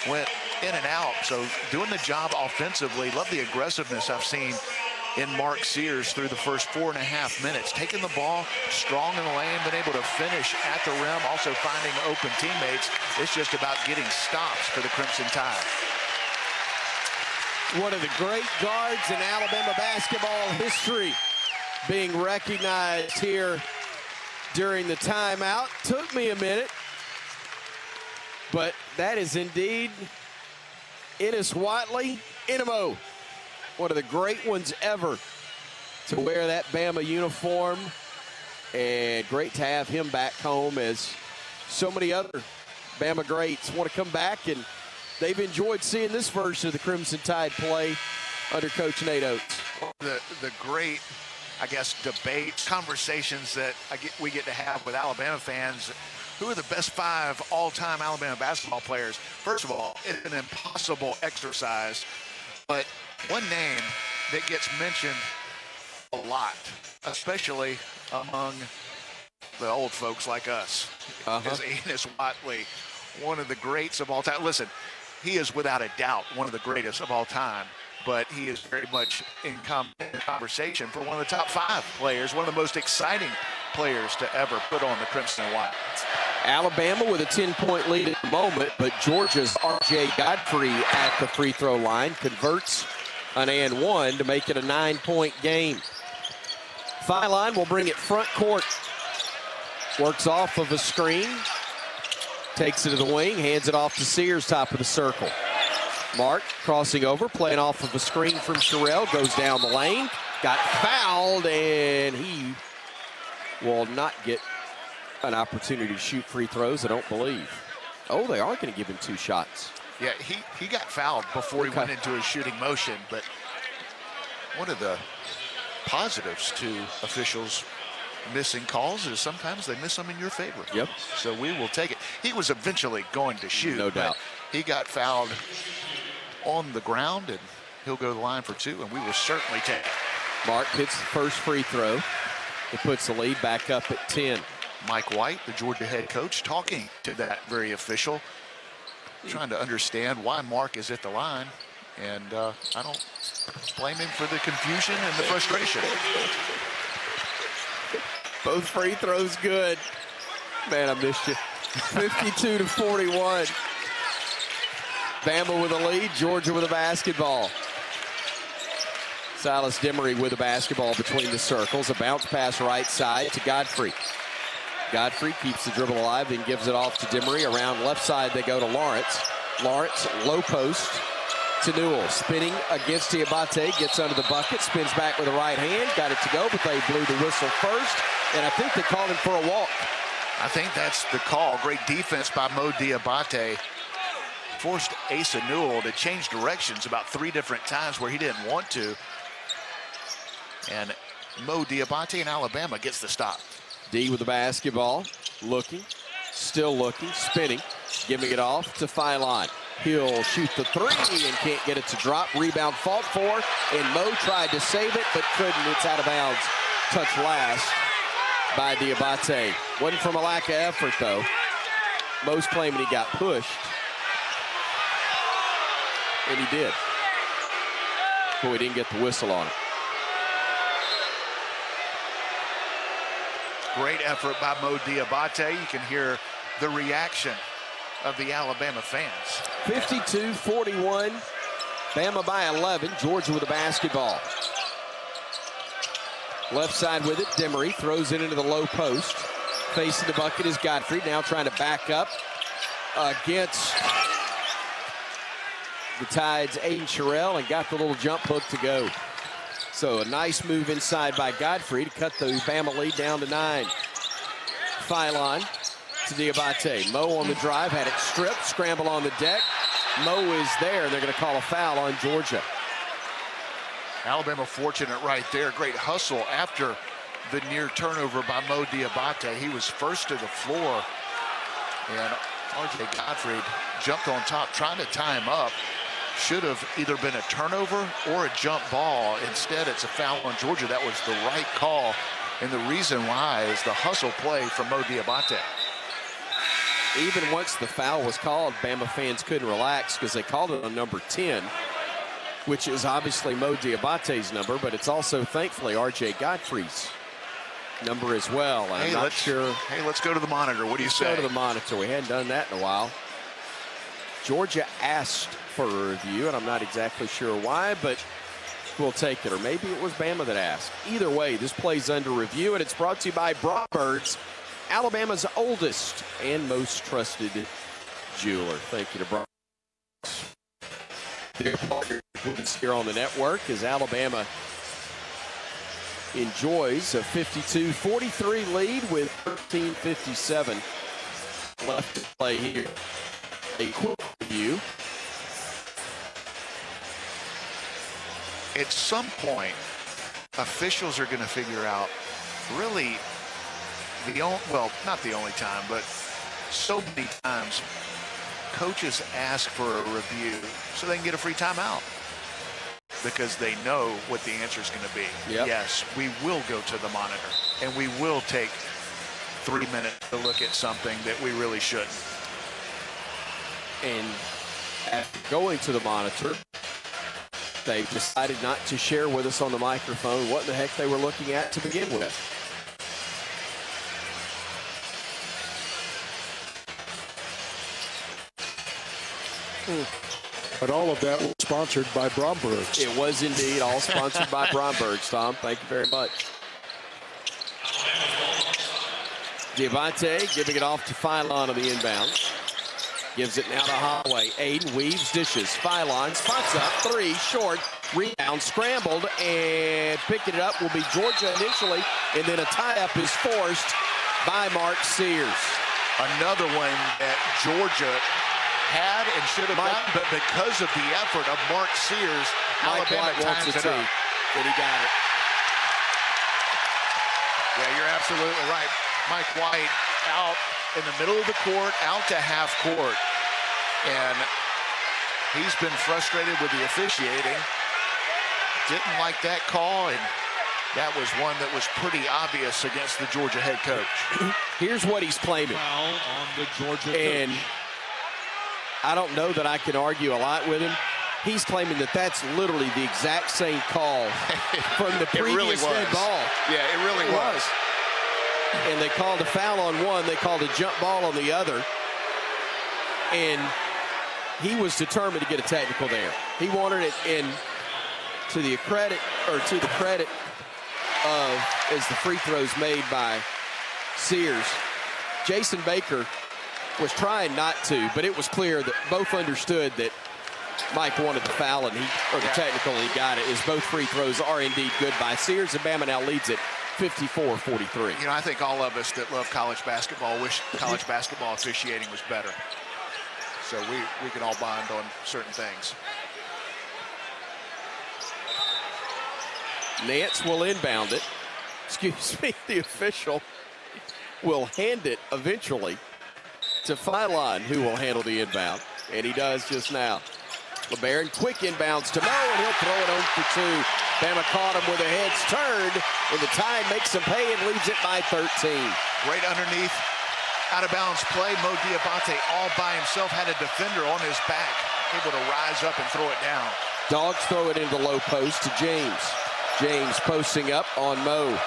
went in and out. So doing the job offensively. Love the aggressiveness I've seen in Mark Sears through the first 4.5 minutes. Taking the ball strong in the lane, been able to finish at the rim, also finding open teammates. It's just about getting stops for the Crimson Tide. One of the great guards in Alabama basketball history being recognized here during the timeout. Took me a minute, but that is indeed Ennis Watley. Inamo, one of the great ones ever to wear that Bama uniform, and great to have him back home, as so many other Bama greats want to come back, and they've enjoyed seeing this version of the Crimson Tide play under Coach Nate Oates. The great, I guess, debates, conversations that we get to have with Alabama fans. Who are the best 5 all-time Alabama basketball players? First of all, it's an impossible exercise, but one name that gets mentioned a lot, especially among the old folks like us, is Ennis Watley, one of the greats of all time. Listen, he is without a doubt one of the greatest of all time, but he is very much in conversation for one of the top 5 players, one of the most exciting players to ever put on the Crimson and White. Alabama with a 10-point lead at the moment, but Georgia's R.J. Godfrey at the free throw line converts an and one to make it a 9-point game. Foul line will bring it front court. Works off of a screen. Takes it to the wing, hands it off to Sears, top of the circle. Mark crossing over, playing off of a screen from Sherrill, goes down the lane, got fouled, and he will not get an opportunity to shoot free throws, I don't believe. Oh, they are going to give him 2 shots. Yeah, he got fouled before he went into his shooting motion, but one of the positives to officials missing calls is sometimes they miss them in your favor. Yep. So we will take it. He was eventually going to shoot. No doubt. He got fouled on the ground, and he'll go to the line for 2, and we will certainly take it. Mark hits the first free throw. It puts the lead back up at 10. Mike White, the Georgia head coach, talking to that very official, trying to understand why Mark is at the line. And I don't blame him for the confusion and the frustration. Both free throws good. Man, I missed you. 52-41. Bama with a lead, Georgia with a basketball. Silas Demery with a basketball between the circles. A bounce pass right side to Godfrey. Godfrey keeps the dribble alive, then gives it off to Demery. Around left side, they go to Lawrence. Lawrence, low post to Newell. Spinning against Diabate, gets under the bucket, spins back with the right hand. Got it to go, but they blew the whistle first, and I think they called him for a walk. I think that's the call. Great defense by Mo Diabate. Forced Asa Newell to change directions about 3 different times where he didn't want to. And Mo Diabate in Alabama gets the stop. D with the basketball, looking, still looking, spinning, giving it off to Philon. He'll shoot the 3 and can't get it to drop. Rebound fought for, and Mo tried to save it, but couldn't. It's out of bounds. Touch last by Diabate. Wasn't from a lack of effort, though. Mo's claiming he got pushed, and he did. But we didn't get the whistle on it. Great effort by Mo Diabate. You can hear the reaction of the Alabama fans. 52-41. Bama by 11. Georgia with the basketball. Left side with it. Demery throws it into the low post. Facing the bucket is Godfrey. Now trying to back up against the Tide's Aiden Sherrill and got the little jump hook to go. So a nice move inside by Godfrey to cut the Bama lead down to 9. Philon to Diabate. Mo on the drive, had it stripped, scramble on the deck. Mo is there, and they're going to call a foul on Georgia. Alabama fortunate right there. Great hustle after the near turnover by Mo Diabate. He was first to the floor, and R.J. Godfrey jumped on top trying to tie him up. Should have either been a turnover or a jump ball. Instead, it's a foul on Georgia. That was the right call, and the reason why is the hustle play from Mo Diabate. Even once the foul was called, Bama fans couldn't relax because they called it on number 10, which is obviously Mo Diabate's number, but it's also, thankfully, R.J. Godfrey's number as well. I'm not sure. Hey, let's go to the monitor. What do you say? Let's go to the monitor. We hadn't done that in a while. Georgia asked for a review, and I'm not exactly sure why, but we'll take it. Or maybe it was Bama that asked. Either way, this play's under review, and it's brought to you by Bromberg's Alabama's oldest and most trusted jeweler. Thank you to Bryan. Their partner here on the network as Alabama enjoys a 52-43 lead with 13:57 left to play here. A quick review. At some point, officials are going to figure out really not the only time, but so many times coaches ask for a review so they can get a free timeout because they know what the answer is going to be. Yep. Yes, we will go to the monitor and we will take 3 minutes to look at something that we really shouldn't. And after going to the monitor, they decided not to share with us on the microphone what the heck they were looking at to begin with. But all of that was sponsored by Bromberg's. It was indeed all sponsored by Bromberg's, Tom. Thank you very much. Diabate giving it off to Philon on the inbound. Gives it now to Holloway. Aiden weaves, dishes. Philon spots up, three, short, rebound, scrambled, and picking it up will be Georgia initially, and then a tie-up is forced by Mark Sears. Another one that Georgia had and should have gotten, but because of the effort of Mark Sears, Alabama times it up. And he got it. Yeah, you're absolutely right. Mike White out in the middle of the court, out to half court. And he's been frustrated with the officiating. Didn't like that call, and that was one that was pretty obvious against the Georgia head coach. Here's what he's claiming. Foul on the Georgia and coach. I don't know that I can argue a lot with him. He's claiming that that's literally the exact same call from the previous head ball. Yeah, it really was. And they called a foul on one. They called a jump ball on the other. And he was determined to get a technical there. He wanted it in to the credit of, as the free throws made by Sears. Jason Baker was trying not to, but it was clear that both understood that Mike wanted the foul and the technical, and he got it, as both free throws are indeed good by Sears, and Bama now leads it 54-43. You know, I think all of us that love college basketball wish college basketball officiating was better. So we can all bond on certain things. Nance will inbound it. Excuse me, the official will hand it eventually to Philon, who will handle the inbound. And he does just now. LeBaron, quick inbounds to Mo, and he'll throw it home for two. Bama caught him with a heads turned, and the Tide makes him pay and leads it by 13. Great underneath, out-of-bounds play. Mo Diabate all by himself, had a defender on his back, able to rise up and throw it down. Dogs throw it into the low post to James. James posting up on Mo.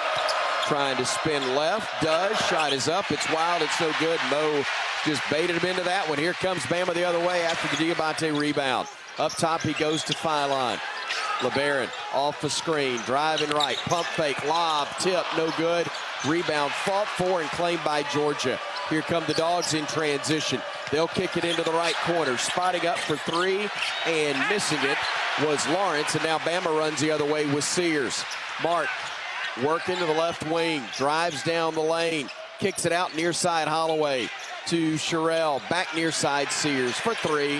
Trying to spin left, does, shot is up, it's wild, it's no good. Mo just baited him into that one. Here comes Bama the other way after the Diabate rebound. Up top he goes to Philon. LeBaron off the screen, driving right, pump fake, lob, tip, no good. Rebound fought for and claimed by Georgia. Here come the Dogs in transition. They'll kick it into the right corner. Spotting up for three and missing it was Lawrence, and now Bama runs the other way with Sears. Mark working to the left wing, drives down the lane, kicks it out near side Holloway to Sherrill. Back near side Sears for three.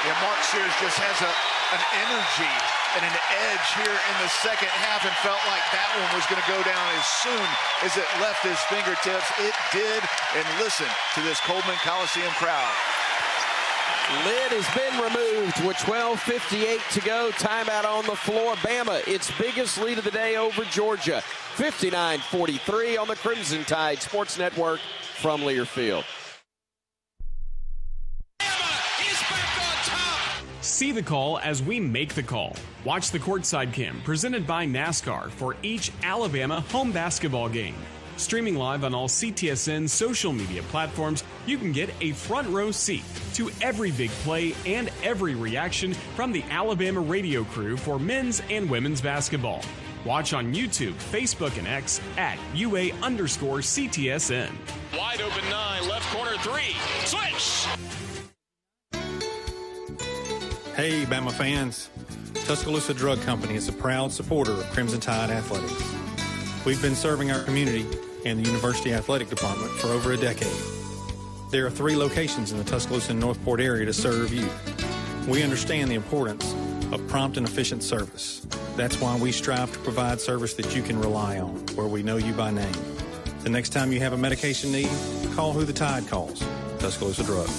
Yeah, Mark Sears just has an energy and an edge here in the second half, and felt like that one was going to go down as soon as it left his fingertips. It did, and listen to this Coleman Coliseum crowd. Lid has been removed with 12:58 to go. Timeout on the floor. Bama, its biggest lead of the day over Georgia. 59-43 on the Crimson Tide Sports Network from Learfield. See the call as we make the call. Watch the Courtside Cam presented by NASCAR for each Alabama home basketball game. Streaming live on all CTSN social media platforms, you can get a front row seat to every big play and every reaction from the Alabama radio crew for men's and women's basketball. Watch on YouTube, Facebook, and X at UA_CTSN. Wide open 9, left corner 3. Switch! Hey, Bama fans. Tuscaloosa Drug Company is a proud supporter of Crimson Tide Athletics. We've been serving our community and the University Athletic Department for over a decade. There are 3 locations in the Tuscaloosa and Northport area to serve you. We understand the importance of prompt and efficient service. That's why we strive to provide service that you can rely on, where we know you by name. The next time you have a medication need, call who the Tide calls, Tuscaloosa Drug.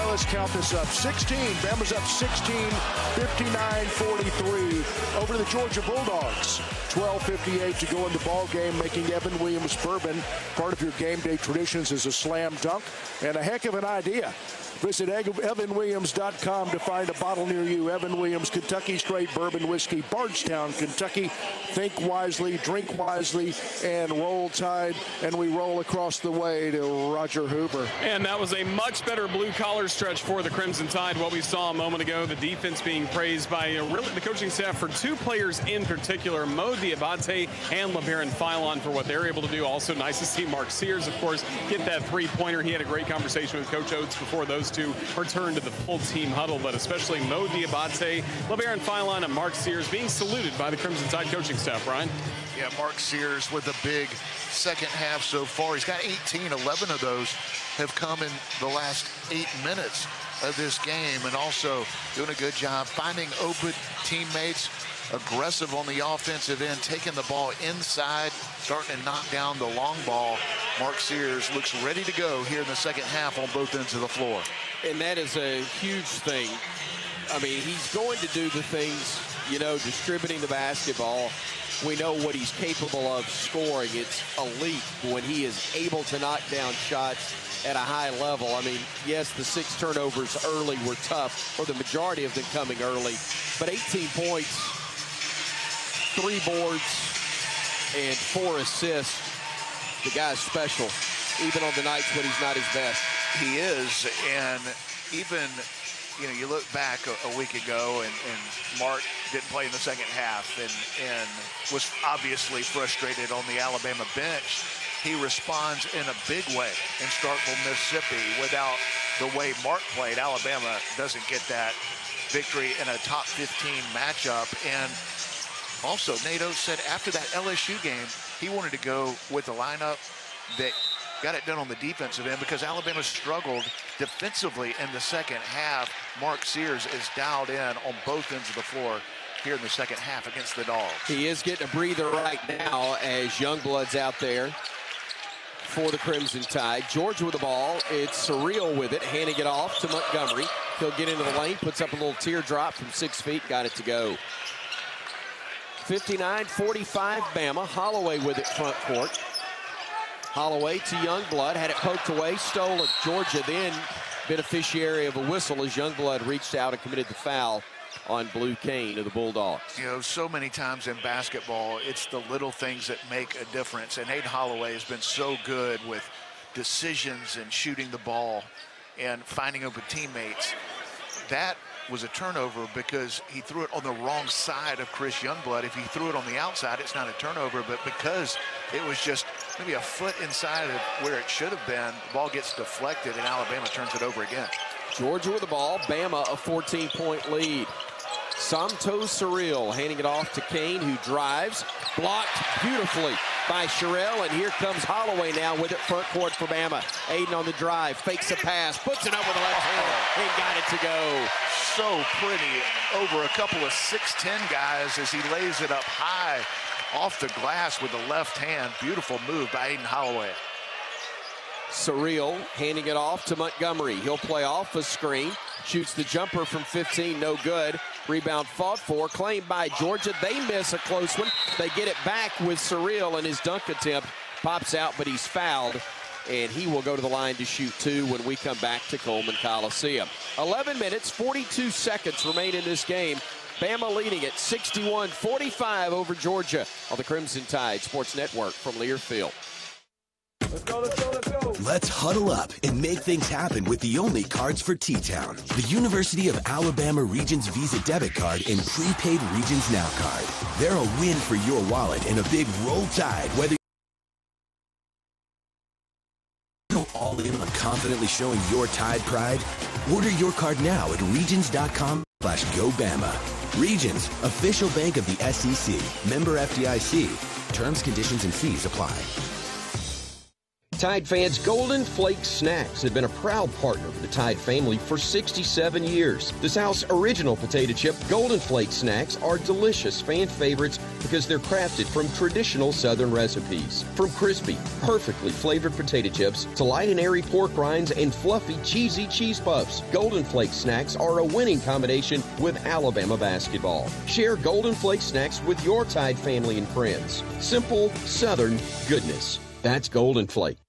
Let's count this up. 16. Bama's up 16, 59-43 over the Georgia Bulldogs. 12:58 to go in the ball game, making Evan Williams Bourbon part of your game day traditions is a slam dunk and a heck of an idea. Visit evanwilliams.com to find a bottle near you. Evan Williams, Kentucky Straight Bourbon Whiskey, Bardstown, Kentucky. Think wisely, drink wisely, and roll Tide. And we roll across the way to Roger Hoover. And that was a much better blue-collar stretch for the Crimson Tide. What we saw a moment ago, the defense being praised by really the coaching staff for 2 players in particular, Mo Diabate and LeBaron Philon, for what they're able to do. Also nice to see Mark Sears, of course, get that 3-pointer. He had a great conversation with Coach Oates before those 2 return to the full team huddle, but especially Mo Diabate, LeBaron Philon, and Mark Sears being saluted by the Crimson Tide coaching staff, Brian. Yeah, Mark Sears with a big second half so far. He's got 18. 11 of those have come in the last 8 minutes of this game, and also doing a good job finding open teammates, aggressive on the offensive end, taking the ball inside, starting to knock down the long ball. Mark Sears looks ready to go here in the second half on both ends of the floor. And that is a huge thing. I mean, he's going to do the things, you know, distributing the basketball. We know what he's capable of scoring. It's elite when he is able to knock down shots at a high level. I mean, yes, the 6 turnovers early were tough, or the majority of them coming early, but 18 points, 3 boards, and 4 assists. The guy's special, even on the nights when he's not his best. He is, and even, you know, you look back a week ago, and Mark didn't play in the second half and was obviously frustrated on the Alabama bench. He responds in a big way in Starkville, Mississippi. Without the way Mark played, Alabama doesn't get that victory in a top 15 matchup. And also, Nate Oates said after that LSU game, he wanted to go with a lineup that got it done on the defensive end because Alabama struggled defensively in the second half. Mark Sears is dialed in on both ends of the floor here in the second half against the Dogs. He is getting a breather right now as Youngblood's out there for the Crimson Tide. Georgia with the ball. It's Surreal with it, handing it off to Montgomery. He'll get into the lane, puts up a little teardrop from 6 feet, got it to go. 59-45 Bama. Holloway with it front court. Holloway to Youngblood, had it poked away, stolen. Georgia then beneficiary of a whistle as Youngblood reached out and committed the foul on Blue Cane of the Bulldogs. You know, so many times in basketball, it's the little things that make a difference. And Nate Holloway has been so good with decisions and shooting the ball and finding open teammates. That was a turnover because he threw it on the wrong side of Chris Youngblood. If he threw it on the outside, it's not a turnover, but because it was just maybe a foot inside of where it should have been, the ball gets deflected and Alabama turns it over again. Georgia with the ball, Bama a 14-point lead. Santos Surreal handing it off to Kane, who drives, blocked beautifully by Sherrill, and here comes Holloway now with it front court for Bama. Aiden on the drive, fakes a pass, puts it up with the left hand, and got it to go. So pretty over a couple of 6'10" guys as he lays it up high off the glass with the left hand. Beautiful move by Aiden Holloway. Surreal handing it off to Montgomery. He'll play off a screen, shoots the jumper from 15, no good. Rebound fought for, claimed by Georgia. They miss a close one. They get it back with Surreal, and his dunk attempt pops out, but he's fouled, and he will go to the line to shoot 2 when we come back to Coleman Coliseum. 11 minutes, 42 seconds remain in this game. Bama leading at 61-45 over Georgia on the Crimson Tide Sports Network from Learfield. Let's go, let's go, let's go. Let's huddle up and make things happen with the only cards for T-Town. The University of Alabama Regions Visa debit card and prepaid Regions Now card. They're a win for your wallet and a big roll tide, whether you're all in on confidently showing your Tide pride. Order your card now at regions.com/GoBama. Regions, official bank of the SEC. Member FDIC. Terms, conditions, and fees apply. Tide fans, Golden Flake Snacks have been a proud partner of the Tide family for 67 years. The South's original potato chip, Golden Flake Snacks, are delicious fan favorites because they're crafted from traditional Southern recipes. From crispy, perfectly flavored potato chips to light and airy pork rinds and fluffy, cheesy cheese puffs, Golden Flake Snacks are a winning combination with Alabama basketball. Share Golden Flake Snacks with your Tide family and friends. Simple, Southern goodness. That's Golden Flake.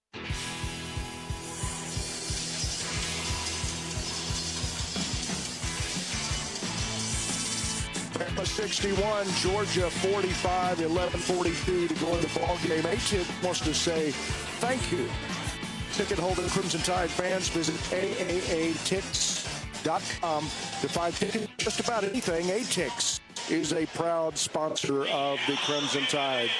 61, Georgia 45, 11:42 to go in the ball game. A-Tick wants to say thank you. Ticket holder Crimson Tide fans, visit AAATix.com to find tickets just about anything. A-Tix is a proud sponsor of the Crimson Tide.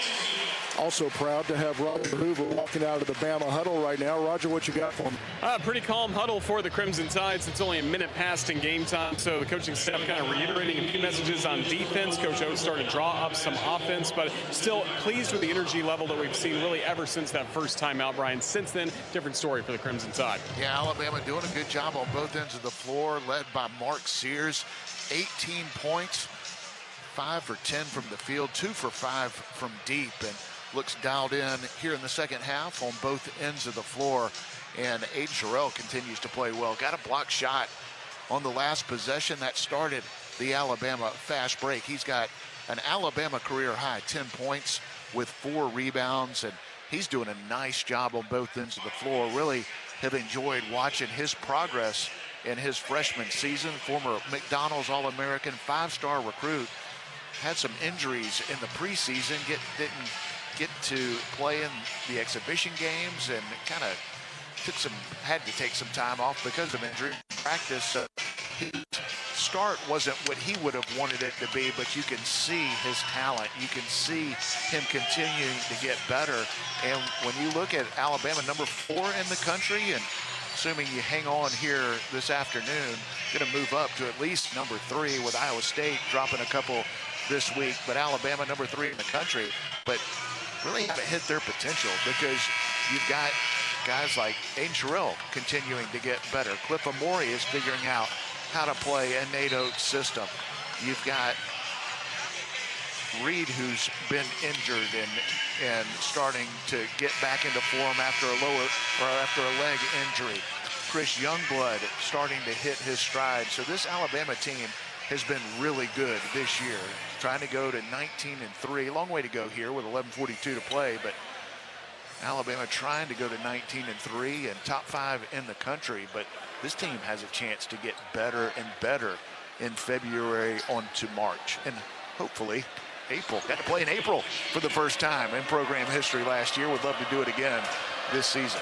Also proud to have Roger Hoover walking out of the Bama huddle right now. Roger, what you got for him? Pretty calm huddle for the Crimson Tides. It's only a minute past in game time, so the coaching staff kind of reiterating a few messages on defense. Coach Oates starting to draw up some offense, but still pleased with the energy level that we've seen really ever since that first time out, Brian. Since then, different story for the Crimson Tide. Yeah, Alabama doing a good job on both ends of the floor, led by Mark Sears. 18 points, 5 for 10 from the field, 2 for 5 from deep, and looks dialed in here in the second half on both ends of the floor. And Aiden Sherrill continues to play well. Got a block shot on the last possession that started the Alabama fast break. He's got an Alabama career high 10 points with 4 rebounds, and he's doing a nice job on both ends of the floor. Really have enjoyed watching his progress in his freshman season. Former McDonald's All-American, 5-star recruit. Had some injuries in the preseason, didn't get to play in the exhibition games, and kind of had to take some time off because of injury practice. His start wasn't what he would have wanted it to be, but you can see his talent. You can see him continuing to get better. And when you look at Alabama, number 4 in the country, and assuming you hang on here this afternoon, going to move up to at least number 3 with Iowa State dropping a couple this week, but Alabama number 3 in the country. But really haven't hit their potential because you've got guys like Aiden Sherrill continuing to get better. Cliff Amore is figuring out how to play a Nate Oates system. You've got Reed, who's been injured and starting to get back into form after a leg injury. Chris Youngblood starting to hit his stride. So this Alabama team has been really good this year, trying to go to 19-3. Long way to go here with 11:42 to play, but Alabama trying to go to 19-3 and top 5 in the country. But this team has a chance to get better and better in February on to March, and hopefully April. Got to play in April for the first time in program history last year. Would love to do it again this season.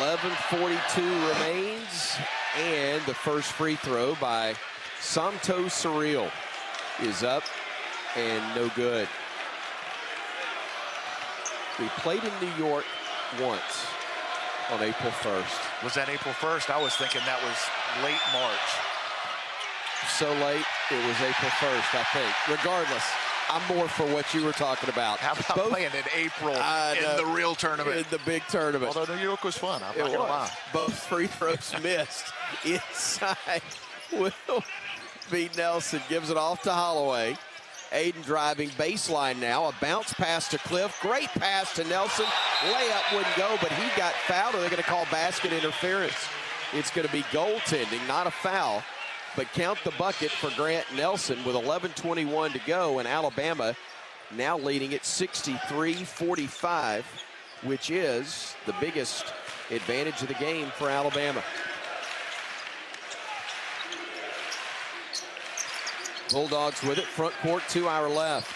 11:42 remains, and the first free throw by Santo Surreal is up and no good. We played in New York once on April 1st. Was that April 1st? I was thinking that was late March. So late, it was April 1st, I think. Regardless, I'm more for what you were talking about. How about playing in April in the real tournament? In the big tournament. Although New York was fun, I'm not going to lie. Both free throws missed. Inside will be Nelson. Gives it off to Holloway. Aiden driving baseline now. A bounce pass to Cliff. Great pass to Nelson. Layup wouldn't go, but he got fouled, or they're going to call basket interference. It's going to be goaltending, not a foul. But count the bucket for Grant Nelson with 11:21 to go, and Alabama now leading at 63-45, which is the biggest advantage of the game for Alabama. Bulldogs with it, front court to our left.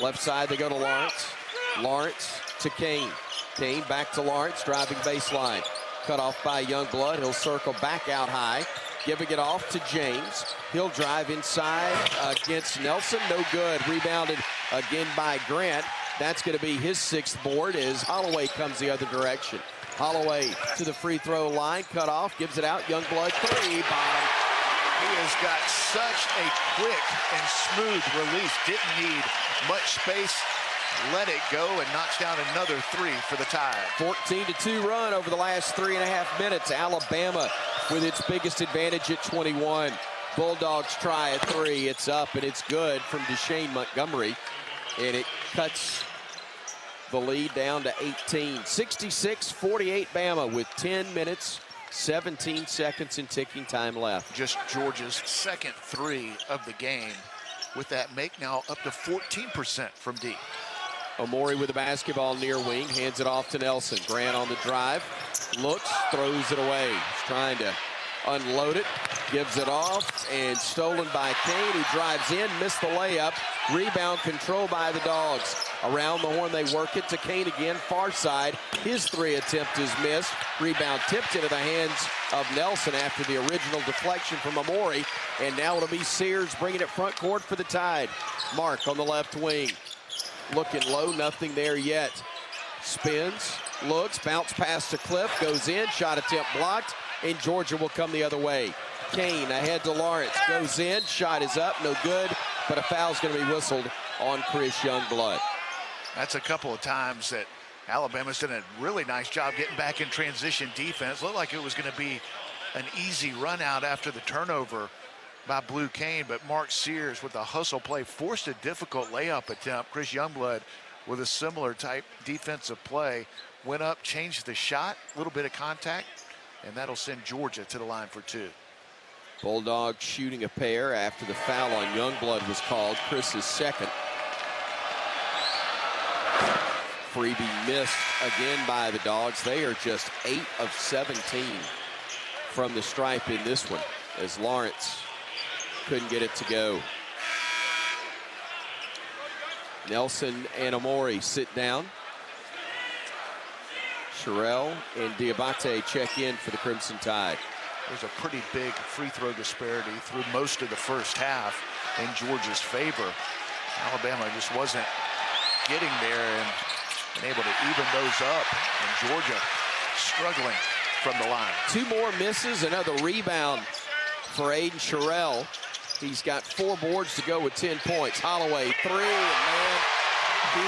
Left side, they go to Lawrence. Lawrence to Kane. Kane back to Lawrence, driving baseline. Cut off by Youngblood. He'll circle back out high, giving it off to James. He'll drive inside against Nelson. No good. Rebounded again by Grant. That's going to be his 6th board as Holloway comes the other direction. Holloway to the free throw line. Cut off. Gives it out. Youngblood 3. Bottom. He has got such a quick and smooth release. Didn't need much space. Let it go and knocks down another 3 for the Tide. 14-2 run over the last 3.5 minutes. Alabama with its biggest advantage at 21. Bulldogs try a 3. It's up and it's good from Deshane Montgomery. And it cuts the lead down to 18. 66-48 Bama with 10 minutes, 17 seconds and ticking time left. Just Georgia's 2nd 3 of the game, with that make now up to 14% from deep. Omori with the basketball near wing, hands it off to Nelson. Grant on the drive, looks, throws it away. He's trying to unload it, gives it off, and stolen by Kane, who drives in, missed the layup. Rebound control by the Dogs. Around the horn, they work it to Kane again, far side. His 3 attempt is missed. Rebound tipped into the hands of Nelson after the original deflection from Omori. And now it'll be Sears bringing it front court for the Tide. Mark on the left wing. Looking low, nothing there yet. Spins, looks, bounce pass to Cliff, goes in, shot attempt blocked, and Georgia will come the other way. Kane ahead to Lawrence, goes in, shot is up, no good, but a foul's going to be whistled on Chris Youngblood. That's a couple of times that Alabama's done a really nice job getting back in transition defense. Looked like it was going to be an easy run out after the turnover by Blue Kane, but Mark Sears with a hustle play forced a difficult layup attempt. Chris Youngblood with a similar type defensive play went up, changed the shot, a little bit of contact, and that'll send Georgia to the line for 2. Bulldogs shooting a pair after the foul on Youngblood was called. Chris's 2nd. Freebie missed again by the Dogs. They are just 8 of 17 from the stripe in this one, as Lawrence couldn't get it to go. Nelson and Omori sit down. Sherrill and Diabate check in for the Crimson Tide. There's a pretty big free throw disparity through most of the first half in Georgia's favor. Alabama just wasn't getting there and able to even those up, and Georgia struggling from the line. 2 more misses, another rebound for Aiden Sherrill. He's got 4 boards to go with 10 points. Holloway 3, and man, he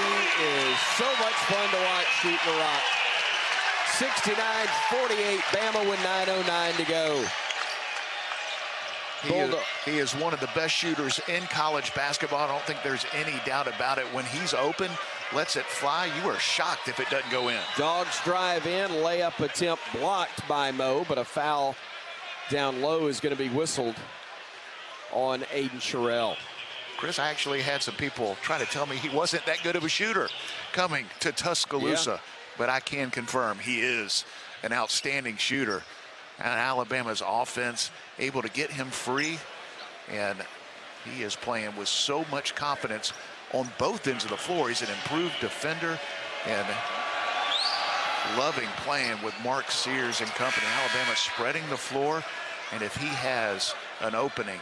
is so much fun to watch shooting the rock. 69-48, Bama with 9:09 to go. He is one of the best shooters in college basketball. I don't think there's any doubt about it. When he's open, lets it fly, you are shocked if it doesn't go in. Dogs drive in, layup attempt blocked by Mo, but a foul down low is going to be whistled on Aiden Sherrill. Chris, I actually had some people try to tell me he wasn't that good of a shooter coming to Tuscaloosa, but I can confirm he is an outstanding shooter. And Alabama's offense able to get him free, and he is playing with so much confidence on both ends of the floor. He's an improved defender and loving playing with Mark Sears and company. Alabama spreading the floor, and if he has an opening,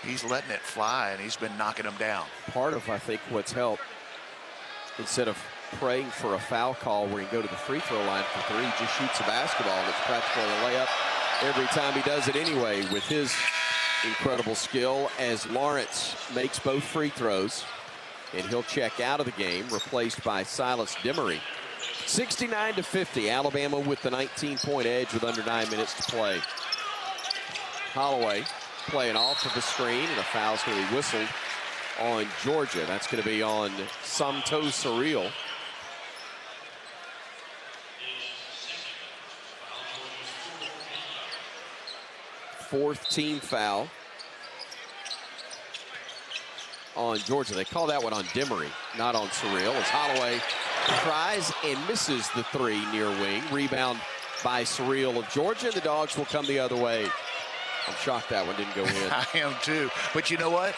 he's letting it fly, and he's been knocking them down. Part of, I think, what's helped, instead of praying for a foul call where he can go to the free throw line for 3, he just shoots a basketball, and it's practically a layup every time he does it anyway with his incredible skill, as Lawrence makes both free throws, and he'll check out of the game, replaced by Silas Demery. 69-50, Alabama with the 19-point edge with under 9 minutes to play. Holloway playing off of the screen, and a foul's going to be whistled on Georgia. That's going to be on Samto Surreal. Fourth team foul on Georgia. They call that one on Demery, not on Surreal, as Holloway tries and misses the 3 near wing. Rebound by Surreal of Georgia, and the Dogs will come the other way. I'm shocked that one didn't go in. I am too, but you know what?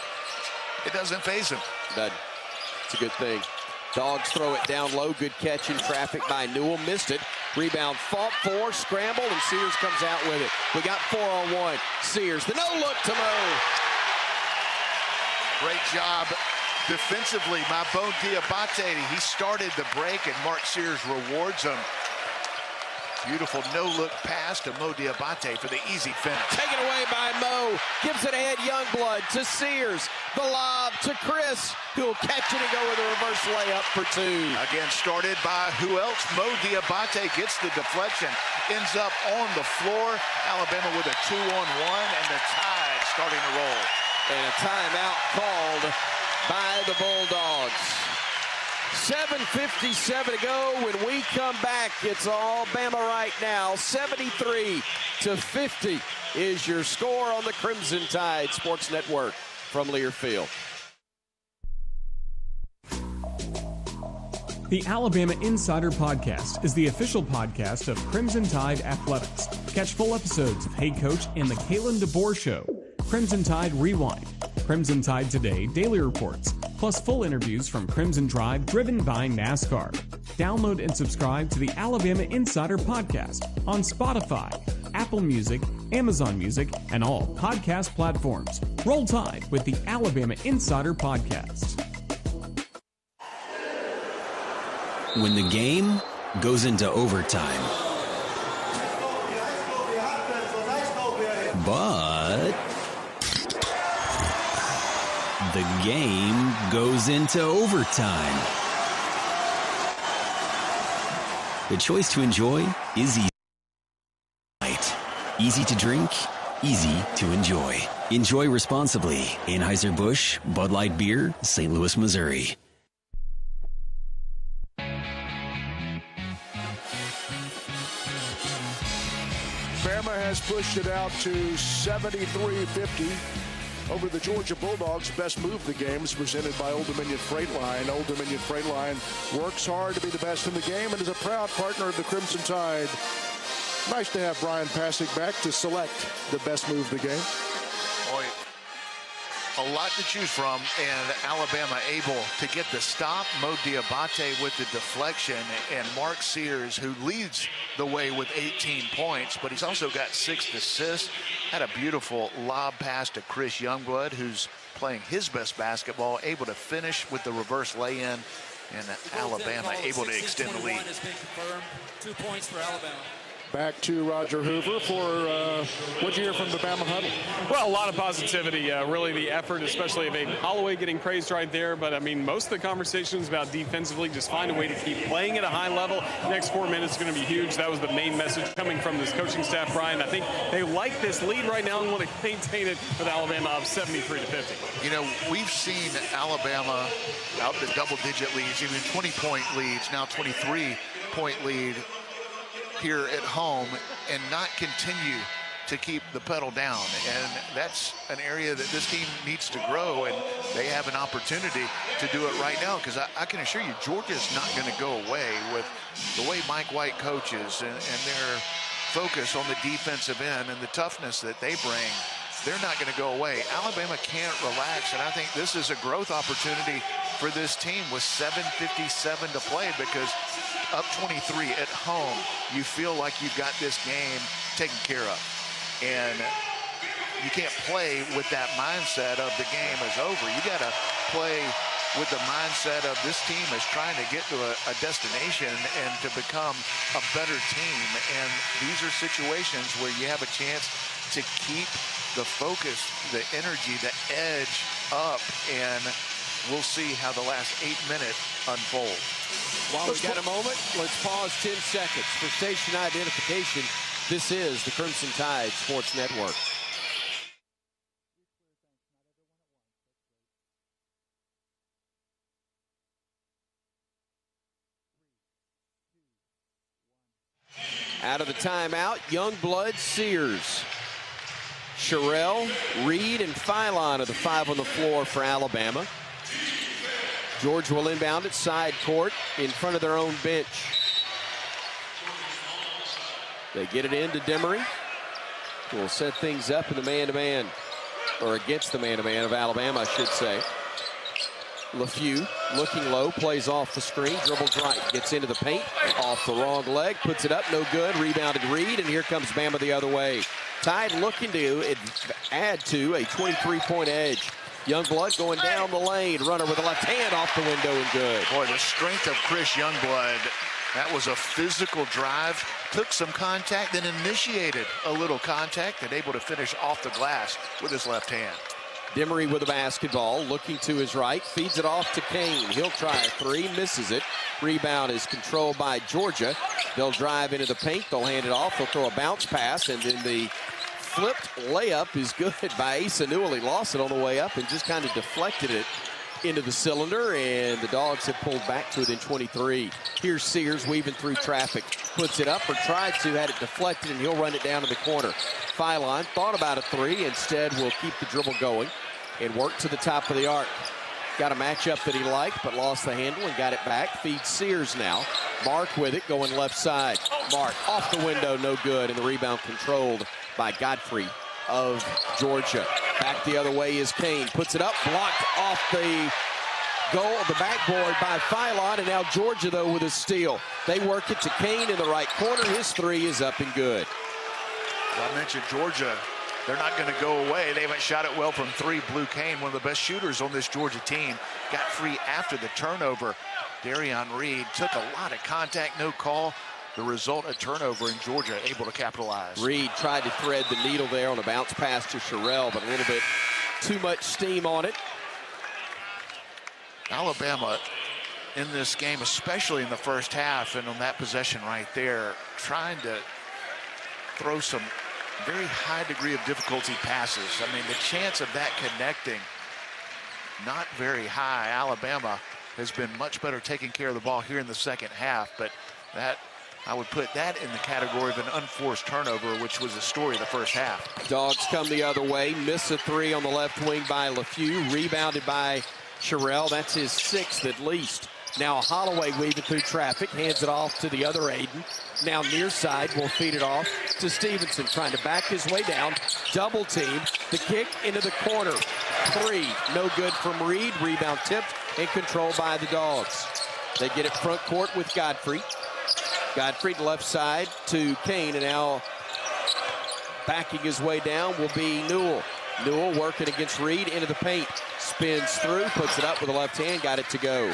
It doesn't faze him. Doesn't. It's a good thing. Dogs throw it down low. Good catch in traffic by Newell. Missed it. Rebound fought for, scrambled, and Sears comes out with it. We got 4-on-1. Sears, the no-look to Mo. Great job defensively by Mo Diabate. He started the break, and Mark Sears rewards him. Beautiful no-look pass to Mo Diabate for the easy finish. Taken away by Mo. Gives it ahead Youngblood to Sears. The lob to Chris, who will catch it and go with a reverse layup for 2. Again, started by who else? Mo Diabate gets the deflection. Ends up on the floor. Alabama with a 2-on-1, and the Tide starting to roll. And a timeout called by the Bulldogs. 7:57 to go. When we come back, it's all Bama right now. 73-50 is your score on the Crimson Tide Sports Network from Learfield. The Alabama Insider Podcast is the official podcast of Crimson Tide Athletics. Catch full episodes of Hey Coach and the Kalen DeBoer Show, Crimson Tide Rewind, Crimson Tide Today Daily Reports, plus full interviews from Crimson Drive driven by NASCAR. Download and subscribe to the Alabama Insider Podcast on Spotify, Apple Music, Amazon Music, and all podcast platforms. Roll Tide with the Alabama Insider Podcast. When the game goes into overtime, but the game goes into overtime. The choice to enjoy is easy. Easy to drink, easy to enjoy. Enjoy responsibly. Anheuser-Busch, Bud Light Beer, St. Louis, Missouri. Bama has pushed it out to 73-50 over the Georgia Bulldogs. Best move of the game is presented by Old Dominion Freight Line. Old Dominion Freight Line works hard to be the best in the game and is a proud partner of the Crimson Tide. Nice to have Bryan Passink back to select the best move of the game. Boy, a lot to choose from, and Alabama able to get the stop. Mo Diabate with the deflection, and Mark Sears, who leads the way with 18 points, but he's also got 6 assists. Had a beautiful lob pass to Chris Youngblood, who's playing his best basketball, able to finish with the reverse lay-in, and Alabama able to extend the lead. 2 points for Alabama. Back to Roger Hoover for what'd you hear from the Bama huddle? Well, a lot of positivity. Really the effort, especially of Aiden Holloway getting praised right there. But, I mean, most of the conversations about defensively, just find a way to keep playing at a high level. Next 4 minutes is going to be huge. That was the main message coming from this coaching staff, Bryan. I think they like this lead right now and want to maintain it with Alabama up 73-50. You know, we've seen Alabama out to double-digit leads, even 20-point leads, now 23-point lead here at home, and not continue to keep the pedal down. And that's an area that this team needs to grow, and they have an opportunity to do it right now, because I can assure you Georgia's not going to go away with the way Mike White coaches and their focus on the defensive end and the toughness that they bring. They're not going to go away. Alabama can't relax, and I think this is a growth opportunity for this team with 7:57 to play, because up 23 at home, you feel like you've got this game taken care of. And you can't play with that mindset of the game is over. You got to play with the mindset of this team is trying to get to a destination and to become a better team. And these are situations where you have a chance to keep the focus, the energy, the edge up, and we'll see how the last 8 minutes unfold. While we've got a moment, let's pause 10 seconds for station identification. This is the Crimson Tide Sports Network. Out of the timeout, Youngblood, Sears, Sherrill, Reed, and Philon are the 5 on the floor for Alabama. Georgia will inbound at side court in front of their own bench. They get it into Demery, who will set things up in the man-to-man, or against the man-to-man of Alabama, I should say. LeFew looking low, plays off the screen, dribbles right, gets into the paint, off the wrong leg, puts it up, no good, rebounded Reed, and here comes Bama the other way. Tide looking to add to a 23-point edge. Youngblood going down the lane, runner with the left hand off the window and good. Boy, the strength of Chris Youngblood. That was a physical drive, took some contact, then initiated a little contact and able to finish off the glass with his left hand. Demery with the basketball, looking to his right, feeds it off to Kane. He'll try a three, misses it. Rebound is controlled by Georgia. They'll drive into the paint, they'll hand it off, they'll throw a bounce pass, and then the flipped layup is good by Asa Newell. He lost it on the way up and just kind of deflected it into the cylinder, and the Dogs have pulled back to within 23. Here's Sears weaving through traffic. Puts it up, or tried to, had it deflected, and he'll run it down to the corner. Phylon thought about a three, instead will keep the dribble going and work to the top of the arc. Got a matchup that he liked, but lost the handle and got it back. Feeds Sears now. Mark with it, going left side. Mark off the window, no good, and the rebound controlled by Godfrey of Georgia. Back the other way is Kane. Puts it up, blocked off the goal, the backboard by Phylon, and now Georgia, though, with a steal. They work it to Kane in the right corner. His three is up and good. Well, I mentioned Georgia. They're not going to go away. They haven't shot it well from three. Blue Kane, one of the best shooters on this Georgia team, got free after the turnover. Darion Reed took a lot of contact, no call. The result, a turnover, in Georgia able to capitalize. Reed tried to thread the needle there on a bounce pass to Sherrell, but a little bit too much steam on it. Alabama in this game, especially in the first half, and on that possession right there, trying to throw some very high degree of difficulty passes. I mean, the chance of that connecting, not very high. Alabama has been much better taking care of the ball here in the second half, but that, I would put that in the category of an unforced turnover, which was the story of the first half. Dogs come the other way, miss a three on the left wing by LeFew, rebounded by Sherrell. That's his sixth at least. Now Holloway weaving through traffic, hands it off to the other Aiden. Now near side will feed it off to Stevenson, trying to back his way down. Double team, the kick into the corner. Three, no good from Reed. Rebound tipped and controlled by the Dogs. They get it front court with Godfrey. Godfrey left side to Kane, and now backing his way down will be Newell. Newell working against Reed into the paint. Spins through, puts it up with the left hand, got it to go.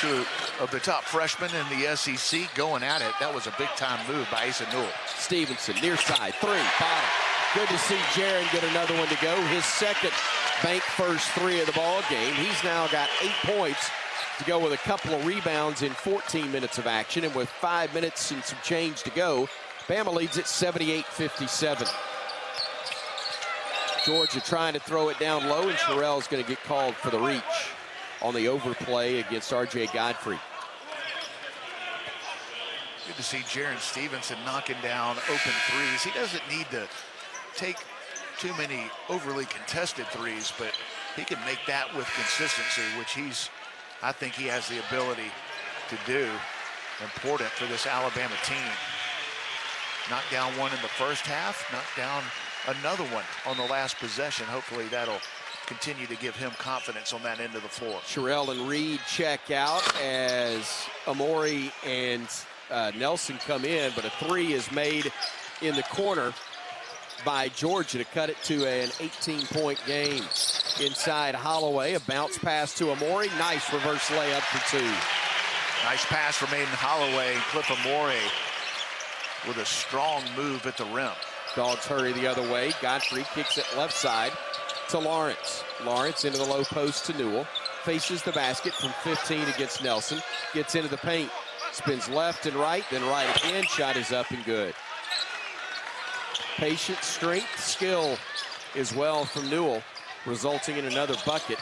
Two of the top freshmen in the SEC going at it. That was a big-time move by Asa Newell. Stevenson, near side, three, bottom. Good to see Jaron get another one to go. His second bank first three of the ball game. He's now got 8 points to go with a couple of rebounds in 14 minutes of action. And with 5 minutes and some change to go, Bama leads at 78-57. Georgia trying to throw it down low, and Sherrell's going to get called for the reach on the overplay against R.J. Godfrey. Good to see Jaron Stevenson knocking down open threes. He doesn't need to take too many overly contested threes, but he can make that with consistency, which I think he has the ability to do. Important for this Alabama team. Knocked down one in the first half, knocked down another one on the last possession. Hopefully that'll continue to give him confidence on that end of the floor. Sherrell and Reed check out as Amori and Nelson come in, but a three is made in the corner by Georgia to cut it to an 18-point game. Inside Holloway, a bounce pass to Amori. Nice reverse layup for two. Nice pass from Aiden Holloway. Cliff Amori with a strong move at the rim. Dogs hurry the other way. Godfrey kicks it left side to Lawrence. Lawrence into the low post to Newell. Faces the basket from 15 against Nelson. Gets into the paint. Spins left and right, then right again. Shot is up and good. Patience, strength, skill as well from Newell, resulting in another bucket.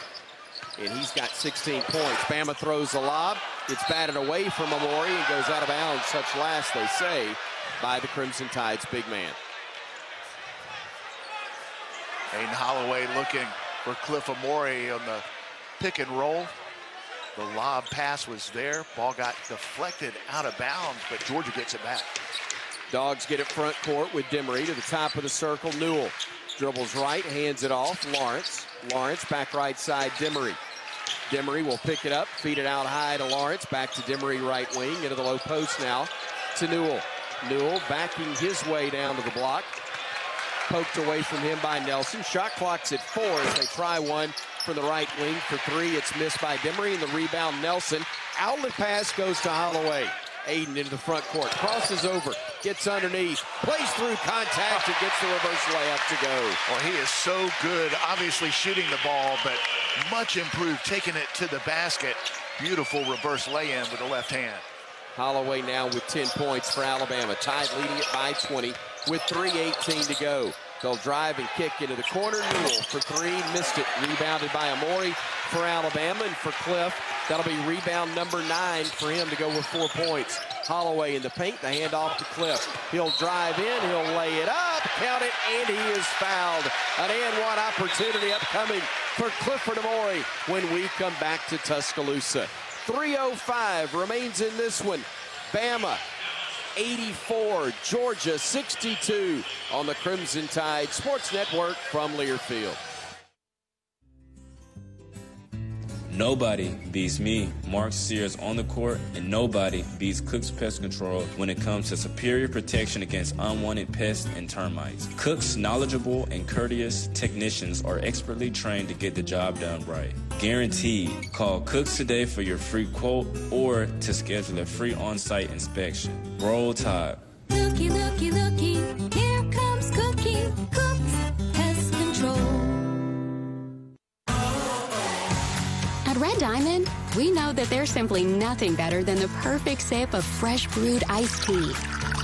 And he's got 16 points. Bama throws a lob. It's batted away from Amori and goes out of bounds. Such last, they say, by the Crimson Tide's big man. Aiden Holloway looking for Cliff Amori on the pick and roll. The lob pass was there. Ball got deflected out of bounds, but Georgia gets it back. Dogs get it front court with Demery to the top of the circle. Newell dribbles right, hands it off. Lawrence back right side, Demery. Demery will pick it up, feed it out high to Lawrence. Back to Demery, right wing, into the low post now to Newell. Newell backing his way down to the block. Poked away from him by Nelson. Shot clock's at 4 as they try one from the right wing for 3. It's missed by Demery, and the rebound Nelson. Outlet pass goes to Holloway. Aiden into the front court, crosses over, gets underneath, plays through contact, and gets the reverse layup to go. Well, he is so good, obviously shooting the ball, but much improved, taking it to the basket. Beautiful reverse lay-in with the left hand. Holloway now with 10 points for Alabama. Tide leading it by 20 with 3:18 to go. They'll drive and kick into the corner. Newell for 3, missed it. Rebounded by Amori for Alabama, and for Cliff, that'll be rebound number 9 for him to go with 4 points. Holloway in the paint, the handoff to Cliff. He'll drive in, he'll lay it up, count it, and he is fouled. An and one opportunity upcoming for Clifford Amori when we come back to Tuscaloosa. 3:05 remains in this one. Bama 84, Georgia 62 on the Crimson Tide Sports Network from Learfield. Nobody beats me, Mark Sears, on the court, and nobody beats Cook's Pest Control when it comes to superior protection against unwanted pests and termites. Cook's knowledgeable and courteous technicians are expertly trained to get the job done right. Guaranteed. Call Cooks today for your free quote or to schedule a free on-site inspection. Roll Tide. Looky, looky, looky, here comes Cookie, Cook's Pest Control. At Red Diamond, we know that there's simply nothing better than the perfect sip of fresh brewed iced tea.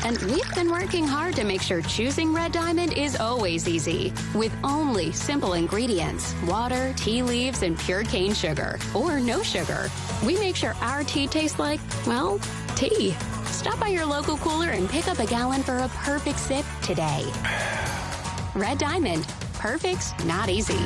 And we've been working hard to make sure choosing Red Diamond is always easy. With only simple ingredients, water, tea leaves, and pure cane sugar, or no sugar. We make sure our tea tastes like, well, tea. Stop by your local cooler and pick up a gallon for a perfect sip today. Red Diamond. Perfect's not easy.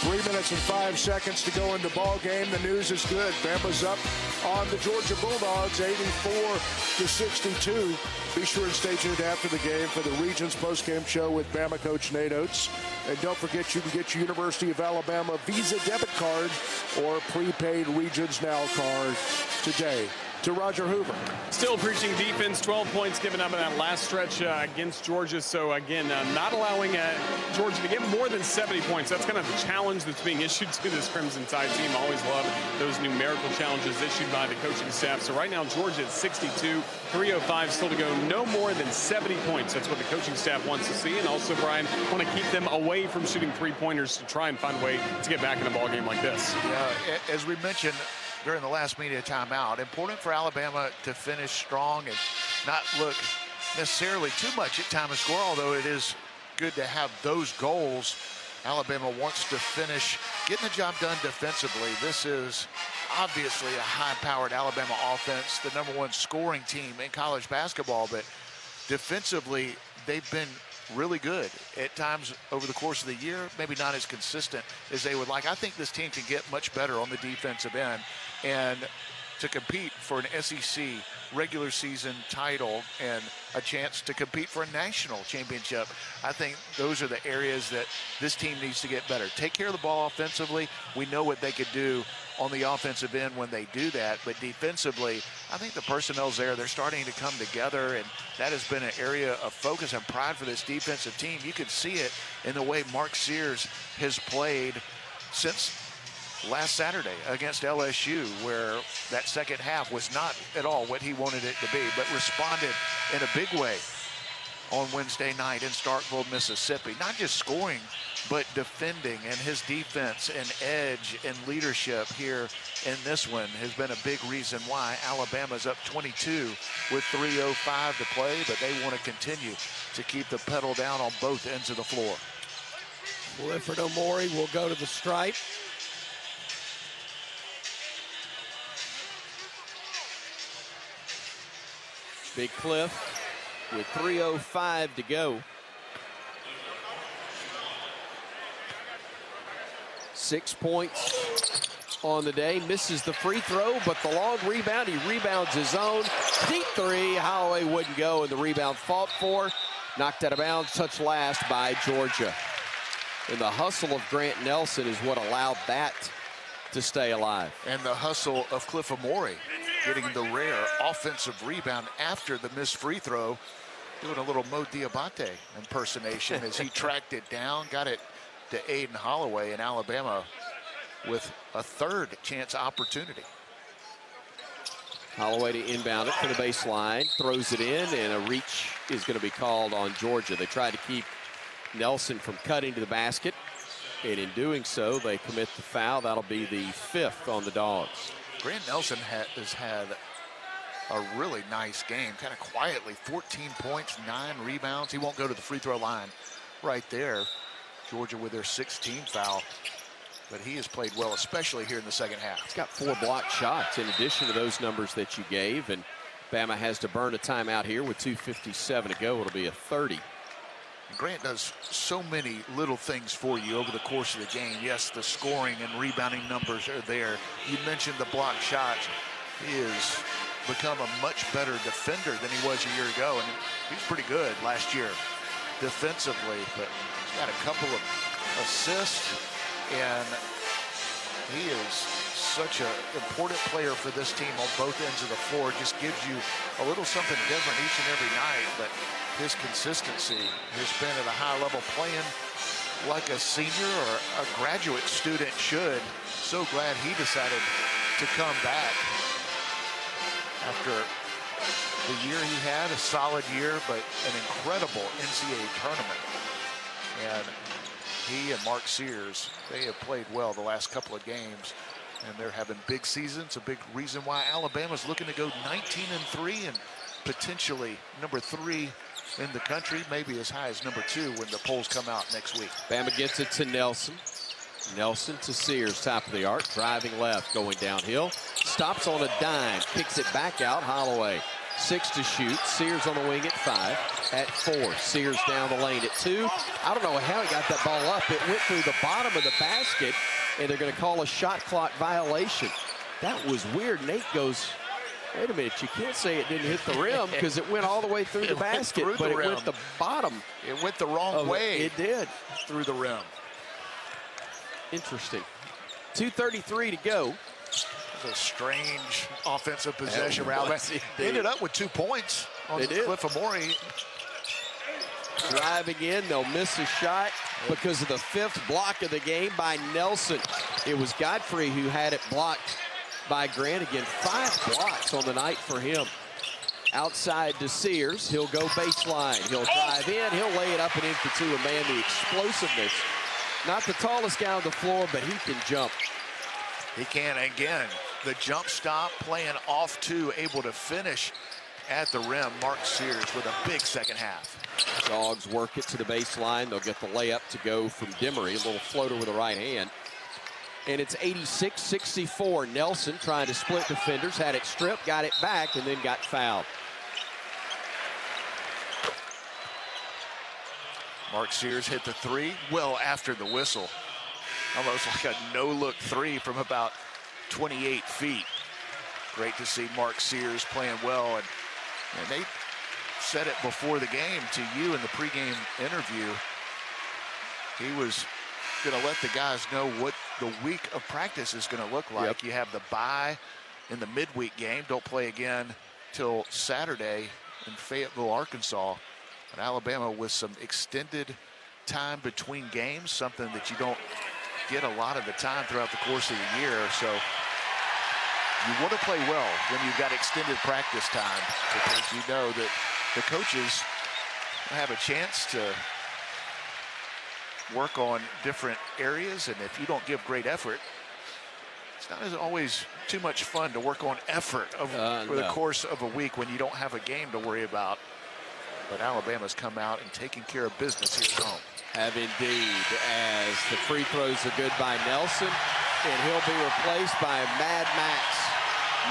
3 minutes and 5 seconds to go in the ball game. The news is good. Bama's up on the Georgia Bulldogs, 84-62. Be sure and stay tuned after the game for the Regions postgame show with Bama coach Nate Oates. And don't forget, you can get your University of Alabama Visa debit card or prepaid Regions Now card today. To Roger Hoover. Still preaching defense, 12 points given up in that last stretch against Georgia. So, again, not allowing Georgia to get more than 70 points. That's kind of the challenge that's being issued to this Crimson Tide team. Always love those numerical challenges issued by the coaching staff. So, right now, Georgia at 62, 3:05 still to go. No more than 70 points. That's what the coaching staff wants to see. And also, Bryan, want to keep them away from shooting three-pointers to try and find a way to get back in a ball game like this. Yeah, as we mentioned during the last media timeout, important for Alabama to finish strong and not look necessarily too much at time of score, although it is good to have those goals. Alabama wants to finish getting the job done defensively. This is obviously a high-powered Alabama offense, the #1 scoring team in college basketball, but defensively they've been really good at times over the course of the year, maybe not as consistent as they would like. I think this team can get much better on the defensive end, and to compete for an SEC regular season title and a chance to compete for a national championship, I think those are the areas that this team needs to get better. Take care of the ball offensively. We know what they could do on the offensive end when they do that, but defensively, I think the personnel's there. They're starting to come together, and that has been an area of focus and pride for this defensive team. You can see it in the way Mark Sears has played since last Saturday against LSU, where that second half was not at all what he wanted it to be, but responded in a big way on Wednesday night in Starkville, Mississippi. Not just scoring, but defending, and his defense and edge and leadership here in this one has been a big reason why Alabama's up 22 with 3:05 to play, but they want to continue to keep the pedal down on both ends of the floor. Clifford Amori will go to the stripe. Big Cliff with 3:05 to go. 6 points on the day. Misses the free throw, but the long rebound. He rebounds his own. Deep three. Holloway wouldn't go, and the rebound fought for Knocked out of bounds, touched last by Georgia. And the hustle of Grant Nelson is what allowed that to stay alive. And the hustle of Cliff Amore getting the rare offensive rebound after the missed free throw, doing a little Mo Diabate impersonation as he tracked it down, got it to Aiden Holloway, in Alabama with a third chance opportunity. Holloway to inbound it for the baseline, throws it in, and a reach is going to be called on Georgia. They tried to keep Nelson from cutting to the basket, and in doing so, they commit the foul. That'll be the 5th on the Dogs. Grant Nelson has had a really nice game, kind of quietly. 14 points, 9 rebounds. He won't go to the free throw line right there. Georgia with their 16th foul. But he has played well, especially here in the second half. He's got 4 blocked shots in addition to those numbers that you gave. And Bama has to burn a timeout here with 2:57 to go. It'll be a 30. Grant does so many little things for you over the course of the game. Yes, the scoring and rebounding numbers are there. You mentioned the blocked shots. He has become a much better defender than he was a year ago. And he was pretty good last year defensively. But he's got a couple of assists. And he is such an important player for this team on both ends of the floor. Just gives you a little something different each and every night. But his consistency has been at a high level, playing like a senior or a graduate student should. So glad he decided to come back after the year he had, a solid year, but an incredible NCAA tournament. And he and Mark Sears, they have played well the last couple of games, and they're having big seasons. A big reason why Alabama's looking to go 19-3 and potentially number 3 in the country, maybe as high as number 2 when the polls come out next week. Bama gets it to Nelson. Nelson to Sears, top of the arc, driving left, going downhill. Stops on a dime, kicks it back out. Holloway, 6 to shoot. Sears on the wing at 5. At 4, Sears down the lane at 2. I don't know how he got that ball up. It went through the bottom of the basket, and they're going to call a shot clock violation. That was weird. Nate goes, wait a minute, you can't say it didn't hit the rim because it went all the way through the basket, but it went the bottom. It went the wrong way. It did. Through the rim. Interesting. 2:33 to go. It was a strange offensive possession. Ended up with 2 points on Cliff Amore. Driving in, they'll miss a shot because of the 5th block of the game by Nelson. It was Godfrey who had it blocked by Grant. Again, 5 blocks on the night for him. Outside to Sears, he'll go baseline. He'll drive in, he'll lay it up and in for 2. And man, the explosiveness. Not the tallest guy on the floor, but he can jump. He can, again, the jump stop, playing off 2, able to finish at the rim. Mark Sears with a big second half. Dogs work it to the baseline. They'll get the layup to go from Demery, a little floater with the right hand. And it's 86-64. Nelson trying to split defenders, had it stripped, got it back, and then got fouled. Mark Sears hit the 3 well after the whistle. Almost like a no-look 3 from about 28 feet. Great to see Mark Sears playing well. And they said it before the game to you in the pregame interview. He was going to let the guys know what the week of practice is going to look like. Yep. You have the bye in the midweek game. Don't play again till Saturday in Fayetteville, Arkansas. And Alabama with some extended time between games, something that you don't get a lot of the time throughout the course of the year. So you want to play well when you've got extended practice time, because you know that the coaches have a chance to work on different areas. And if you don't give great effort, it's not always too much fun to work on effort over the course of a week when you don't have a game to worry about. But Alabama's come out and taken care of business here at home. Have indeed, as the free throws are good by Nelson, and he'll be replaced by Mad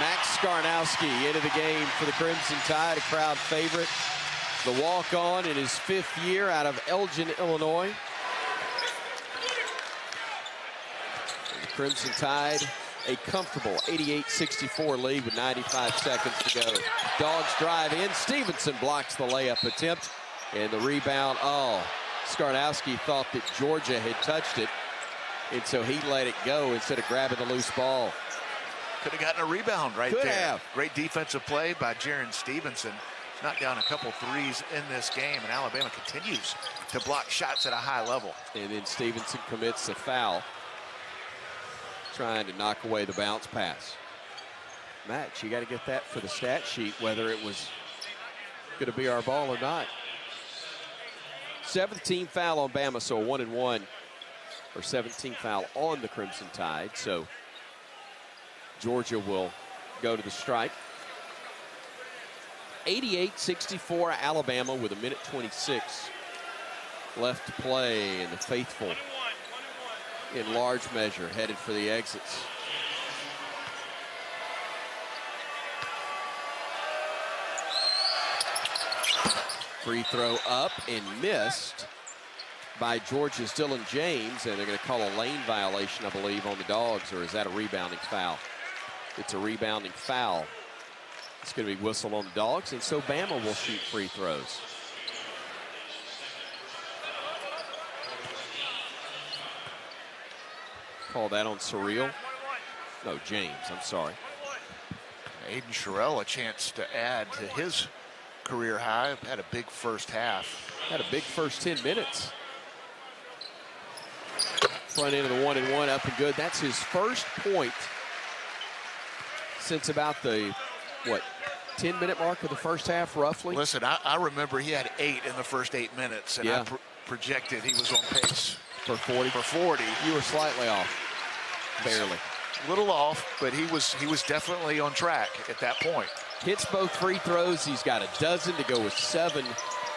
Max Skarnowski into the game for the Crimson Tide, a crowd favorite. The walk-on in his 5th year out of Elgin, Illinois. The Crimson Tide, a comfortable 88-64 lead with 95 seconds to go. Dogs drive in. Stevenson blocks the layup attempt. And the rebound, Skarnowski thought that Georgia had touched it, and so he let it go instead of grabbing the loose ball. Could have gotten a rebound right Could there. have. Great defensive play by Jaron Stevenson. Knocked down a couple threes in this game, and Alabama continues to block shots at a high level. And then Stevenson commits the foul, trying to knock away the bounce pass. Matt, you got to get that for the stat sheet, whether it was going to be our ball or not. 7th team foul on Bama, so a 1-and-1, or 17th foul on the Crimson Tide. So Georgia will go to the strike. 88-64 Alabama with 1:26 left to play, and the faithful in large measure headed for the exits. Free throw up and missed by Georgia's Dylan James, and they're going to call a lane violation, I believe, on the Dogs, or is that a rebounding foul? It's a rebounding foul. It's going to be whistled on the Dogs, and so Bama will shoot free throws. Call that on Surreal. No, James, I'm sorry. Aiden Sherrill a chance to add to his career high. Had a big first half. Had a big first 10 minutes. Front end of the 1-and-1 up and good. That's his first point since about the, 10-minute mark of the first half, roughly? Listen, I remember he had 8 in the first 8 minutes, and I projected he was on pace for 40. For 40. You were slightly off, barely. A little off, but he was definitely on track at that point. Hits both free throws. He's got a dozen to go with 7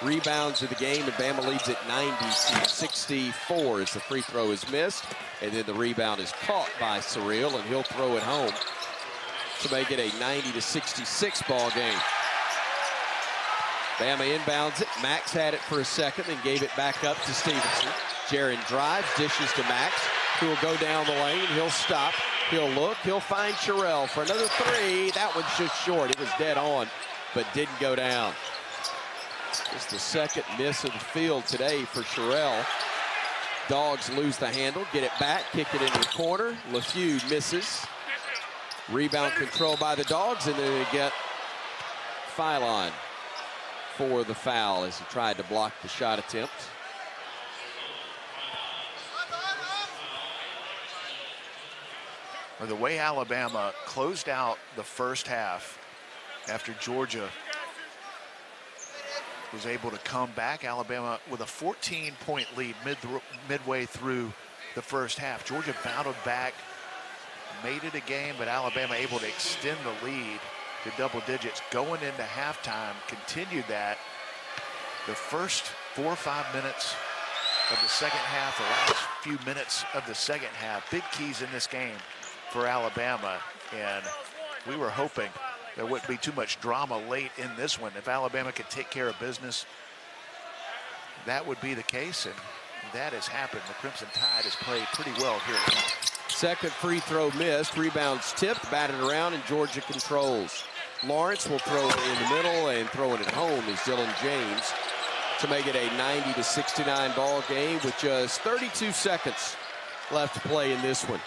rebounds of the game, and Bama leads at 90-64 as the free throw is missed, and then the rebound is caught by Surreal, and he'll throw it home to make it a 90-66 ball game. Bama inbounds it. Max had it for a second, then gave it back up to Stevenson. Jaron drives, dishes to Max, who will go down the lane. He'll stop. He'll look. He'll find Sherrill for another 3. That one's just short. It was dead on, but didn't go down. Just the second miss of the field today for Sherrill. Dogs lose the handle, get it back, kick it into the corner. LeFew misses. Rebound control by the Dogs, and then they get Phylon for the foul as he tried to block the shot attempt. The way Alabama closed out the first half after Georgia was able to come back. Alabama with a 14-point lead midway through the first half. Georgia battled back, made it a game, but Alabama able to extend the lead to double digits going into halftime, continued that. The first 4 or 5 minutes of the second half, the last few minutes of the second half, big keys in this game for Alabama, and we were hoping there wouldn't be too much drama late in this one. If Alabama could take care of business, that would be the case, and that has happened. The Crimson Tide has played pretty well here. Second free throw missed, rebounds tipped, batted around, and Georgia controls. Lawrence will throw it in the middle, and throwing it home is Dylan James to make it a 90-69 ball game with just 32 seconds left to play in this one.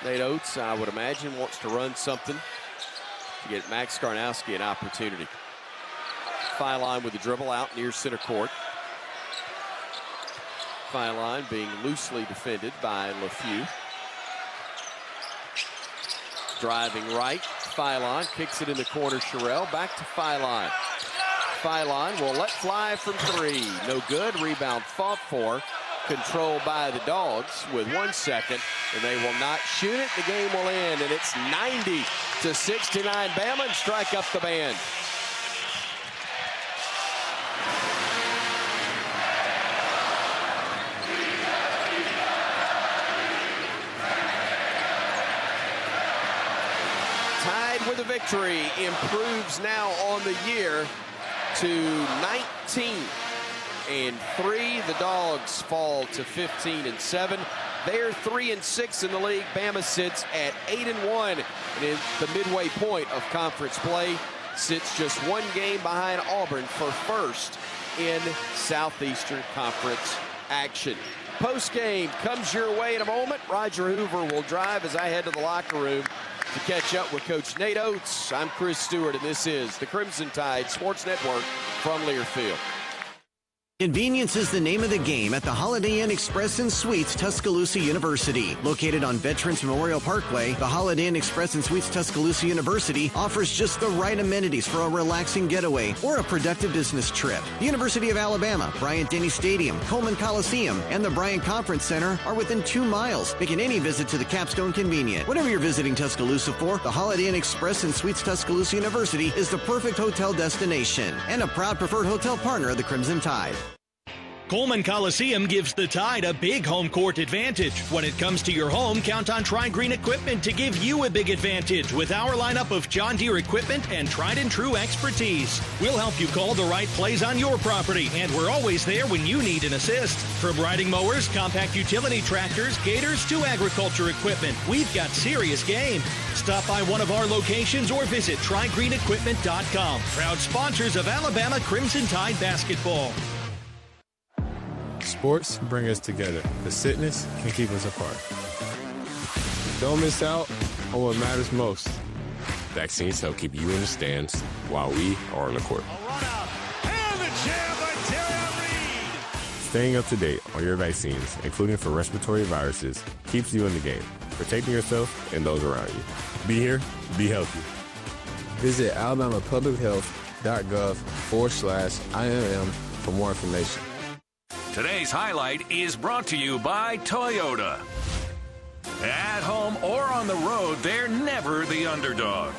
Nate Oates, I would imagine, wants to run something to get Max Skarnowski an opportunity. Phylon with the dribble out near center court. Phylon being loosely defended by LeFew. Driving right, Phylon kicks it in the corner. Sherrill back to Phylon. Phylon will let fly from 3. No good. Rebound fought for. Controlled by the Dogs with 1 second, and they will not shoot it. The game will end, and it's 90-69 Bama, and strike up the band. Tied with a victory, improves now on the year to 19-3. The Dogs fall to 15-7. They're 3-6 in the league. Bama sits at 8-1, and in the midway point of conference play. sits just one game behind Auburn for first in Southeastern Conference action. Post-game comes your way in a moment. Roger Hoover will drive as I head to the locker room to catch up with Coach Nate Oates. I'm Chris Stewart, and this is the Crimson Tide Sports Network from Learfield. Convenience is the name of the game at the Holiday Inn Express and Suites Tuscaloosa University. Located on Veterans Memorial Parkway, the Holiday Inn Express and Suites Tuscaloosa University offers just the right amenities for a relaxing getaway or a productive business trip. The University of Alabama, Bryant-Denny Stadium, Coleman Coliseum, and the Bryan Conference Center are within 2 miles, making any visit to the Capstone convenient. Whatever you're visiting Tuscaloosa for, the Holiday Inn Express and Suites Tuscaloosa University is the perfect hotel destination and a proud preferred hotel partner of the Crimson Tide. Coleman Coliseum gives the Tide a big home court advantage. When it comes to your home, count on Tri-Green Equipment to give you a big advantage with our lineup of John Deere equipment and tried and true expertise. We'll help you call the right plays on your property, and we're always there when you need an assist. From riding mowers, compact utility tractors, gators to agriculture equipment, we've got serious game. Stop by one of our locations or visit TriGreenEquipment.com. Proud sponsors of Alabama Crimson Tide basketball. Sports bring us together. The sickness can keep us apart. Don't miss out on what matters most. Vaccines help keep you in the stands while we are on the court. And the jam by Terry Reed. Staying up to date on your vaccines, including for respiratory viruses, keeps you in the game, protecting yourself and those around you. Be here, be healthy. Visit alabamapublichealth.gov/IMM for more information. Today's highlight is brought to you by Toyota. At home or on the road, they're never the underdog.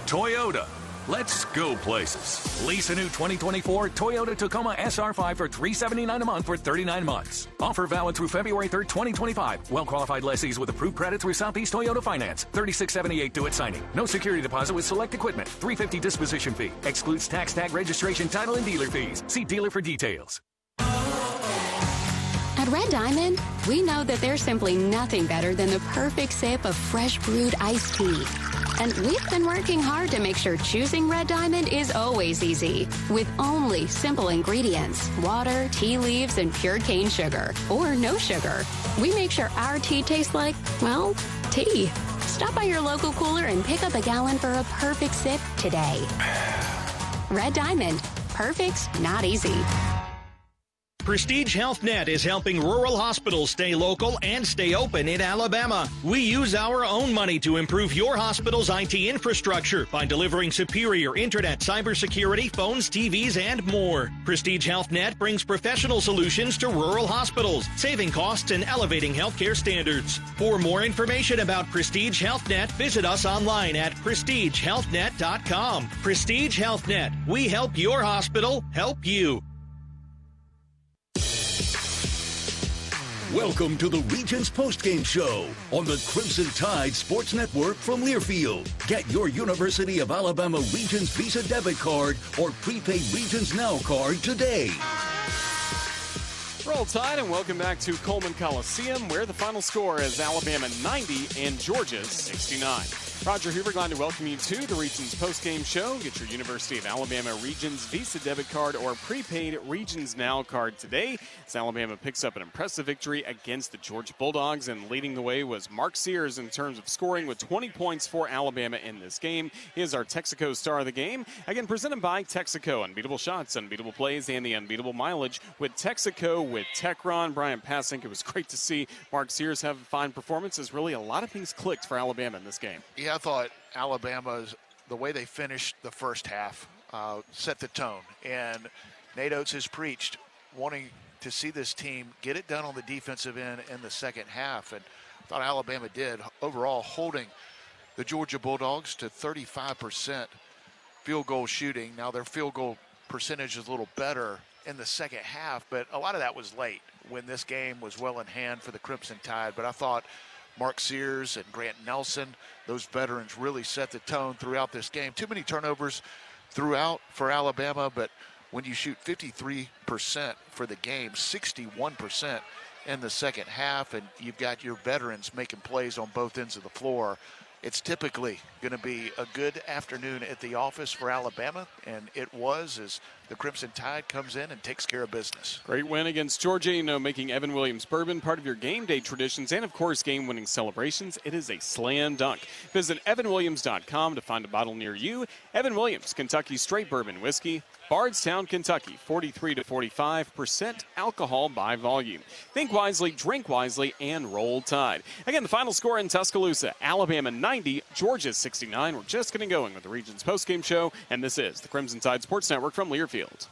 Toyota. Let's go places. Lease a new 2024 Toyota Tacoma SR5 for $379 a month for 39 months. Offer valid through February 3rd, 2025. Well-qualified lessees with approved credit through Southeast Toyota Finance. $36.78 due at signing. No security deposit with select equipment. $350 disposition fee. Excludes tax, tag, registration, title, and dealer fees. See dealer for details. At Red Diamond, we know that there's simply nothing better than the perfect sip of fresh brewed iced tea. And we've been working hard to make sure choosing Red Diamond is always easy. With only simple ingredients, water, tea leaves, and pure cane sugar, or no sugar. We make sure our tea tastes like, well, tea. Stop by your local cooler and pick up a gallon for a perfect sip today. Red Diamond. Perfect, not easy. Prestige Health Net is helping rural hospitals stay local and stay open in Alabama. We use our own money to improve your hospital's IT infrastructure by delivering superior internet, cybersecurity, phones, TVs, and more. Prestige Health Net brings professional solutions to rural hospitals, saving costs and elevating healthcare standards. For more information about Prestige Health Net, visit us online at prestigehealthnet.com. Prestige Health Net. We help your hospital help you. Welcome to the Regions postgame show on the Crimson Tide Sports Network from Learfield. Get your University of Alabama Regions Visa debit card or prepaid Regions Now card today. Roll Tide and welcome back to Coleman Coliseum, where the final score is Alabama 90 and Georgia 69. Roger Hoover, glad to welcome you to the Regions postgame show. Get your University of Alabama Regions Visa debit card or prepaid Regions Now card today as Alabama picks up an impressive victory against the Georgia Bulldogs, and leading the way was Mark Sears in terms of scoring with 20 points for Alabama in this game. He is our Texaco star of the game. Again, presented by Texaco. Unbeatable shots, unbeatable plays, and the unbeatable mileage with Texaco with Techron. Bryan Passink, it was great to see Mark Sears have a fine performance as really a lot of things clicked for Alabama in this game. Yeah, I thought Alabama's, the way they finished the first half, set the tone. And Nate Oates has preached wanting to see this team get it done on the defensive end in the second half. And I thought Alabama did, overall holding the Georgia Bulldogs to 35% field goal shooting. Now their field goal percentage is a little better in the second half, but a lot of that was late when this game was well in hand for the Crimson Tide. But I thought Mark Sears and Grant Nelson, those veterans, really set the tone throughout this game. Too many turnovers throughout for Alabama, but when you shoot 53% for the game, 61% in the second half, and you've got your veterans making plays on both ends of the floor, it's typically going to be a good afternoon at the office for Alabama, and it was, as the Crimson Tide comes in and takes care of business. Great win against Georgia, making Evan Williams bourbon part of your game day traditions and, of course, game-winning celebrations. It is a slam dunk. Visit evanwilliams.com to find a bottle near you. Evan Williams, Kentucky Straight Bourbon Whiskey. Bardstown, Kentucky, 43 to 45% alcohol by volume. Think wisely, drink wisely, and roll Tide. Again, the final score in Tuscaloosa, Alabama 90, Georgia 69. We're just getting going with the Regions postgame show, and this is the Crimson Tide Sports Network from Learfield.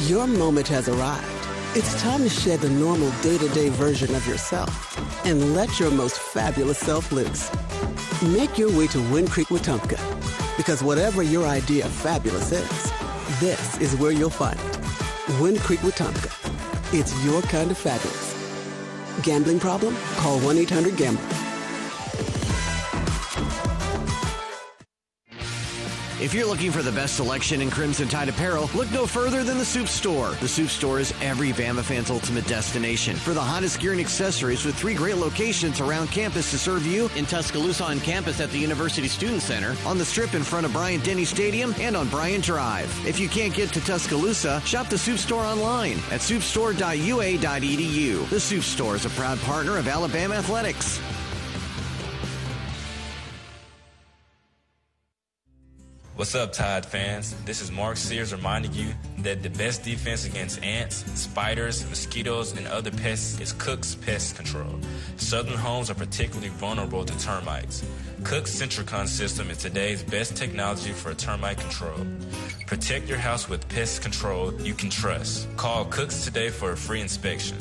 Your moment has arrived. It's time to shed the normal day-to-day version of yourself and let your most fabulous self loose. Make your way to Wind Creek Wetumpka, because whatever your idea of fabulous is, this is where you'll find it. Wind Creek Wetumpka. It's your kind of fabulous. Gambling problem? Call 1-800-GAMBLER. If you're looking for the best selection in Crimson Tide apparel, look no further than the Soup Store. The Soup Store is every Bama fan's ultimate destination for the hottest gear and accessories, with 3 great locations around campus to serve you: in Tuscaloosa on campus at the University Student Center, on the Strip in front of Bryant-Denny Stadium, and on Bryan Drive. If you can't get to Tuscaloosa, shop the Soup Store online at soupstore.ua.edu. The Soup Store is a proud partner of Alabama Athletics. What's up, Tide fans? This is Mark Sears reminding you that the best defense against ants, spiders, mosquitoes, and other pests is Cook's Pest Control. Southern homes are particularly vulnerable to termites. Cook's Centricon system is today's best technology for termite control. Protect your house with pest control you can trust. Call Cook's today for a free inspection.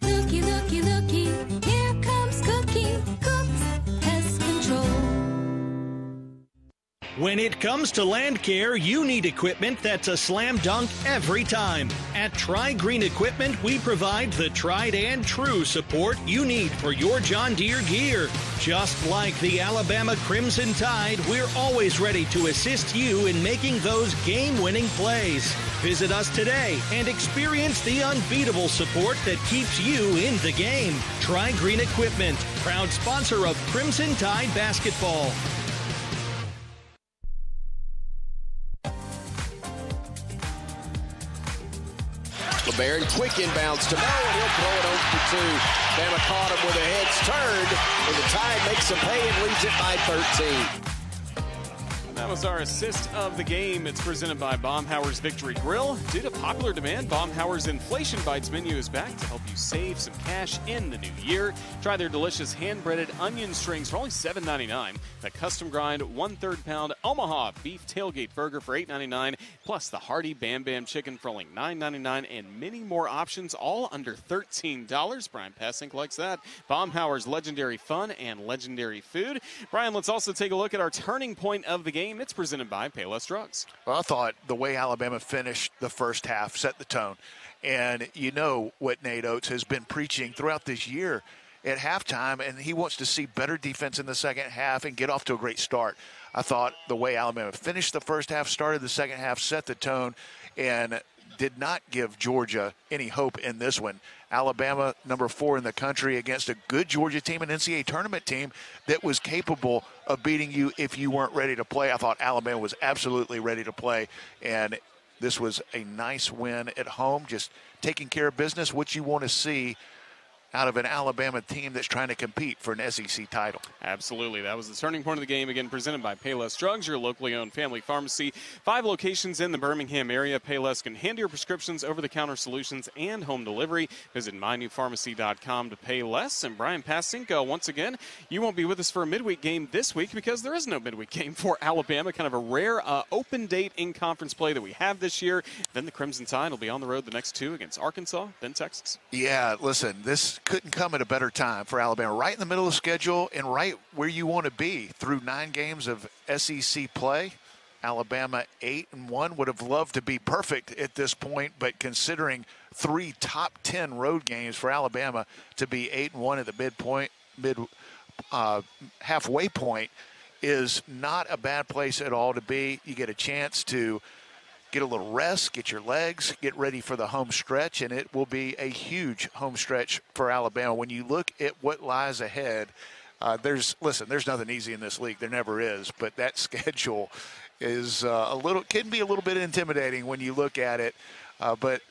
Looky, looky, looky, here comes Cookie. Cook's Pest Control. When it comes to land care, you need equipment that's a slam dunk every time. At Tri-Green Equipment, we provide the tried and true support you need for your John Deere gear. Just like the Alabama Crimson Tide, we're always ready to assist you in making those game-winning plays. Visit us today and experience the unbeatable support that keeps you in the game. Tri-Green Equipment, proud sponsor of Crimson Tide basketball. LeBaron, quick inbounds to Mo, and he'll throw it over for 2. Bama caught him with a heads turned, and the Tide makes a pay and leads it by 13. That was our assist of the game. It's presented by Baumhauer's Victory Grill. Due to popular demand, Baumhauer's Inflation Bites menu is back to help you save some cash in the new year. Try their delicious hand-breaded onion strings for only $7.99. The custom grind 1/3 pound Omaha beef tailgate burger for $8.99. Plus the hearty Bam Bam chicken for only $9.99, and many more options, all under $13. Bryan Passink likes that. Baumhauer's legendary fun and legendary food. Bryan, let's also take a look at our turning point of the game. It's presented by Payless Drugs. Well, I thought the way Alabama finished the first half set the tone. And you know what Nate Oates has been preaching throughout this year at halftime, and he wants to see better defense in the second half and get off to a great start. I thought the way Alabama finished the first half, started the second half, set the tone, and did not give Georgia any hope in this one. Alabama, number 4 in the country, against a good Georgia team, an NCAA tournament team that was capable of beating you if you weren't ready to play. I thought Alabama was absolutely ready to play, and this was a nice win at home, just taking care of business, what you want to see out of an Alabama team that's trying to compete for an SEC title. Absolutely. That was the turning point of the game, again presented by Payless Drugs, your locally owned family pharmacy. 5 locations in the Birmingham area. Payless can handle your prescriptions, over-the-counter solutions, and home delivery. Visit mynewpharmacy.com to pay less. And Bryan Passink, once again, you won't be with us for a midweek game this week because there is no midweek game for Alabama. Kind of a rare open date in conference play that we have this year. Then the Crimson Tide will be on the road the next 2 against Arkansas, then Texas. Yeah, listen, this couldn't come at a better time for Alabama. Right in the middle of the schedule and right where you want to be through 9 games of SEC play. Alabama 8-1 would have loved to be perfect at this point, but considering 3 top 10 road games for Alabama to be 8-1 at the halfway point is not a bad place at all to be. You get a chance to get a little rest, get your legs, get ready for the home stretch, and it will be a huge home stretch for Alabama. When you look at what lies ahead, there's nothing easy in this league. There never is, but that schedule is can be a little bit intimidating when you look at it, but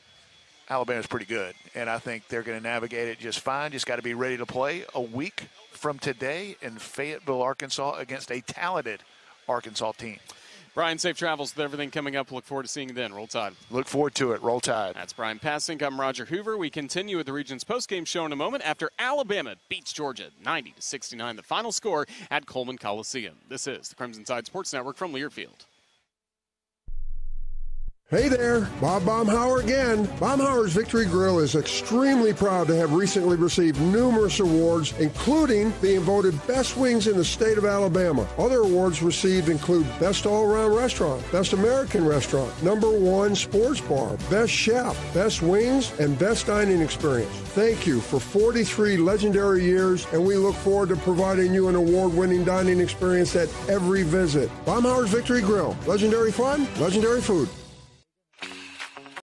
Alabama's pretty good, and I think they're going to navigate it just fine. Just got to be ready to play a week from today in Fayetteville, Arkansas, against a talented Arkansas team. Bryan, safe travels with everything coming up. Look forward to seeing you then. Roll Tide. Look forward to it. Roll Tide. That's Bryan Passink. I'm Roger Hoover. We continue with the region's postgame show in a moment after Alabama beats Georgia 90-69, the final score at Coleman Coliseum. This is the Crimson Tide Sports Network from Learfield. Hey there, Bob Baumhauer again. Baumhauer's Victory Grill is extremely proud to have recently received numerous awards, including being voted best wings in the state of Alabama. Other awards received include Best All-Around Restaurant, Best American Restaurant, #1 Sports Bar, Best Chef, Best Wings, and Best Dining Experience. Thank you for 43 legendary years, and we look forward to providing you an award-winning dining experience at every visit. Baumhauer's Victory Grill. Legendary fun, legendary food.